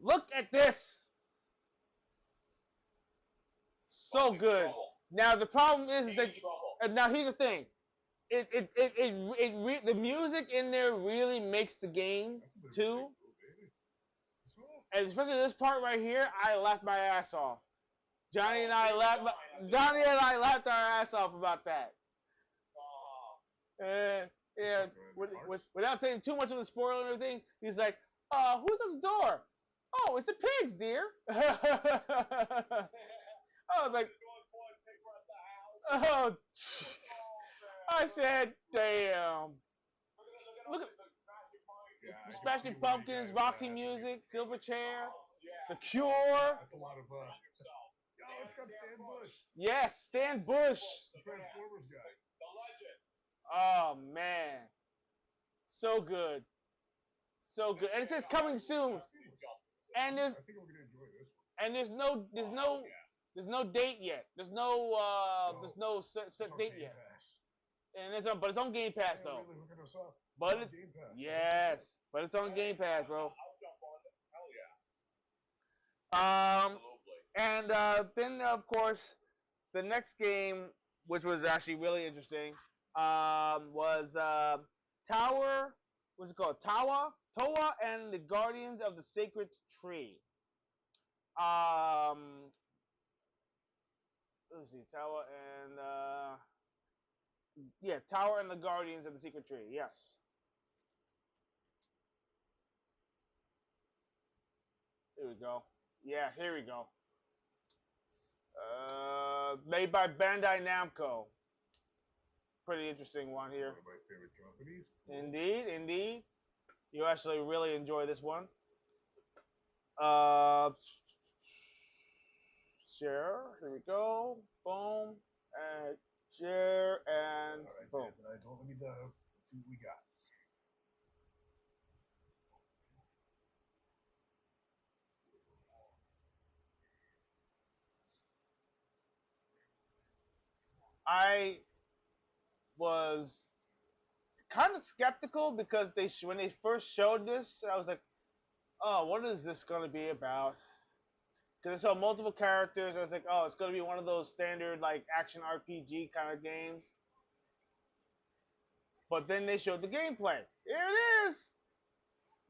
Look at this. So good. Now the problem is that now here's the thing. The music in there really makes the game too. And especially this part right here, I laughed my ass off. Johnny and I laughed our ass off about that. And yeah, without taking too much of the spoiler and everything, he's like, who's at the door? Oh, it's the pigs, dear. I was like, oh, I said, damn. Look at Smashing Pumpkins, Roxy Music, Silverchair, The Cure. That's a lot of it's got Stan Bush. Yes, Stan Bush. The Transformers guy. Oh man, so good, so good. And it says coming soon. And I think we're gonna enjoy this one. And there's no date yet. There's no set date yet. And but it's on Game Pass though. Really hooking us up. But yes, but it's on Game Pass, bro. And then of course the next game, which was actually really interesting, was Tower. What's it called? Toa and the Guardians of the Sacred Tree. Let's see, Tower and the Guardians of the Secret Tree. Yes. Here we go. Yeah, here we go. Made by Bandai Namco. Pretty interesting one here. One of my favorite companies. Indeed, indeed. You actually really enjoy this one. Share. Here we go. Boom. And share and boom. Let me see what we got. I was kind of skeptical because when they first showed this, I was like, "Oh, what is this going to be about?" Because I saw multiple characters, I was like, "Oh, it's going to be one of those standard like action RPG kind of games." But then they showed the gameplay. Here it is.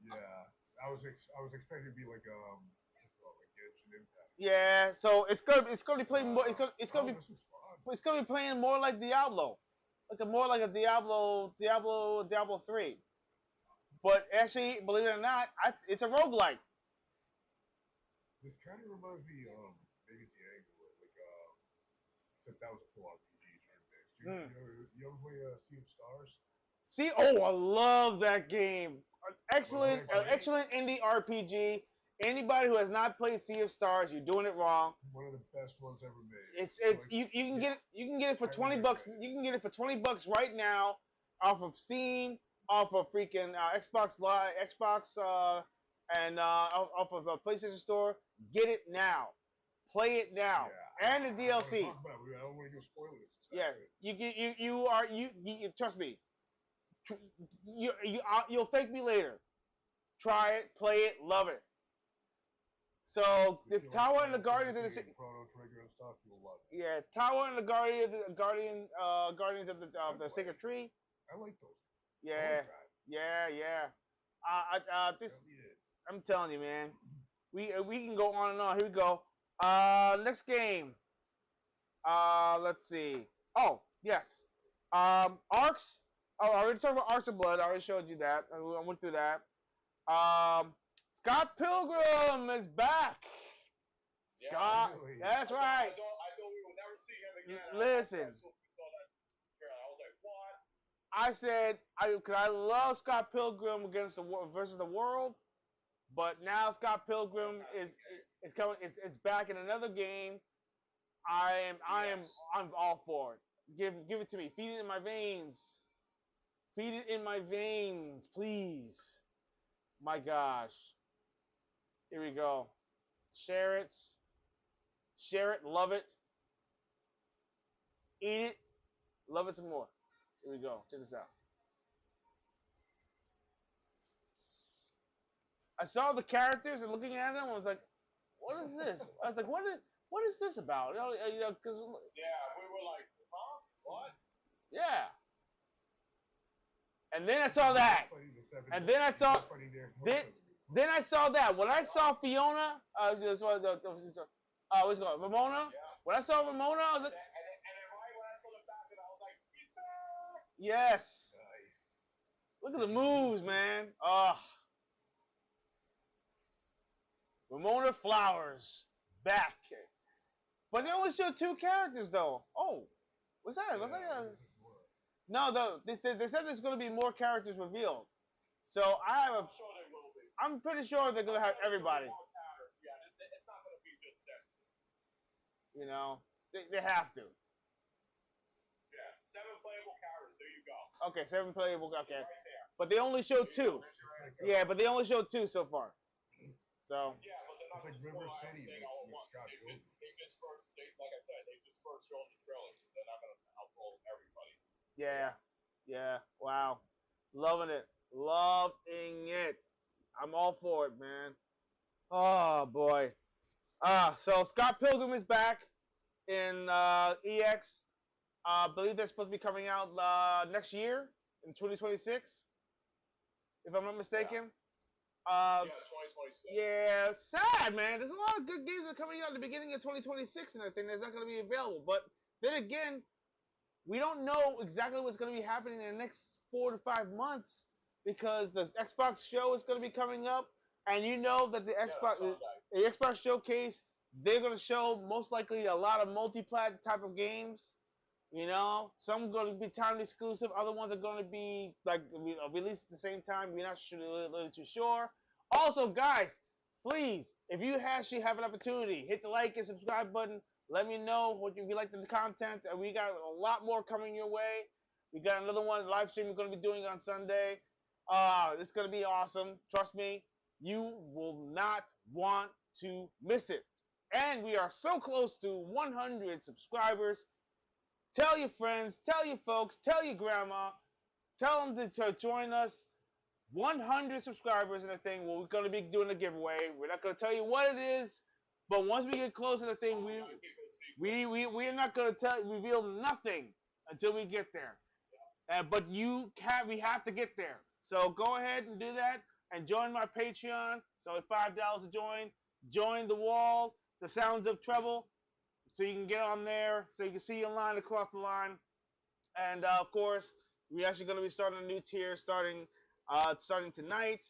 Yeah, I was expecting to be like Genshin Impact. Yeah, so it's gonna be playing more. It's gonna be playing more like Diablo, more like a Diablo 3. But actually, believe it or not, it's a roguelike. This kind of reminds me maybe the angle except that was a full RPG turn-based. You ever play Sea of Stars? I love that game. Excellent indie RPG. Anybody who has not played Sea of Stars, you're doing it wrong. One of the best ones ever made. You can get it for $20. You can get it for $20 right now, off of Steam, off of freaking Xbox Live, and off of a PlayStation Store. Get it now. Play it now, and the DLC. I don't want to give spoilers. Yeah, you trust me. You'll thank me later. Try it, play it, love it. So the Tower and the Guardians of the Tower and the Guardians of the Sacred Tree. I like those. Yeah. I'm telling you, man. We can go on and on. Here we go. Next game. Let's see. Oh yes. Arcs. Oh, I already talked about Arcs of Blood. I already showed you that. I went through that. Scott Pilgrim is back. Scott, really? That's right. I thought we would never see him again. Listen. I was like, what? I said, because I love Scott Pilgrim versus the World, but now Scott Pilgrim is coming. It's back in another game. I'm all for it. Give it to me. Feed it in my veins. Feed it in my veins, please. My gosh. Here we go. Share it. Share it. Love it. Eat it. Love it some more. Here we go. Check this out. I saw the characters and looking at them, I was like, what is this? I was like, what is this about? Because Yeah, we were like, huh? What? yeah. And then I saw that. And then I saw then I saw that. When I saw Fiona, what's it called? Ramona. Yeah. When I saw Ramona, I was like, And then right when I saw the back, and I was like, he's back. yes. Look at the moves, man. Ramona Flowers back. But they only showed 2 characters though. Oh, what's that? Was that? No, they said there's going to be more characters revealed. So I'm sure they will be. I'm pretty sure they're going to have everybody. Yeah, it's not going to be just them. You know, they have to. Yeah, 7 playable characters. There you go. Okay, 7 playable. Okay, Right there. but they only showed 2. Yeah, but they only showed 2 so far. So. Yeah, but they're not It's like going to River spoil City everything all at with once. Scott Like I said, they just first shown the trailer, so they're not going to outroll everybody. Yeah. Wow. Loving it. Loving it. I'm all for it, man. Oh boy. So Scott Pilgrim is back in EX. I believe that's supposed to be coming out next year in 2026, if I'm not mistaken. Yeah, 2026. Yeah, sad, man. There's a lot of good games that are coming out at the beginning of 2026 and everything that's not going to be available. But then again, we don't know exactly what's going to be happening in the next 4 to 5 months because the Xbox show is going to be coming up, and you know that the Xbox showcase, they're going to show most likely a lot of multi-plat type of games. You know, some going to be time exclusive, other ones are going to be like released at the same time. We're not really too sure. Also, guys, please, if you actually have an opportunity, hit the like and subscribe button. Let me know what if you like the content. And we got a lot more coming your way. We got another one live stream we're going to be doing on Sunday. It's going to be awesome. Trust me, you will not want to miss it. And we are so close to 100 subscribers. Tell your friends, tell your folks, tell your grandma, tell them to join us. 100 subscribers in the thing. We're going to be doing a giveaway. We're not going to tell you what it is, but once we get close to the thing, we're not going to reveal nothing until we get there. But we have to get there. So go ahead and do that and join my Patreon. So at $5 to join the wall, the Sounds of Treble. So you can get on there, so you can see your line across the line. And of course, we're actually going to be starting a new tier starting tonight.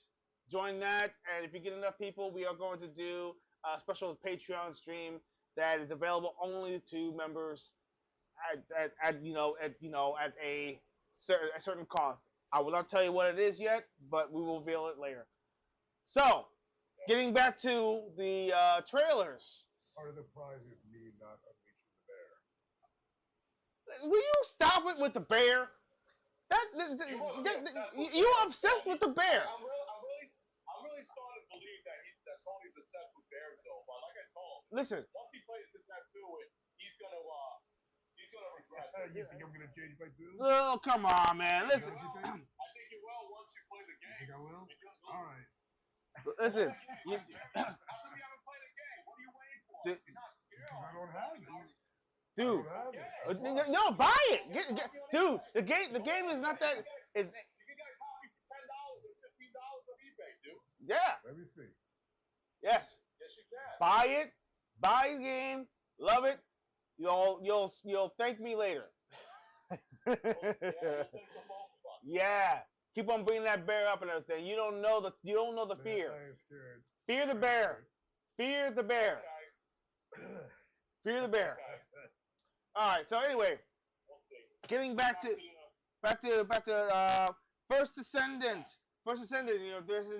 Join that, and if you get enough people, we are going to do a special Patreon stream that is available only to members at a certain cost. I will not tell you what it is yet, but we will reveal it later. So, getting back to the trailers. Part of the prize is me not unleashing the bear. Will you stop it with the bear? You obsessed with the bear. I'm really starting to believe that Tony's obsessed with bears, though. But like I told him, Listen. once he plays this tattoo, he's gonna regret it. You think I'm gonna change my tune? Oh, come on, man. Listen. I think you will once you play the game. You think I will? All right. Listen. How come you haven't played a game? What are you waiting for? You're not scared. I don't have it. Dude, I don't have it. no, buy it. Dude, the game is not that. You can get a copy for $10 or $15 on eBay, dude. Yeah. Let me see. Yes. Yes, you can. Buy it. Buy the game. Love it. You'll thank me later. Yeah. Keep on bringing that bear up and everything. You don't know the fear. Fear the bear. Fear the bear. Fear the bear. All right. So anyway, getting back to First Descendant. First Descendant. You know, there's a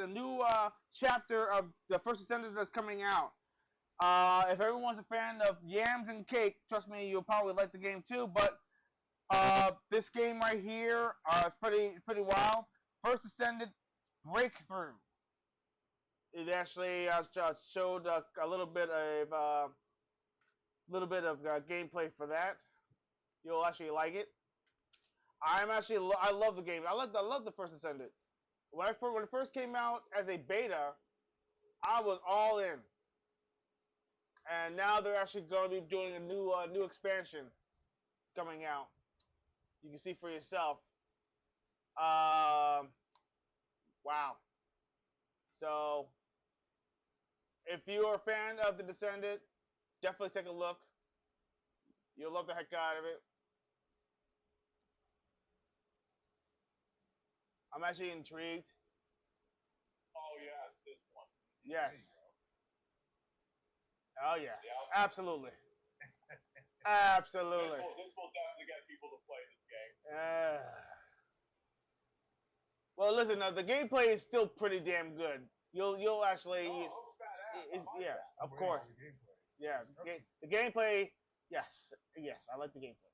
new chapter of the First Descendant that's coming out. If everyone's a fan of yams and cake, trust me, you'll probably like the game too. But this game right here is pretty wild. First Descendant Breakthrough. It actually showed a little bit of gameplay for that. You'll actually like it. I love the game. I love the First Descendant. when it first came out as a beta, I was all in. And now they're actually going to be doing a new expansion coming out. You can see for yourself. Wow. So, if you're a fan of The Descendant, definitely take a look. You'll love the heck out of it. I'm actually intrigued. Oh yes, this one. Yes. Oh yeah. Absolutely. Absolutely. This will definitely get people to play this game. Well, listen. The gameplay is still pretty damn good. You'll actually. Oh, it looks badass. I like Yeah, that. of course. The gameplay. Yeah, the gameplay. Yes, I like the gameplay.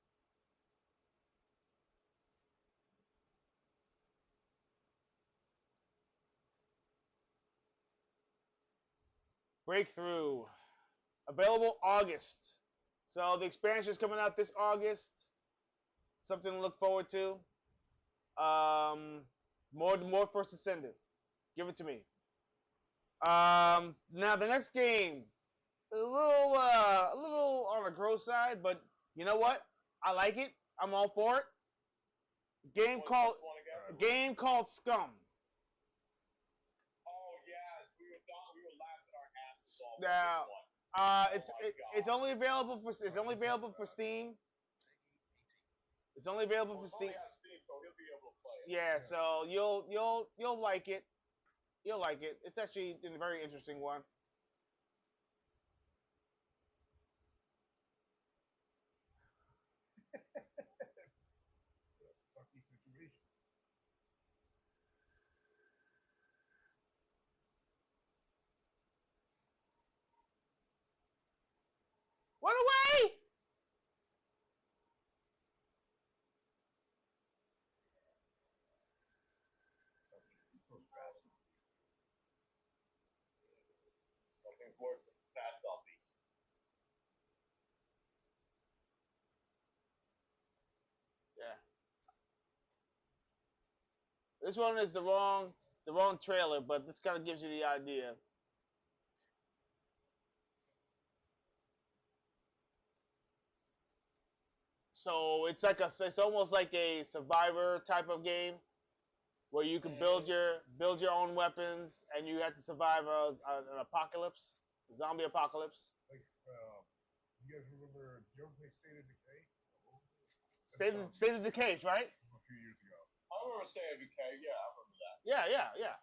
Breakthrough. Available August. So the expansion is coming out this August. Something to look forward to. More First Ascendant. Give it to me. Now the next game, a little on the gross side, but you know what? I like it. I'm all for it. Game called Scum. Oh yes, we were laughing our asses off. Now, on this one. it's only available for Steam. It's only available for It's Steam. only on Steam, so he'll be able to play it. Yeah, so you'll like it. You'll like it. It's actually a very interesting one. Sucky situation. Run away! Nothing's worse than fast zombies. Yeah. This one is the wrong trailer, but this kind of gives you the idea. So it's almost like a survivor type of game where you can build your own weapons and you have to survive an apocalypse, a zombie apocalypse. Like, you guys remember Joe played State of Decay? State of Decay, right? A few years ago. I remember State of Decay. Yeah, I remember that. Yeah.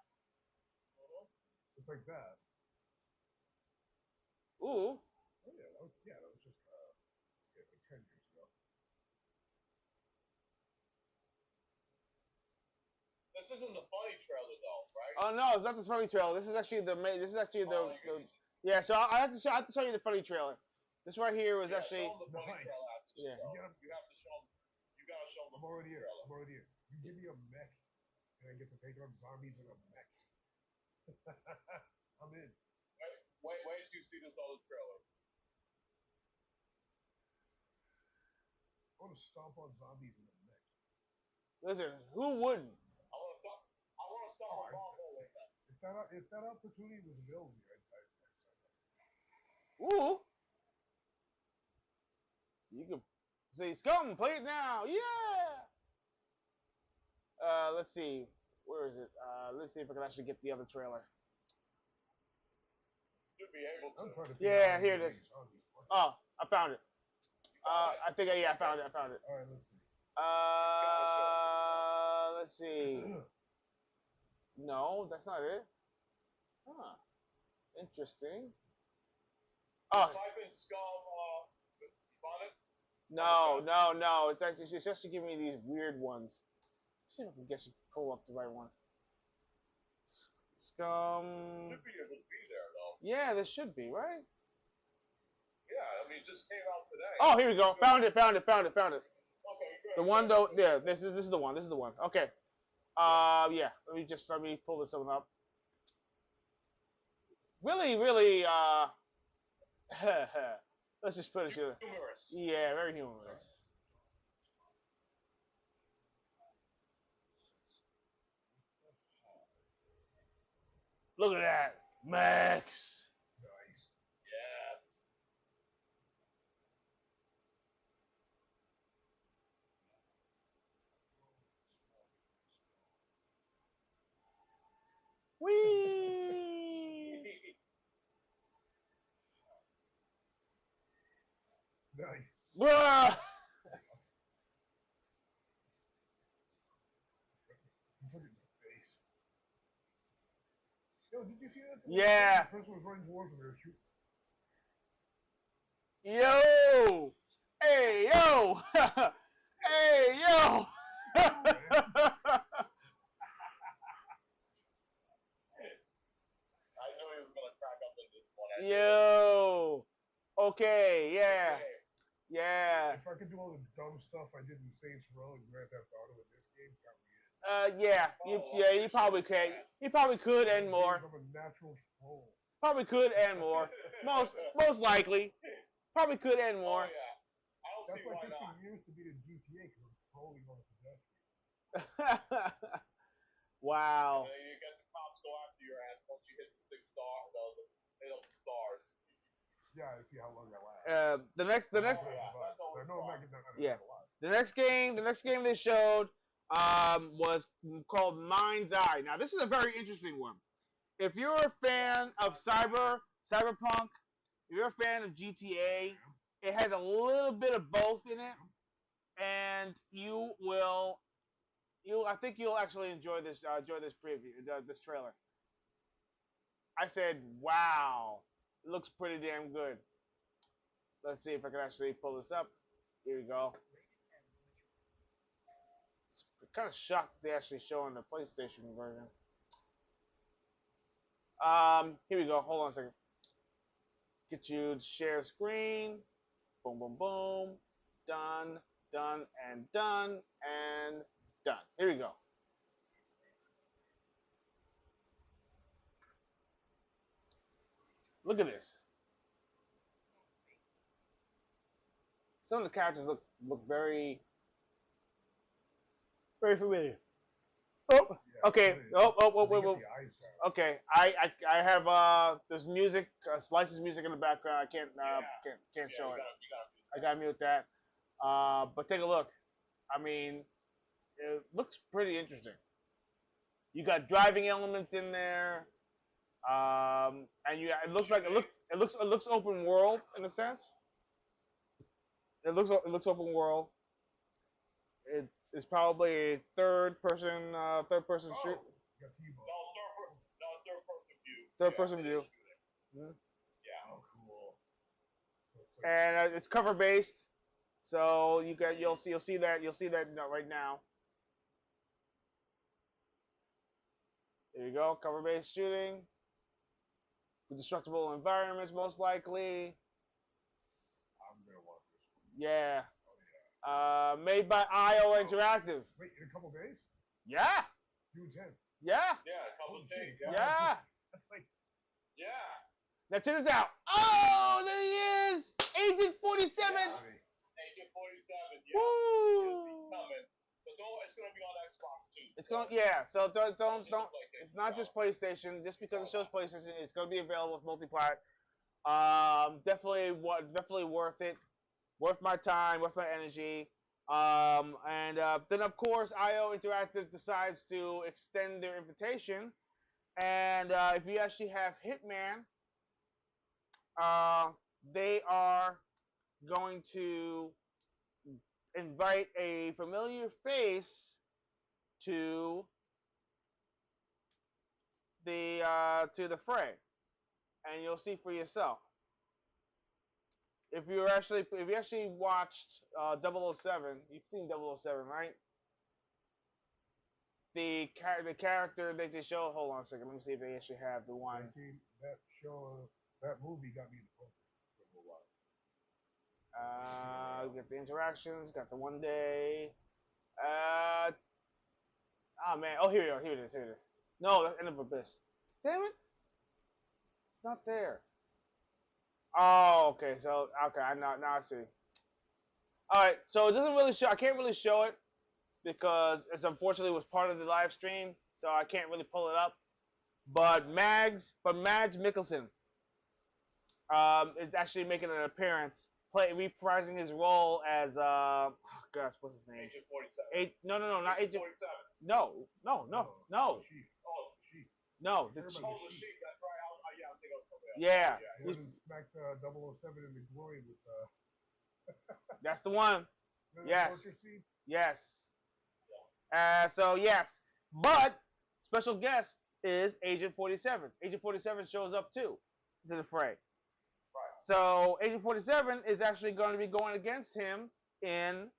It's like that. Ooh. Oh yeah, that was just like 10 years ago. This isn't the funny trailer though, right? Oh no, it's not the funny trailer. This is actually the yeah. So I have to show you the funny trailer. This right here was actually show them the funny trailer after this, yeah. though. You have to show them. You gotta show them the funny trailer. I'm already here. You give me a mech, and I get to take on zombies in a mech. I'm in. Wait till you see this other trailer. I want to stomp on zombies in a mech. Listen, who wouldn't? I want to stop a bomb hole in that. If that opportunity was available, I'd sign up. Ooh. You can say scum, play it now. Yeah. Let's see. Where is it? Let's see if I can actually get the other trailer. Should be able to. Yeah, here it is. Oh, I found it. I think I found it. All right, let's see. Let's see. No, that's not it. Huh. Interesting. Oh. Type in scum. You found it? No. It's actually giving me these weird ones. Let's see if I can get you pull up the right one. Scum. Should be able to be there though. Yeah, this should be right. Yeah, I mean, it just came out today. Oh, here we go. Found it. Okay, good. The one though. Yeah, this is the one. Okay. Yeah. Let me pull this one up. Really. Let's just put it here. Humorous. Yeah, very humorous. Look at that, Max. Nice. Yes. Whee! Nice. Bruh. Look at his face. Yo, did you see that? Yeah. The person was running towards him. They were shooting. Yo. Hey yo. Hey yo. I knew he was gonna crack up in this one. Yo. Okay. Yeah. Okay. Yeah. If I could do all the dumb stuff I did in Saints Row and Grand Theft Auto in this game, count me in. Yeah. You probably can. You probably could and more. I'm a natural troll. Probably could and more. Most likely. Probably could and more. Oh yeah. I don't That's see why why it took not. me years to beat a GTA because I'm trolling on a pedestrian. Wow. And then you get the cops go after your ass once you hit the 6 star, hit up the stars. Yeah, I see how long that lasts. The next Oh, yeah, I know I'm not getting that yeah. alive. The next game they showed was called Mind's Eye. Now this is a very interesting one. If you're a fan of cyberpunk, if you're a fan of GTA, it has a little bit of both in it, and I think you'll actually enjoy this preview, this trailer. I said, wow, it looks pretty damn good. Let's see if I can actually pull this up. Here we go. It's kind of shocked they actually showing the PlayStation version. Here we go. Hold on a second. Get you to share screen. Boom, boom, boom. Done, done, and done, and done. Here we go. Look at this. Some of the characters look very familiar. Oh, okay. Okay. I have there's music, licensed music in the background. I can't show it. I gotta mute that. But take a look. I mean, it looks pretty interesting. You got driving elements in there, and it looks open world in a sense. It looks open world. It's probably a third person shoot. Third person view. Yeah. Oh, cool. And it's cover based, so you'll see that right now. There you go, cover based shooting. Destructible environments most likely. I'm gonna watch this one. Yeah. Oh, yeah. Made by IO Interactive. Wait, in a couple days? Yeah. June 10th. Yeah. Yeah, a couple of days. Yeah. That's like. Yeah. Now check this out. Oh, there he is, Agent 47. Yeah. Agent 47. Yeah. Woo. He's coming. But it's gonna be on Xbox too. It's going, yeah. So don't. It's not just PlayStation. Just because it shows PlayStation, it's going to be available as multi-plat. Definitely worth it. Worth my time. Worth my energy. And then of course IO Interactive decides to extend their invitation. And if you actually have Hitman, they are going to invite a familiar face to the fray, and you'll see for yourself. If you actually watched 007, you've seen 007, right? The character that they show. Hold on a second. Let me see if they actually have the one. That show, that movie got me into poker for a little while. Got the interactions. Got the one day. Oh man. Oh, here we are. Here it is. No, that's End of Abyss. Damn it. It's not there. Oh, okay. So, okay. Now I see. All right. So it doesn't really show. I can't really show it because it's unfortunately was part of the live stream, so I can't really pull it up. But Mads Mikkelsen is actually making an appearance, reprising his role as oh gosh, what's his name? Agent 47. No, not Agent. 47. No. Chief. Oh, Chief. No, the Everybody- chief. oh, the sheep. That's right. Yeah, I'm thinking of something else. Yeah, He he's- went and smacked 007 in the groin with that's the one. the Yes. torture scene. Yes. So yes, but special guest is Agent 47. Agent 47 shows up too to the fray. Right. So Agent 47 is actually going to be going against him in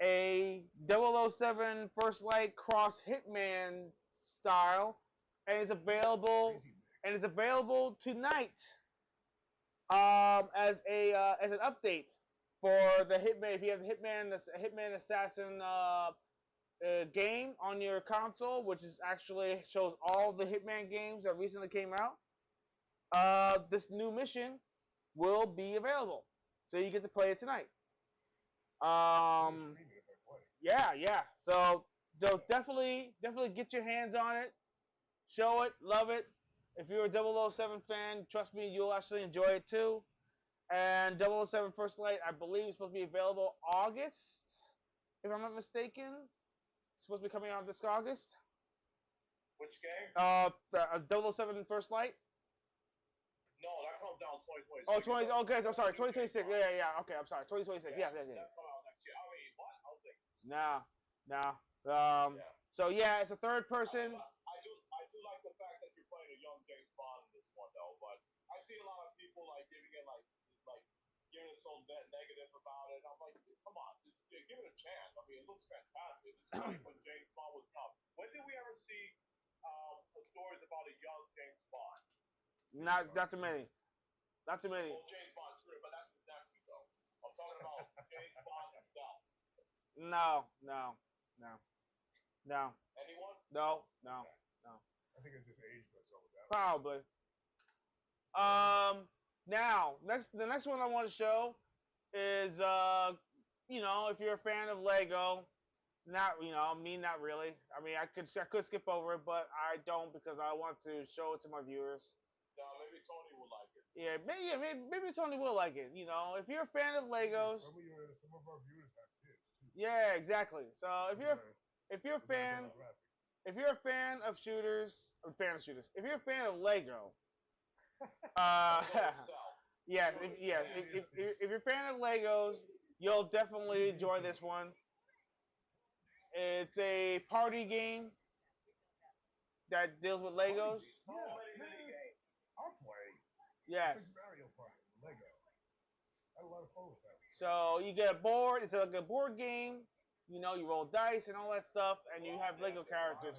a 007 First Light cross Hitman style, and it's available tonight as an update for the Hitman. If you have the Hitman Assassin game on your console, which is actually shows all the Hitman games that recently came out, this new mission will be available, so you get to play it tonight. Yeah. So definitely get your hands on it, show it, love it. If you're a 007 fan, trust me, you'll actually enjoy it too. And 007 First Light, I believe, is supposed to be available August, if I'm not mistaken. It's supposed to be coming out this August. Which game? The 007 First Light. No, that comes out 2026. Oh, 20. Okay, I'm sorry, 2026. Yeah. Okay, I'm sorry, 2026. Yeah. That's coming out next year. I mean, what? I was like, No. yeah. So yeah, it's a third person. I do like the fact that you're playing a young James Bond in this one, though. But I see a lot of people like giving it giving it so negative about it. I'm like, come on, just give it a chance. I mean, it looks fantastic. It's like when James Bond was out. When did we ever see stories about a young James Bond? Not too many. Not too many. Well, James Bond's good, but that's his nephew, though. I'm talking about James Bond himself. No. Anyone? No. I think it's just aged myself with that. Probably. Now, the next one I want to show is, if you're a fan of Lego, not really. I mean, I could skip over it, but I don't because I want to show it to my viewers. No, maybe Tony will like it. Yeah, maybe Tony will like it. If you're a fan of Legos. Some of our viewers have kids too. Yeah, exactly. So if you're a fan of shooters, if you're a fan of Lego, yes, if you're a fan of Legos, you'll definitely enjoy this one. It's a party game that deals with Legos. Yeah, I'll play. Yes. Mario Party, Lego. I had a lot of fun with that. So you get a board. It's like a board game. You roll dice and all that stuff, and you have Lego characters.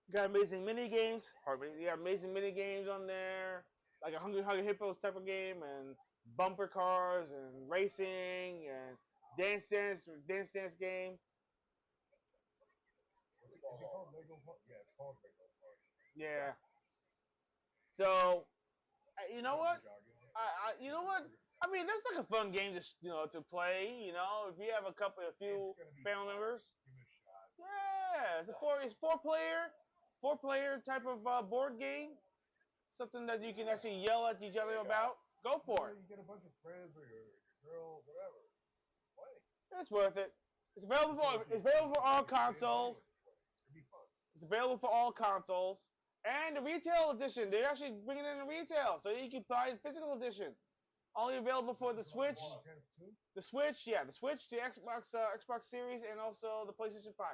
You got amazing mini games. You got amazing mini games on there, like a Hungry Hippos type of game, and bumper cars, and racing, and dance game. Is it called Lego Party? Yeah, it's called Lego Party. Yeah. So, you know what? I mean, that's like a fun game to play. If you have a few family members. Give it a shot. Yeah, it's four player type of board game. Something that you can actually yell at each other about. Go for it. You get a bunch of friends or your girl, whatever. Play. It's worth it. It's available for all consoles. It'd be fun. It's available for all consoles. And the retail edition, they're actually bringing in the retail, so you can buy the physical edition. Only available for the Switch. The Switch, the Xbox Series, and also the PlayStation 5.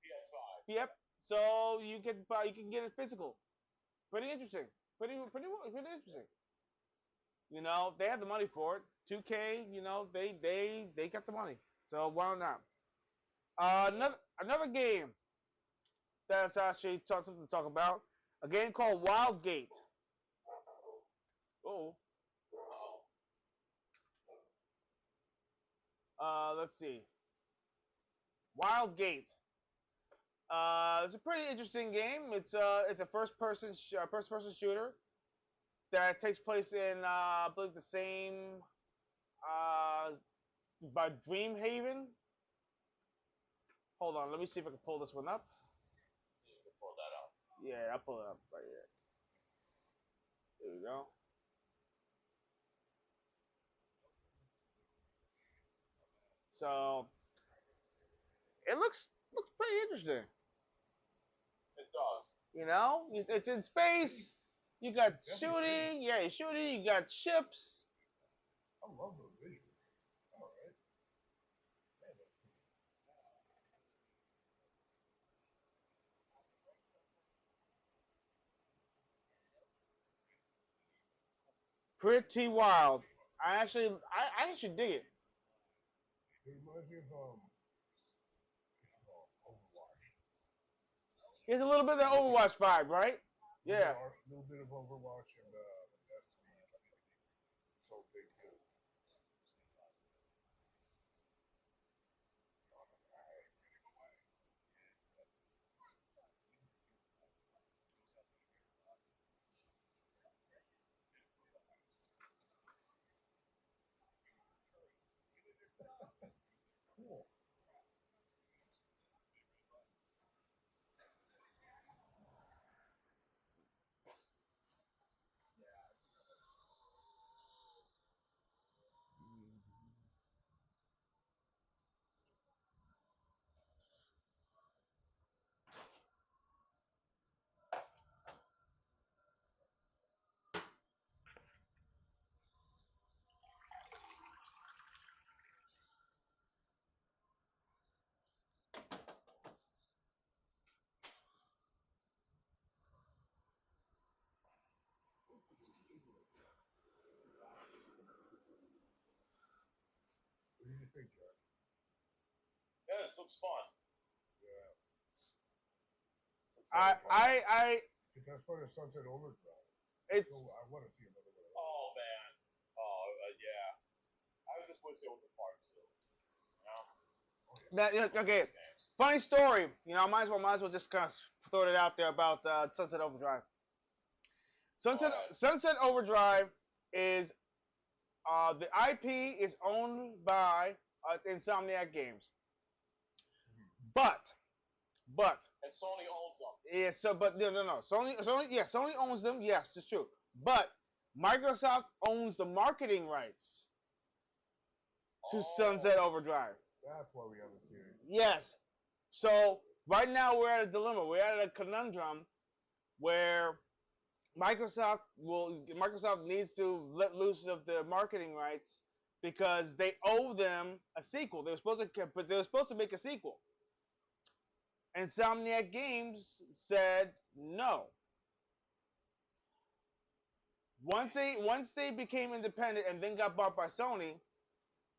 PS5. Yep. So you can get it physical. Pretty interesting. Pretty interesting. They have the money for it. 2K, they got the money. So why not? Another game that's actually something to talk about. A game called Wildgate. Let's see. Wildgate. It's a pretty interesting game. It's a first person shooter that takes place in I believe the same by Dreamhaven. Hold on, let me see if I can pull this one up. You can pull that up. Yeah, I'll pull it up right here. There we go. So it looks pretty interesting. It does. You know, it's in space. You got shooting. Yeah, you're shooting. You got ships. I love those visuals. All right. Man, that's cool. Pretty wild. I actually dig it. It reminds me of Overwatch. It's a little bit of the Overwatch vibe, right? Yeah. A little bit of Overwatch and Destiny. So big too. Cool. What do you think, Jack? Yeah, this looks fun. Yeah. I That's part of Sunset Overdrive. it's So I want to see another one of those. Oh man. Oh yeah. I just wish there was a part two. You know? that yeah, okay. Funny story. You know, I might as well just kind of throw it out there about Sunset Overdrive. Sunset Overdrive is the IP is owned by Insomniac Games, but And Sony owns them. yeah, so but no. Sony owns them. Yes, it's true. But Microsoft owns the marketing rights to Sunset Overdrive. That's why we haven't seen it. Yes. So right now we're at a dilemma. We're at a conundrum where Microsoft needs to let loose of the marketing rights because they owe them a sequel. They were supposed to make a sequel. Insomniac Games said no. Once they became independent and then got bought by Sony,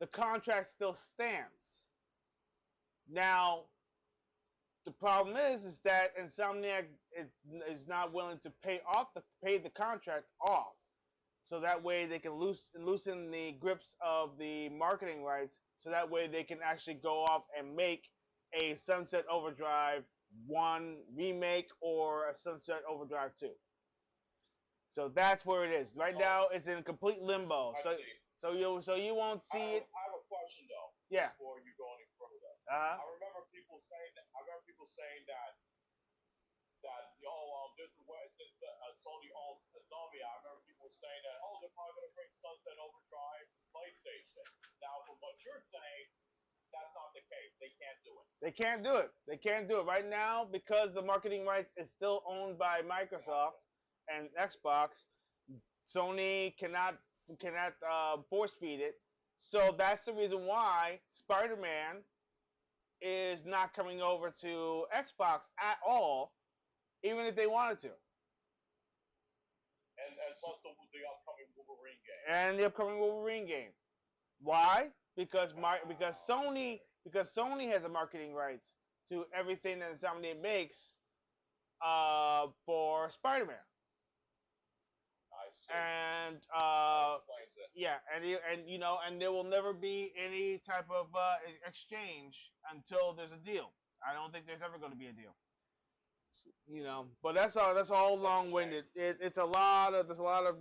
the contract still stands. Now, the problem is that Insomniac is not willing to pay the contract off, so that way they can loosen the grips of the marketing rights, so that way they can actually go off and make a Sunset Overdrive 1 remake or a Sunset Overdrive 2. So that's where it is. Right now, it's in complete limbo. So you won't see it. I have a question though. Yeah. Before you go any further. Uh-huh. I remember people saying that this is where since Sony owns Zombie. I remember people saying that they're probably gonna bring Sunset Overdrive to PlayStation. Now from what you're saying, that's not the case. They can't do it. They can't do it. They can't do it right now because the marketing rights is still owned by Microsoft and Xbox. Sony cannot force feed it. So that's the reason why Spider-Man is not coming over to Xbox at all, even if they wanted to. And plus the upcoming Wolverine game. And the upcoming Wolverine game. Why? Because Sony has the marketing rights to everything that Insomniac makes for Spider-Man. I see. And yeah, and there will never be any type of exchange until there's a deal. I don't think there's ever going to be a deal. But that's all long-winded. There's a lot of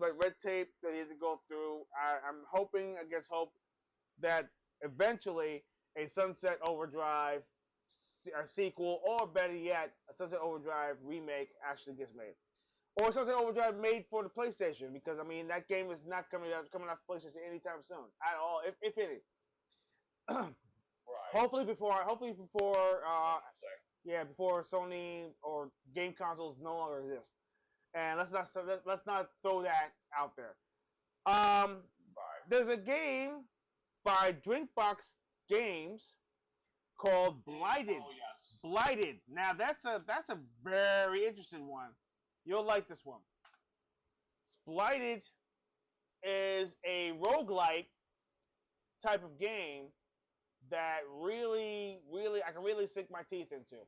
red tape that you have to go through. I'm hoping against hope that eventually a Sunset Overdrive sequel, or better yet, a Sunset Overdrive remake actually gets made. Or Sunset Overdrive made for the PlayStation, because I mean that game is not coming out PlayStation anytime soon at all, if any. Right. Hopefully before before Sony or game consoles no longer exist. And let's not throw that out there. Right. There's a game by Drinkbox Games called Blighted. Oh yes. Blighted. Now that's a very interesting one. You'll like this one. Blighted is a roguelike type of game that really I can really sink my teeth into.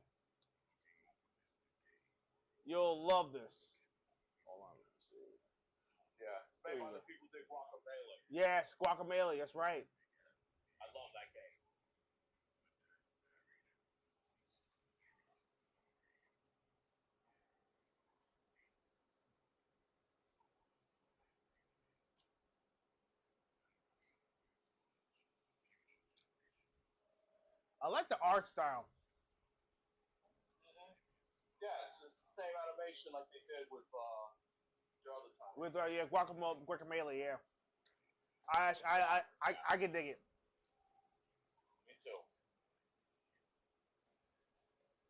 You'll love this. Hold on, let's see. Yeah, it's made by the people that did Guacamelee. Yes, Guacamelee, that's right. I love that game. I like the art style. Yeah, it's the same animation like they did with the other time. With Guacamelee, yeah. I can dig it. Me too.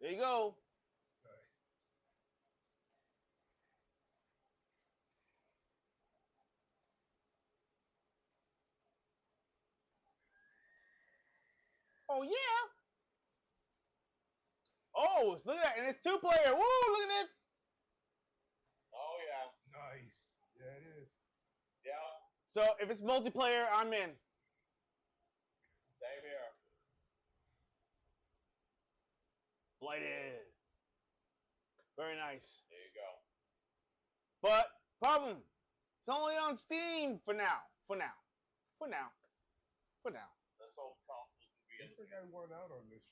There you go. Oh yeah. Oh, look at that, and it's 2-player. Woo! Look at this. Oh yeah. Nice. Yeah, it is. Yeah. So if it's multiplayer, I'm in. Same here. Blighted. Very nice. There you go. But problem, it's only on Steam for now. For now. Let's hope consoles will be I in think I won out on this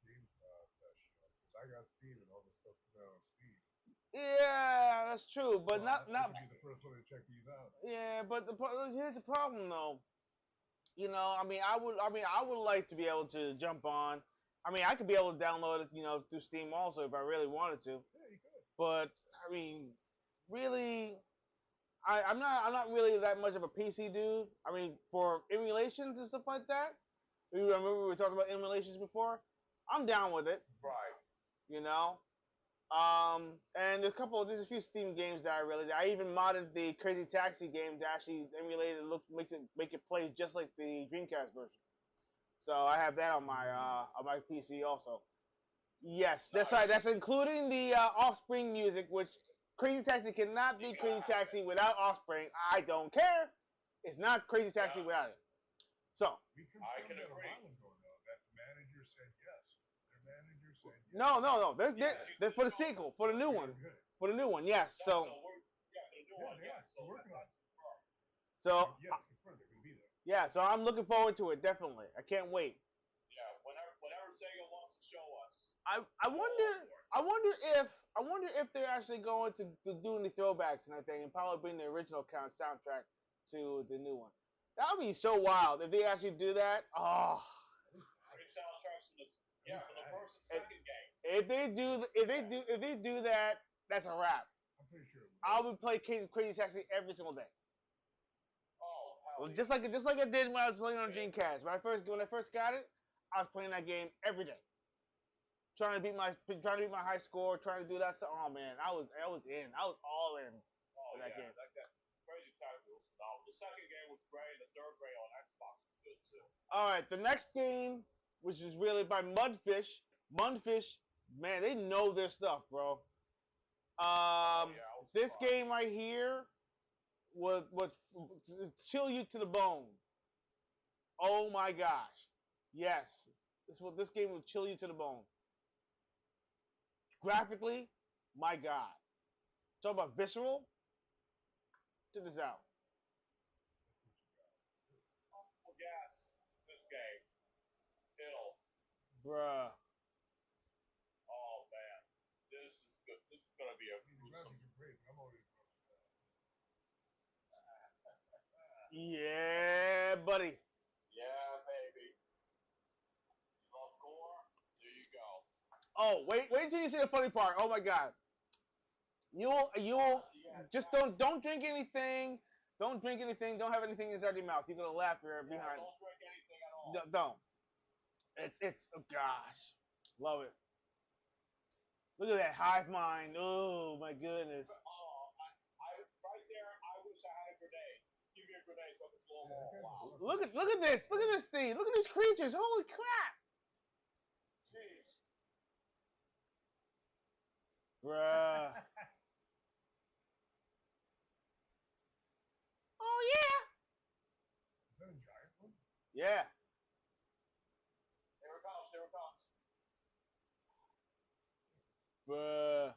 game fest show because I got Steam and all this stuff is out on Steam. Yeah, that's true, but Well, not. I should be the first one to check these out. Yeah, but here's the problem though. You know, I mean, I would like to be able to jump on. I mean, I could be able to download it, you know, through Steam also if I really wanted to. Yeah, you could. But I mean, really, I'm not really that much of a PC dude. I mean, for emulations and stuff like that. You remember we were talking about emulations before? I'm down with it. Right. You know. And there's a few Steam games that I even modded the Crazy Taxi game to actually emulate it, make it play just like the Dreamcast version. So I have that on my PC also. Yes, that's right. That's including the Offspring music, which Crazy Taxi cannot be Crazy Taxi without Offspring. I don't care. It's not Crazy Taxi without it. So. I can agree. That manager said yes. Their manager said yes. No. They're for the sequel, for the new one. For the new one, yes. So. We're working on it. So. Yeah, they're going to be there. Yeah, so I'm looking forward to it, definitely. I can't wait. Yeah, whenever Sega wants to show us. I wonder if they're actually going to do any throwbacks and everything, and probably bring the original soundtrack to the new one. That would be so wild if they actually do that. Oh. For the first and second game. If they do that, that's a wrap. I'm pretty sure. I would play Crazy Taxi every single day. Oh, well, just like I did when I was playing on Dreamcast. When I first got it, I was playing that game every day. Trying to beat my high score, trying to do that stuff. Oh man, I was in. I was all in for that game. Crazy Taxi was phenomenal. The second game was great, and the third game on Xbox was good too. All right, the next game, which is really by Mudfish. Mudfish, man, they know their stuff, bro. This game right here would chill you to the bone. Oh my gosh, yes, this game will chill you to the bone. Graphically, my God. Talk about visceral. Check this out. Oh, yes, this game. Hill. Bruh. Oh man, this is good. This is gonna be a gruesome. Yeah, buddy. Yeah, baby. Oh, wait till you see the funny part. Oh my God. You'll just don't drink anything. Don't drink anything. Don't have anything inside your mouth. You're gonna laugh here behind. Don't drink anything at all. Don't. It's oh gosh, love it. Look at that hive mind. Oh my goodness. Oh, I right there. I wish I had a grenade. Give me a grenade so I can blow them all out. Look at this. Look at this thing. Look at these creatures. Holy crap. Jeez. Bruh. Oh Is that a giant one? yeah. Here it comes. Here it comes. Bruh.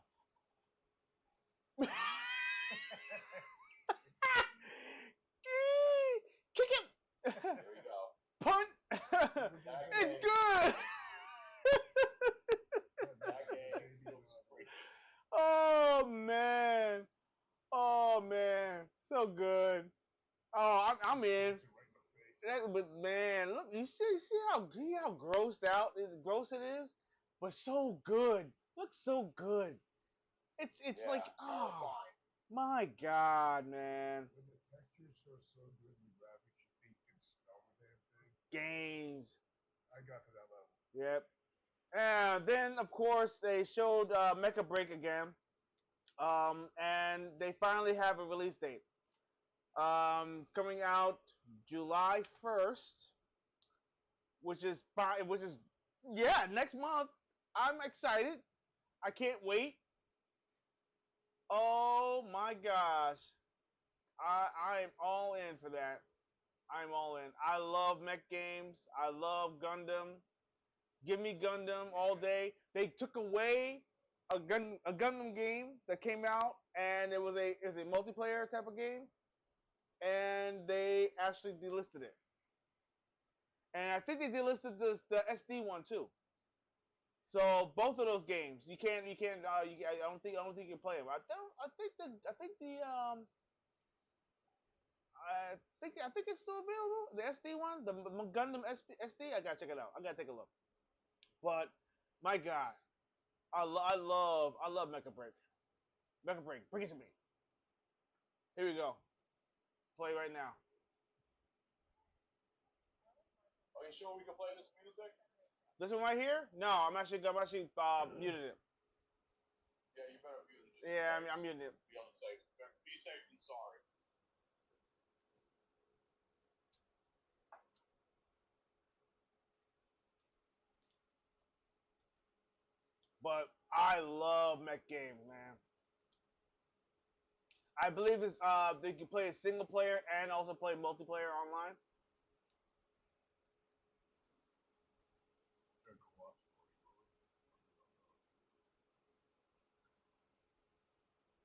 Kick him. Here we go. Punt. It's good. That game feels free. Oh man. Oh man. So good. Oh, I'm in. But man, look, you see how grossed out, gross it is, but so good. Looks so good. It's Yeah, like fine. my God, man. When the textures are so good and the graphics, you think you can smell the damn thing. Games. I got to that level. Yep. And then of course they showed Mecha Break again, and they finally have a release date. It's coming out July 1st, which is fine. Which is next month. I'm excited. I can't wait. Oh my gosh. I am all in for that. I'm all in. I love mech games. I love Gundam. Give me Gundam all day. They took away a Gundam game that came out, and it was a multiplayer type of game, and they actually delisted it. And I think they delisted the SD one too. So both of those games, you can't. I don't think you can play them. I think it's still available. The SD one, the Gundam SD. I gotta check it out. I gotta take a look. But my God, I love Mecha Break. Mecha Break, bring it to me. Here we go. Play right now. Are you sure we can play this music? This one right here? No, I'm actually muted it. Yeah, you better mute it. Yeah, I'm muting it. Be on the safe. Be safe than sorry. But I love mech games, man. I believe it's they can play a single player and also play multiplayer online.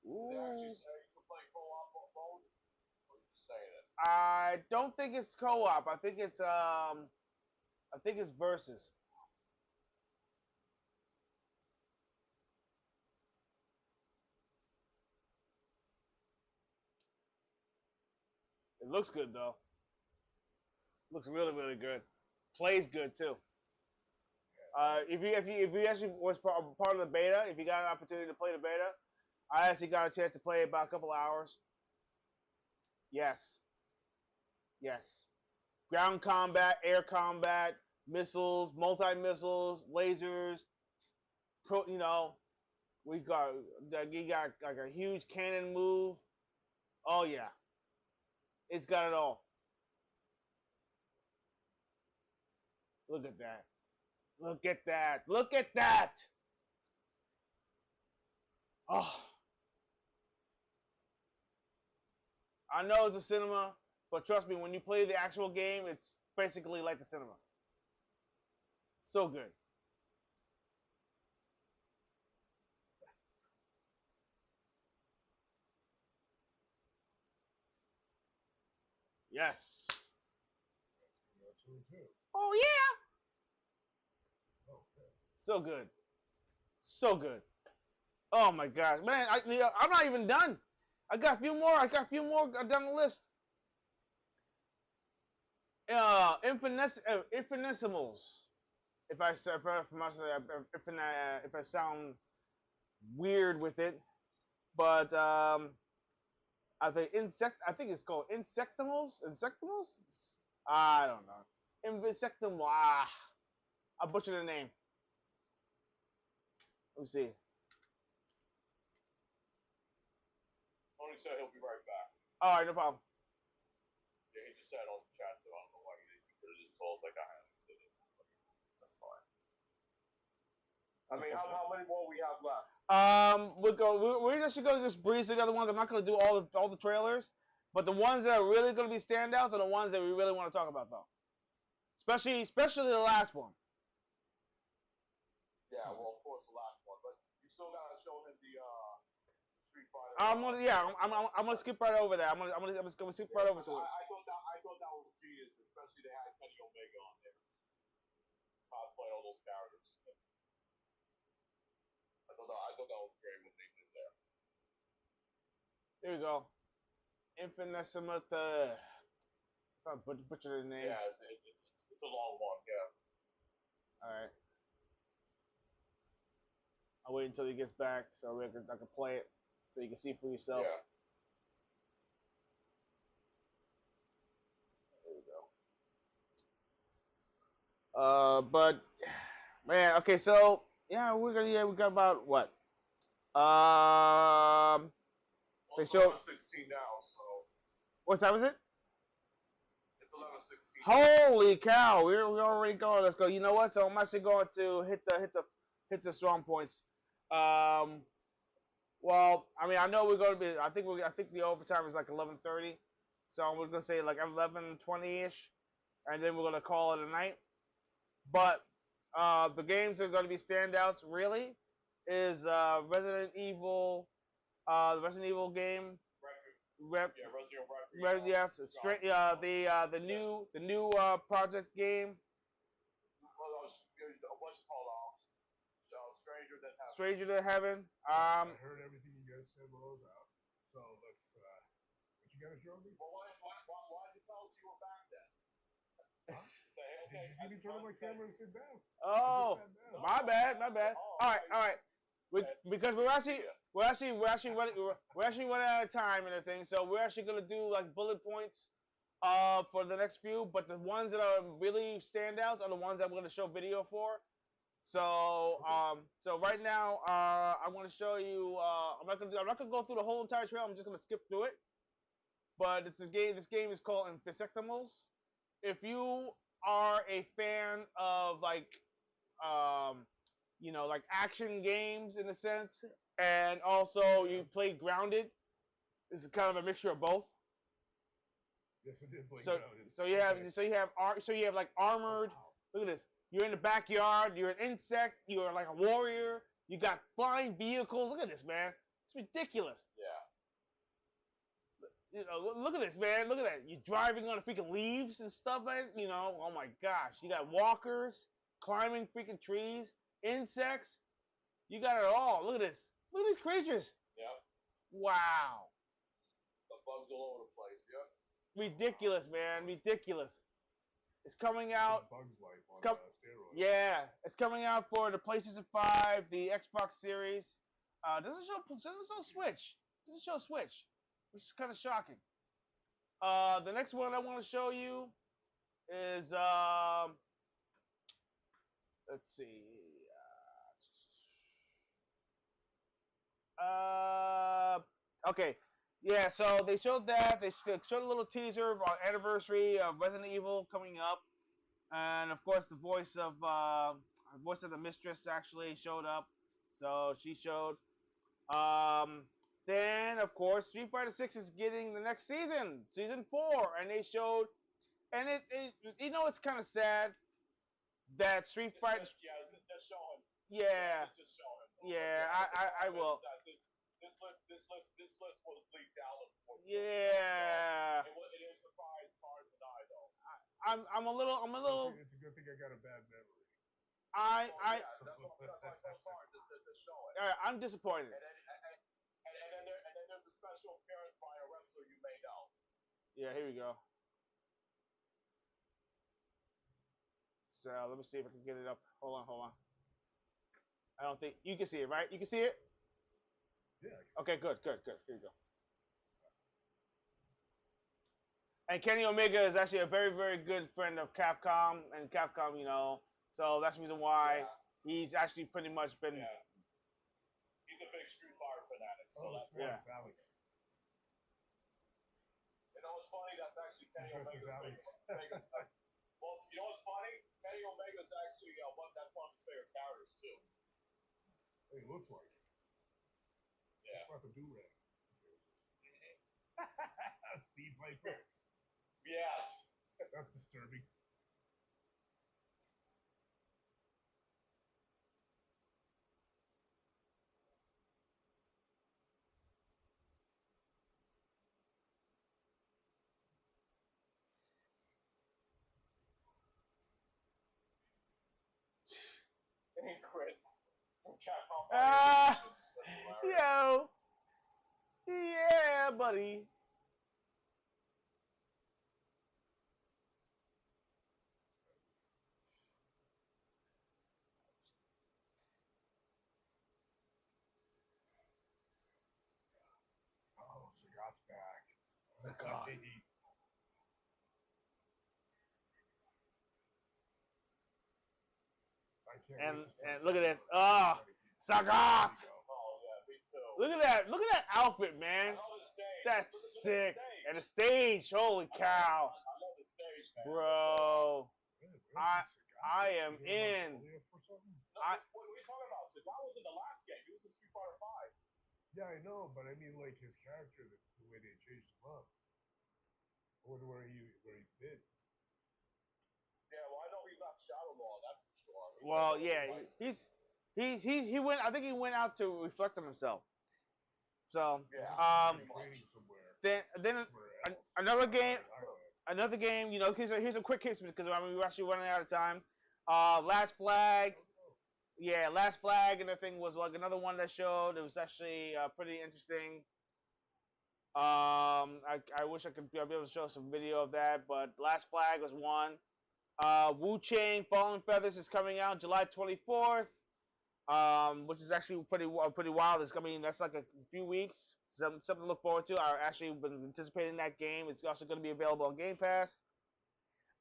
Did they actually say you can play co-op mode? Or are you just saying it? I don't think it's co-op. I think it's versus. It looks good though. Looks really really good. Plays good too. If you actually was part of the beta, if you got an opportunity to play the beta, I actually got a chance to play about a couple of hours. Yes. Yes. Ground combat, air combat, missiles, multi-missiles, lasers. We got you got like a huge cannon move. Oh yeah. It's got it all. Look at that. Look at that. Look at that. Oh. I know it's a cinema, but trust me, when you play the actual game, it's basically like the cinema. So good. Yes. Oh yeah. So good. So good. Oh my gosh, man! I'm not even done. I got a few more. Down the list. Infinissimals. if I sound weird with it, but I think it's called insectimals. I don't know. Insectum. I butchered the name. Let me see. Tony said he'll be right back. All right, no problem. Yeah, he just said on the chat, so I don't know why he could have just told like I had to did it. That's fine. I mean, how many more we have left? We're just gonna just breeze through the other ones. I'm not gonna do all the trailers, but the ones that are really gonna be standouts are the ones that we really want to talk about, though. Especially the last one. Yeah, well, of course the last one, but you still gotta show him the Street Fighter. I'm gonna skip right over that. I'm gonna skip right over to it. I thought that was genius, especially they had Kenny Omega on there. Cosplay all those characters. I thought that was great what they did there. Here we go. Infinitesimata. I butchered the name. Yeah, it's a long one. Yeah. All right. I'll wait until he gets back so I can play it so you can see for yourself. Yeah. There we go. But man, okay, so we got about what? They It's show 11:16 now, so. What time is it? It's 11:16. Holy cow! We're already going. Let's go. You know what? So I'm actually going to hit the strong points. Well, I mean, I know we're going to be. I think the overtime is like 11:30, so we're going to say like 11:20ish, and then we're going to call it a night. But the games that are going to be standouts really is Resident Evil, the Resident Evil game. Resident Evil Requiem. Yes, the new project game. What's it called? Stranger Than Heaven. Stranger Than Heaven. I heard everything you guys said while I was out. So let's. What you gotta show me? Well, why did you tell us you were back then? Huh? Did you see me turn on my camera and sit down? Oh, my bad. All right. Because we're actually running out of time and everything, so we're actually gonna do like bullet points for the next few. But the ones that are really standouts are the ones that we're gonna show video for. So so right now I'm gonna show you. I'm not gonna go through the whole entire trail. I'm just gonna skip through it. But it's a game. This game is called Insectimals. If you are a fan of like like action games in a sense, and also you play Grounded, this is kind of a mixture of both. Yes, I did play So Grounded. so you have like armored. Oh, wow. Look at this. You're in the backyard. You're an insect. You're like a warrior. You got flying vehicles. Look at this, man. It's ridiculous. Yeah. Look at this, man. Look at that. You're driving on the freaking leaves and stuff, man. Oh my gosh. You got walkers climbing freaking trees, insects. You got it all. Look at this. Look at these creatures. Yep. Wow. The bugs all over the place. Yep. Ridiculous, man. Ridiculous. It's coming out. Bugs Life on steroids. Yeah, it's coming out for the PlayStation 5, the Xbox Series. Doesn't show Switch. Doesn't show Switch, which is kind of shocking. The next one I want to show you is let's see. Okay. Yeah, so they showed that. They showed a little teaser of our anniversary of Resident Evil coming up. And of course, the voice of the mistress actually showed up. So she showed. Then of course, Street Fighter 6 is getting the next season 4, and they showed. And it it's kind of sad that Street Fighter. Just show him. Yeah. Just show him. Yeah, I will. This list was leaked out. Yeah. It is surprised Mars and I though. I'm a little. It's a good thing I got a bad memory. I. That's why it's so hard to show it. I'm disappointed. And then there's a special appearance by a wrestler you may know. Yeah, here we go. So let me see if I can get it up. Hold on. I don't think you can see it, right? You can see it. Yeah. Okay, good. Here you go. And Kenny Omega is actually a very, very good friend of Capcom, and Capcom, so that's the reason why he's actually pretty much been. Yeah. He's a big Street Fighter fanatic, so that's yeah. Alex. You know what's funny? That's actually Kenny Omega's Alex. favorite. Well, you know what's funny? Kenny Omega's actually that's one of his favorite characters too. He looks like it. Yeah. It's like a do-rag. Steve Piper. Yes. That's disturbing. And he quit. Capcom. Yo. Yeah, buddy. Oh, Sagat's back. Sagat. And look at this. Sagat. Oh yeah, me too. Look at that outfit, man. That's sick. And the stage, holy cow. I love the stage, man. Bro. I am in. What are you talking about? Sagat was in the last game. He was in Street Fighter 5. Yeah, I know, but I mean, like his character, the way they changed him up. I wonder where he's been. Yeah, well, I know he's not Shadow Law, that's for sure. Well, yeah, he went. I think he went out to reflect on himself. So, then another game. Here's a quick hit because we're actually running out of time. Last Flag. Yeah, Last Flag, and the thing was like another one that showed. It was actually pretty interesting. I wish I could be able to show some video of that, but Last Flag was one. Wu Chang Fallen Feathers is coming out July 24th, which is actually pretty wild. It's coming. That's like a few weeks. Something to look forward to. I've actually been anticipating that game. It's also going to be available on Game Pass.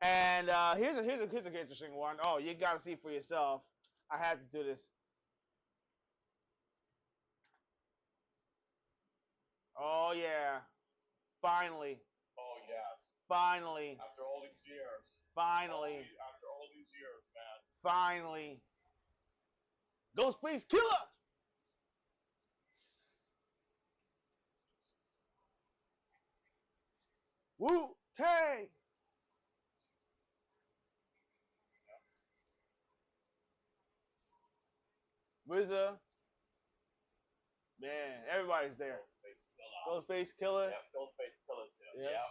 And here's an interesting one. Oh, you got to see for yourself. I had to do this. Oh yeah, finally. Oh yes. Finally. After all these years. Finally. After all these years, man. Finally. Ghostface Killer. Wu Tang. RZA. Man, everybody's there. Ghostface Killer. Yeah, Ghostface Killer too. Yeah.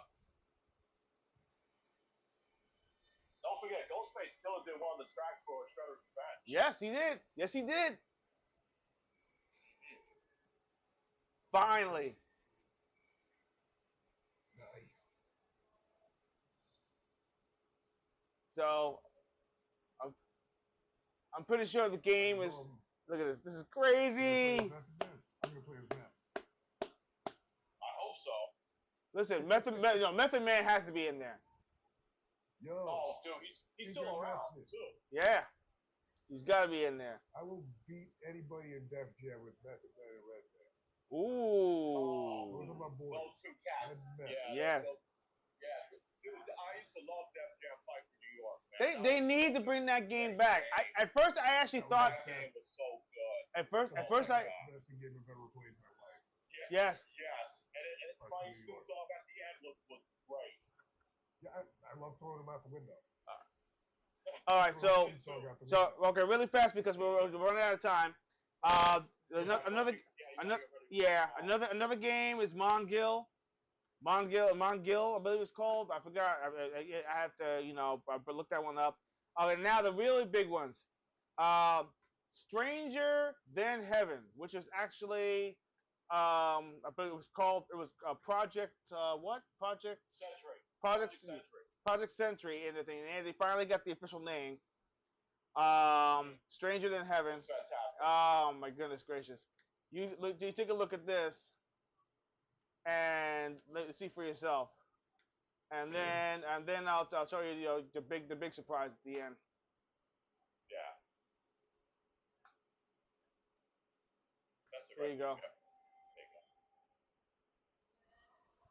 Don't forget, Ghostface Killer did one of the tracks for Shredder's Revenge. Yes, he did. Yes, he did. Finally. Nice. So, I'm pretty sure the game is. Look at this. This is crazy. I'm gonna play as Matt. I hope so. Listen, Method Man has to be in there. Yo. Oh, dude, he's still around too. Yeah, he's got to be in there. I will beat anybody in Def Jam with Method Man and Red Man. Ooh. Those are my boys. Those two cats. Yeah. Yes. Dude, I used to love Def Jam Fight for New York, man. They need to bring that game back. At first I actually thought that game was so good. At first I Best game I've ever played in my life. Yes. And fighting Snoop Dogg at the end was great. Yeah, I love throwing him out the window. All right, so okay, really fast because we're running out of time. Another game is Mongill. Mongill, I believe it's called. I forgot. I have to, look that one up. Okay, now the really big ones. Stranger Than Heaven, which is actually, I believe it was called. It was Project what? Project Century. Project Century and the thing. And they finally got the official name. Stranger Than Heaven. It's fantastic. Oh my goodness gracious! You look. You take a look at this and see for yourself, and then I'll show you, the big surprise at the end. Yeah. That's the There you go. Yeah. There you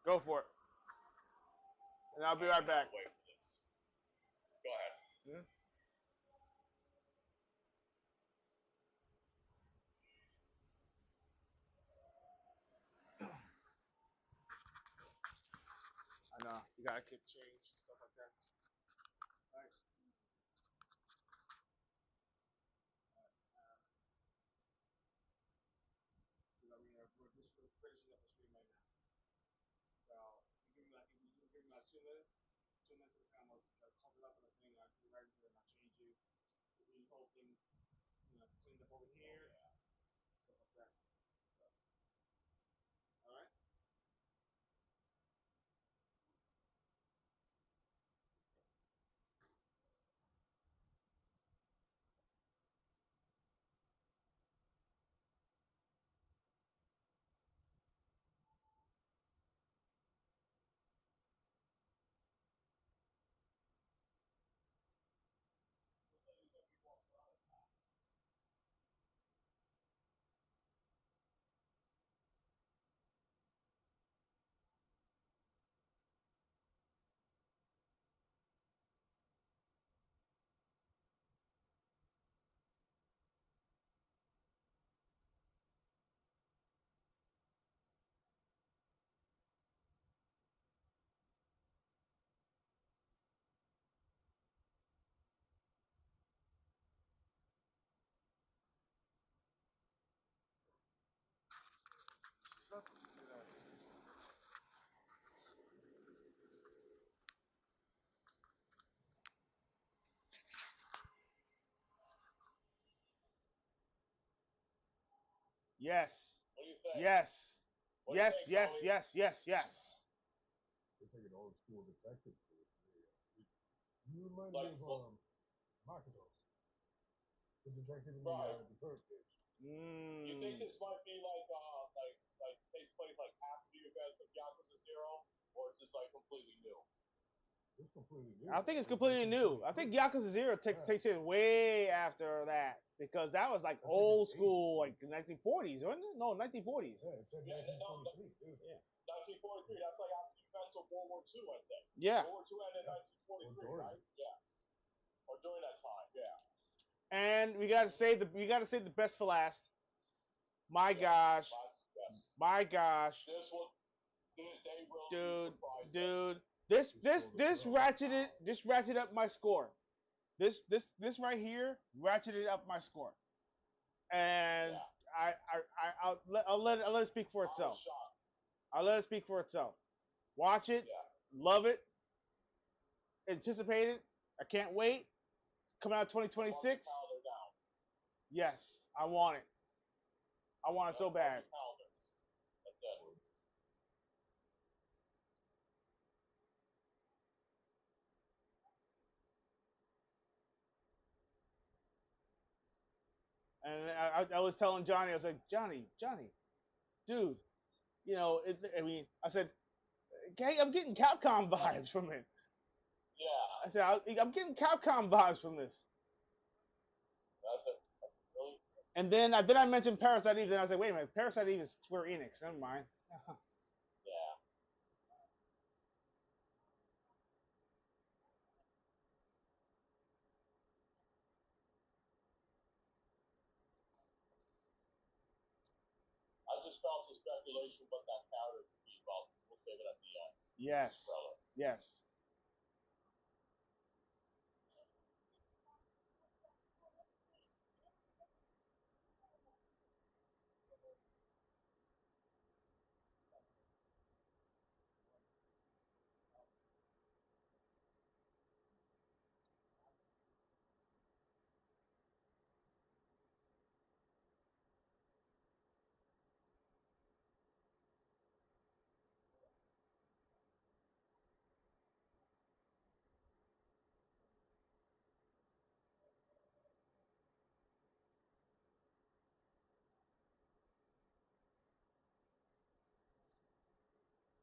go. Go for it. And I'll be right back. Wait for this. Go ahead. Hmm? I know. You gotta keep change and stuff like that. All right. We're just finishing up the stream right now. So give me like 2 minutes. 2 minutes to kind of close it up on the thing. I'll be right there and I'll change you. The whole thing, cleaned up over here, stuff like that. So, all right. Yes. What do you think? Yes. What do you Yes. think, Yes. Tony? Yes. Yes. Yes. It's like an old school detective. You remind Like, me of Makitos, the detective in Right. the third page. You think this might be like takes place like after the events of Yakuza 0, or is this like completely new? It's completely new. I think it's completely new. I think Yakuza 0 takes it way after that, because that was like old school, like 1940s, wasn't it? No, 1940s. Yeah, it's like 1943, dude. Yeah. 1943. That's like after the events of World War II, I think. Yeah. World War II ended in 1943, right? Yeah. Or during that time, yeah. And we gotta save the best for last. My gosh. Yes. My gosh. This will, they really Dude. This ratcheted up my score. This right here ratcheted up my score. And Yeah. I'll let it speak for itself. I'll let it speak for itself. Watch it, Yeah. love it, anticipate it. I can't wait. It's coming out 2026. Yes, I want it. I want it so bad. That's it. And I was telling Johnny, I was like, Johnny, dude, I said, okay, I'm getting Capcom vibes from it. Yeah. I said, I'm getting Capcom vibes from this. That's it. That's really. And then I mentioned Parasite Eve. Then I was like, wait a minute, Parasite Eve is Square Enix. Never mind. Yeah. I just felt some speculation what that character could be about. We'll save it at the end. Yes. Yes.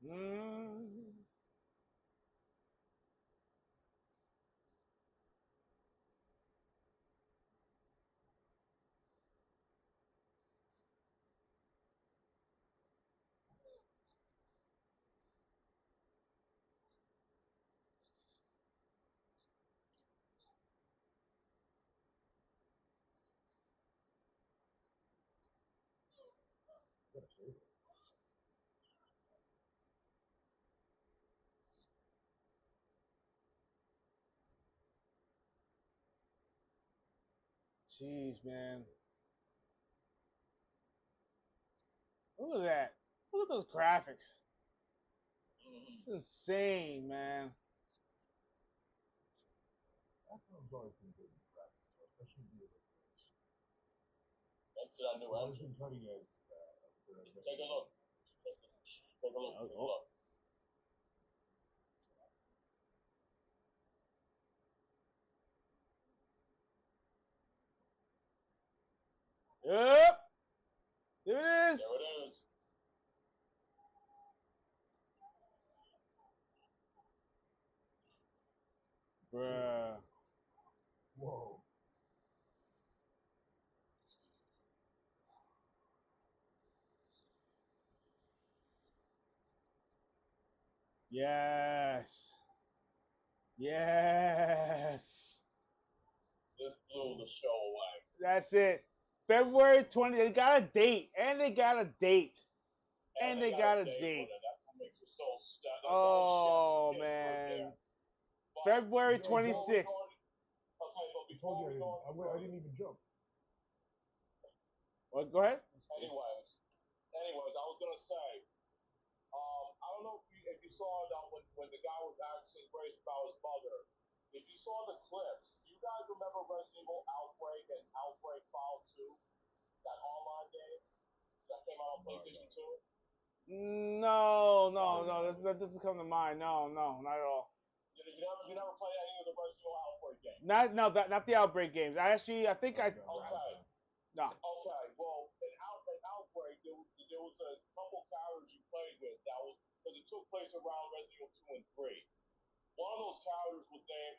Mm. Gotta save it. Jeez, man. Look at that. Look at those graphics. It's insane, man. Capcom's always been good with graphics, especially the originals. Into that new Always engine. been cutting edge. Take a look. Take a look. Take a Oh. look. Yep. There it is. There it is. Bruh. Whoa. Yes. Yes. This blew the show away. That's it. February 20th. They got a date. And they got a date. And they got a date. That's what makes it so. That was Oh, chef's kiss right there. man. But February You know, 26th. okay, but I told before you we go, I didn't even jump. Well, go ahead. anyways, I was gonna say, I don't know if you saw that when the guy was asking Grace about his mother. If you saw the clips, you guys remember Resident Evil Outbreak and Outbreak File 2, that online game that came out on PlayStation 2? No. That doesn't come to mind. No, not at all. You never played any of the Resident Evil Outbreak games? Not the Outbreak games. I think I. Okay. No. Okay. Well, in Outbreak, there was a couple characters you played with that was because it took place around Resident Evil 2 and 3. One of those characters was named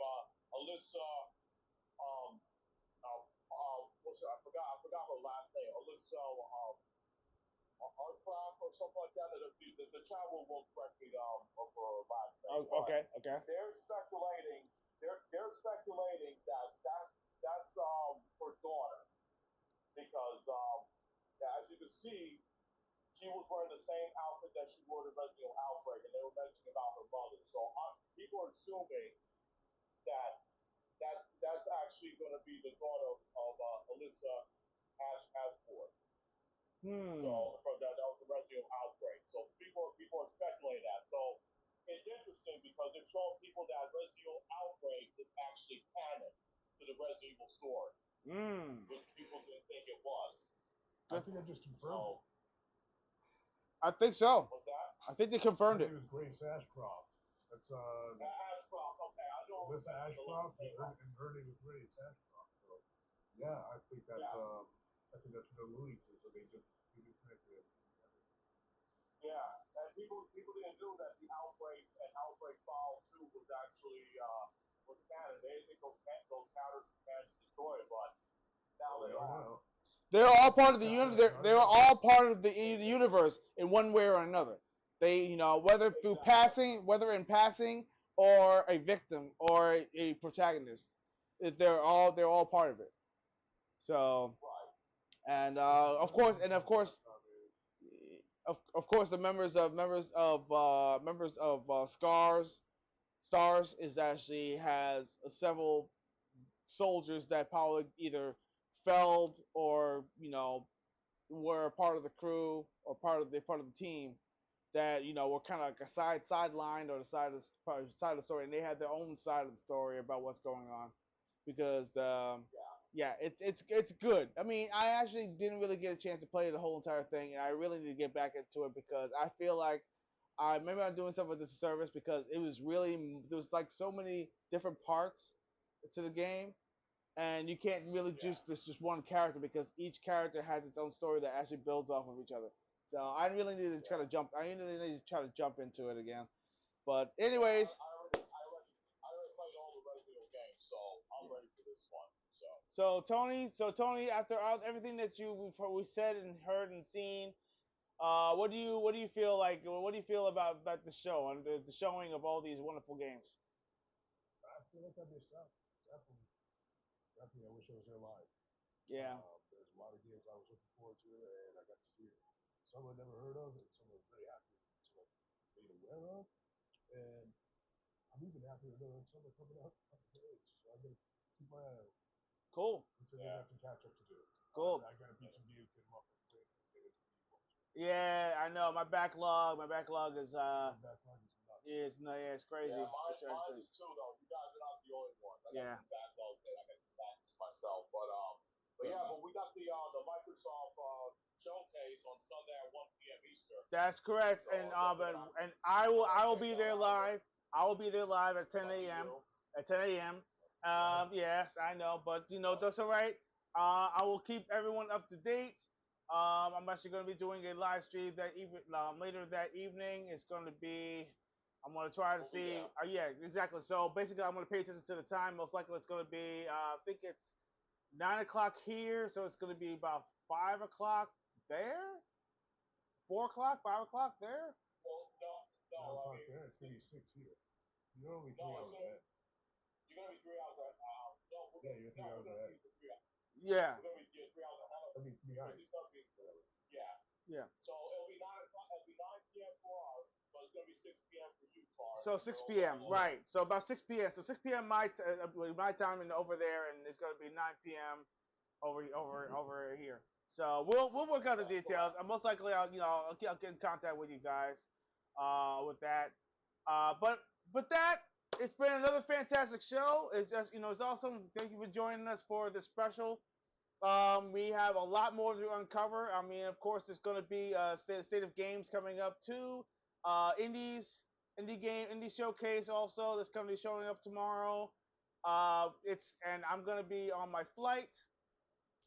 Alyssa. What's her? I forgot her last name. Alyssa Artcraft or something like that. The chat will correct me of her last name. Oh, okay. They're speculating. They're speculating that's her daughter because as you can see, she was wearing the same outfit that she wore in Resident Evil Outbreak, and they were mentioning about her mother. So people are assuming that that's actually going to be the daughter of Alyssa Ashford. So from that was the Resident Evil Outbreak. So people are speculating that. So it's interesting because they're showing people that Resident Evil Outbreak is actually canon to the Resident Evil story, which people didn't think it was. I think I just confirmed it. I think so. What's that? I think they confirmed Her it. name is Grace Ashcroft. That's Ashcroft. Okay, I know. Alyssa Ashcroft, and her name is Grace Ashcroft. So yeah, I think that's what they're alluding to. So they just connected it together. Yeah, and people didn't know that the Outbreak and Outbreak File 2 was actually was canon. They didn't think those characters were canon to the story, but now they are. They're all part of the they're all part of the universe in one way or another. They, whether through passing, whether in passing or a victim or a protagonist, they're all part of it. So, and of course, the members of Stars is actually has several soldiers that probably either felled or were part of the crew or part of the team that were kind of like a sidelined or the side of the story, and they had their own side of the story about what's going on because it's good. I mean, I actually didn't really get a chance to play the whole entire thing, and I really need to get back into it because I feel like maybe I'm doing stuff with this service because it was really there was like so many different parts to the game, and you can't really just one character because each character has its own story that actually builds off of each other. So I really need to try to jump. I really need to try to jump into it again. But anyways, I already played all the Resident Evil games, so I'm ready for this one. Tony, after everything that we said and heard and seen, what do you feel like? What do you feel about the show and the showing of all these wonderful games? I feel like I missed out. Definitely. Definitely. I wish I was there live. Yeah. There's a lot of games I was looking forward to, and I got to see it. Some I'd never heard of, and some I'm very happy to made aware of. And I'm even happier to know that some are coming out in a couple days. So I'm going to keep my eye out. Cool. Until I got some catch up to do. Cool. I got to beat some games, get them up and play. Yeah, I know. My backlog is backlog is nuts. it's crazy. Yeah, it's mine is too though. You guys are not the only one. I got some backlogs that I got to back myself, but we got the Microsoft showcase on Sunday at 1 p.m. Eastern. That's correct, So, and I will be there live. I will be there live at 10 a.m. At 10 a.m. Yes, I know, but that's all right. I will keep everyone up to date. I'm actually going to be doing a live stream that even later that evening. It's going to be. I'm going to try to see. Yeah, exactly. So basically, I'm going to pay attention to the time. Most likely, it's going to be. I think it's 9 o'clock here, so it's going to be about 5 o'clock there. 4 o'clock, 5 o'clock there. Well, no. There, it's going to be 6 here. You're only 3 hours ahead. You're going to be 3 hours ahead. You're 3 hours ahead. Yeah. We're going to be 3 hours ahead. I mean, behind. Yeah. So it'll be 9 o'clock. It'll be 9 p.m. for us, but it's going to be 6 p.m. for you, Tar. So 6 p.m. Right. So about 6 p.m. So 6 p.m. my time and over there, and it's going to be 9 p.m. over here. So we'll work out the details. And most likely I'll get in contact with you guys with that. But that it's been another fantastic show. It's just it's awesome. Thank you for joining us for this special. We have a lot more to uncover. I mean, of course, there's going to be state of games coming up too. Indie showcase also that's going to be showing up tomorrow. And I'm going to be on my flight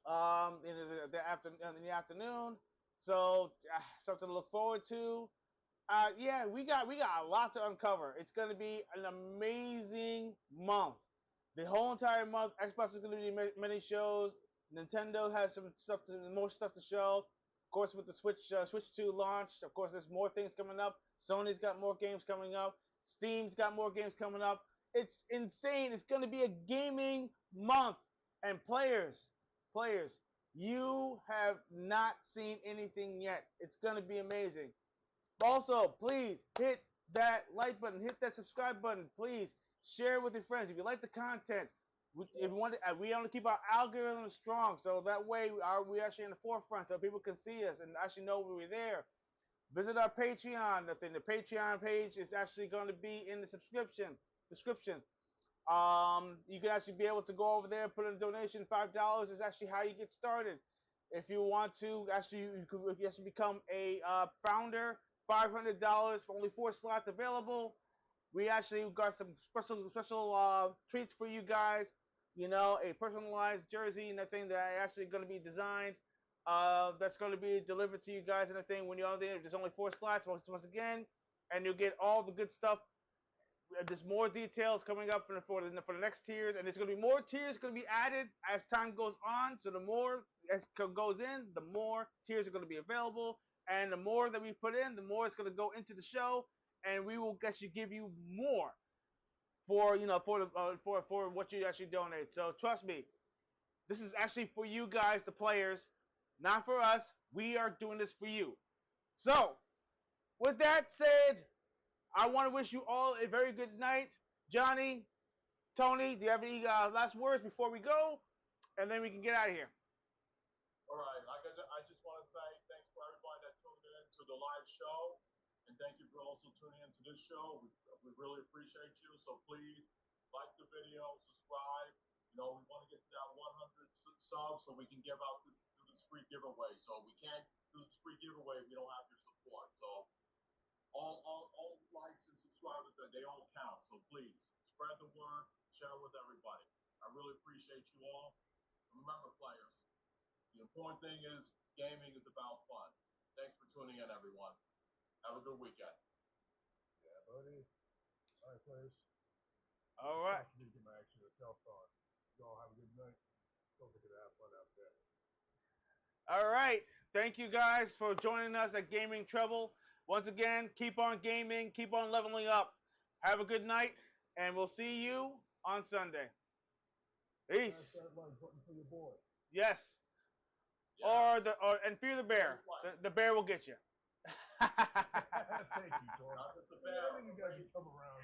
in the afternoon. So something to look forward to. Yeah, we got a lot to uncover. It's going to be an amazing month. The whole entire month, Xbox is going to be many shows. Nintendo has some more stuff to show. Of course, with the Switch 2 launch, of course, there's more things coming up. Sony's got more games coming up. Steam's got more games coming up. It's insane. It's going to be a gaming month. And players, you have not seen anything yet. It's going to be amazing. Also, please hit that like button, hit that subscribe button. Please share with your friends if you like the content. If you want, we want to keep our algorithm strong, so that way we're actually in the forefront, so people can see us and actually know we're there. Visit our Patreon. The Patreon page is actually going to be in the description. You can actually be able to go over there, put in a donation. $5 is actually how you get started. If you want to, you can actually become a founder. $500 for only 4 slots available. We actually got some special treats for you guys. A personalized jersey and everything that are actually going to be designed. That's going to be delivered to you guys and everything when you're on there. There's only 4 slots once again, and you'll get all the good stuff. There's more details coming up for the next tiers, and there's going to be more tiers going to be added as time goes on. So the more as goes in, the more tiers are going to be available, and the more that we put in, the more it's going to go into the show, and we will actually give you more for for what you actually donate. So trust me, this is actually for you guys, the players, not for us. We are doing this for you. So with that said, I want to wish you all a very good night. Johnny, Tony, do you have any last words before we go? And then we can get out of here. All right. I just want to say thanks for everybody that tuned in to the live show. And thank you for also tuning into this show. We really appreciate you. So please like the video, subscribe. We want to get to that 100 subs so we can do this free giveaway. So we can't do this free giveaway if we don't have your support. So all likes and subscribers, they all count. So please spread the word, share it with everybody. I really appreciate you all. And remember, players, the important thing is gaming is about fun. Thanks for tuning in. everyone. Have a good weekend. Yeah, buddy. All right, players. All right. Time for me to get my action yourself on. You all have a good night. Don't forget to have fun out there. All right. Thank you guys for joining us at Gaming Treble. Once again, keep on gaming, keep on leveling up. Have a good night, and we'll see you on Sunday. Peace. Smash that like button for your boy. Yes. Yeah. And fear the bear. The bear will get you. Thank you, Tor. Not just the bear. I think you guys should come around.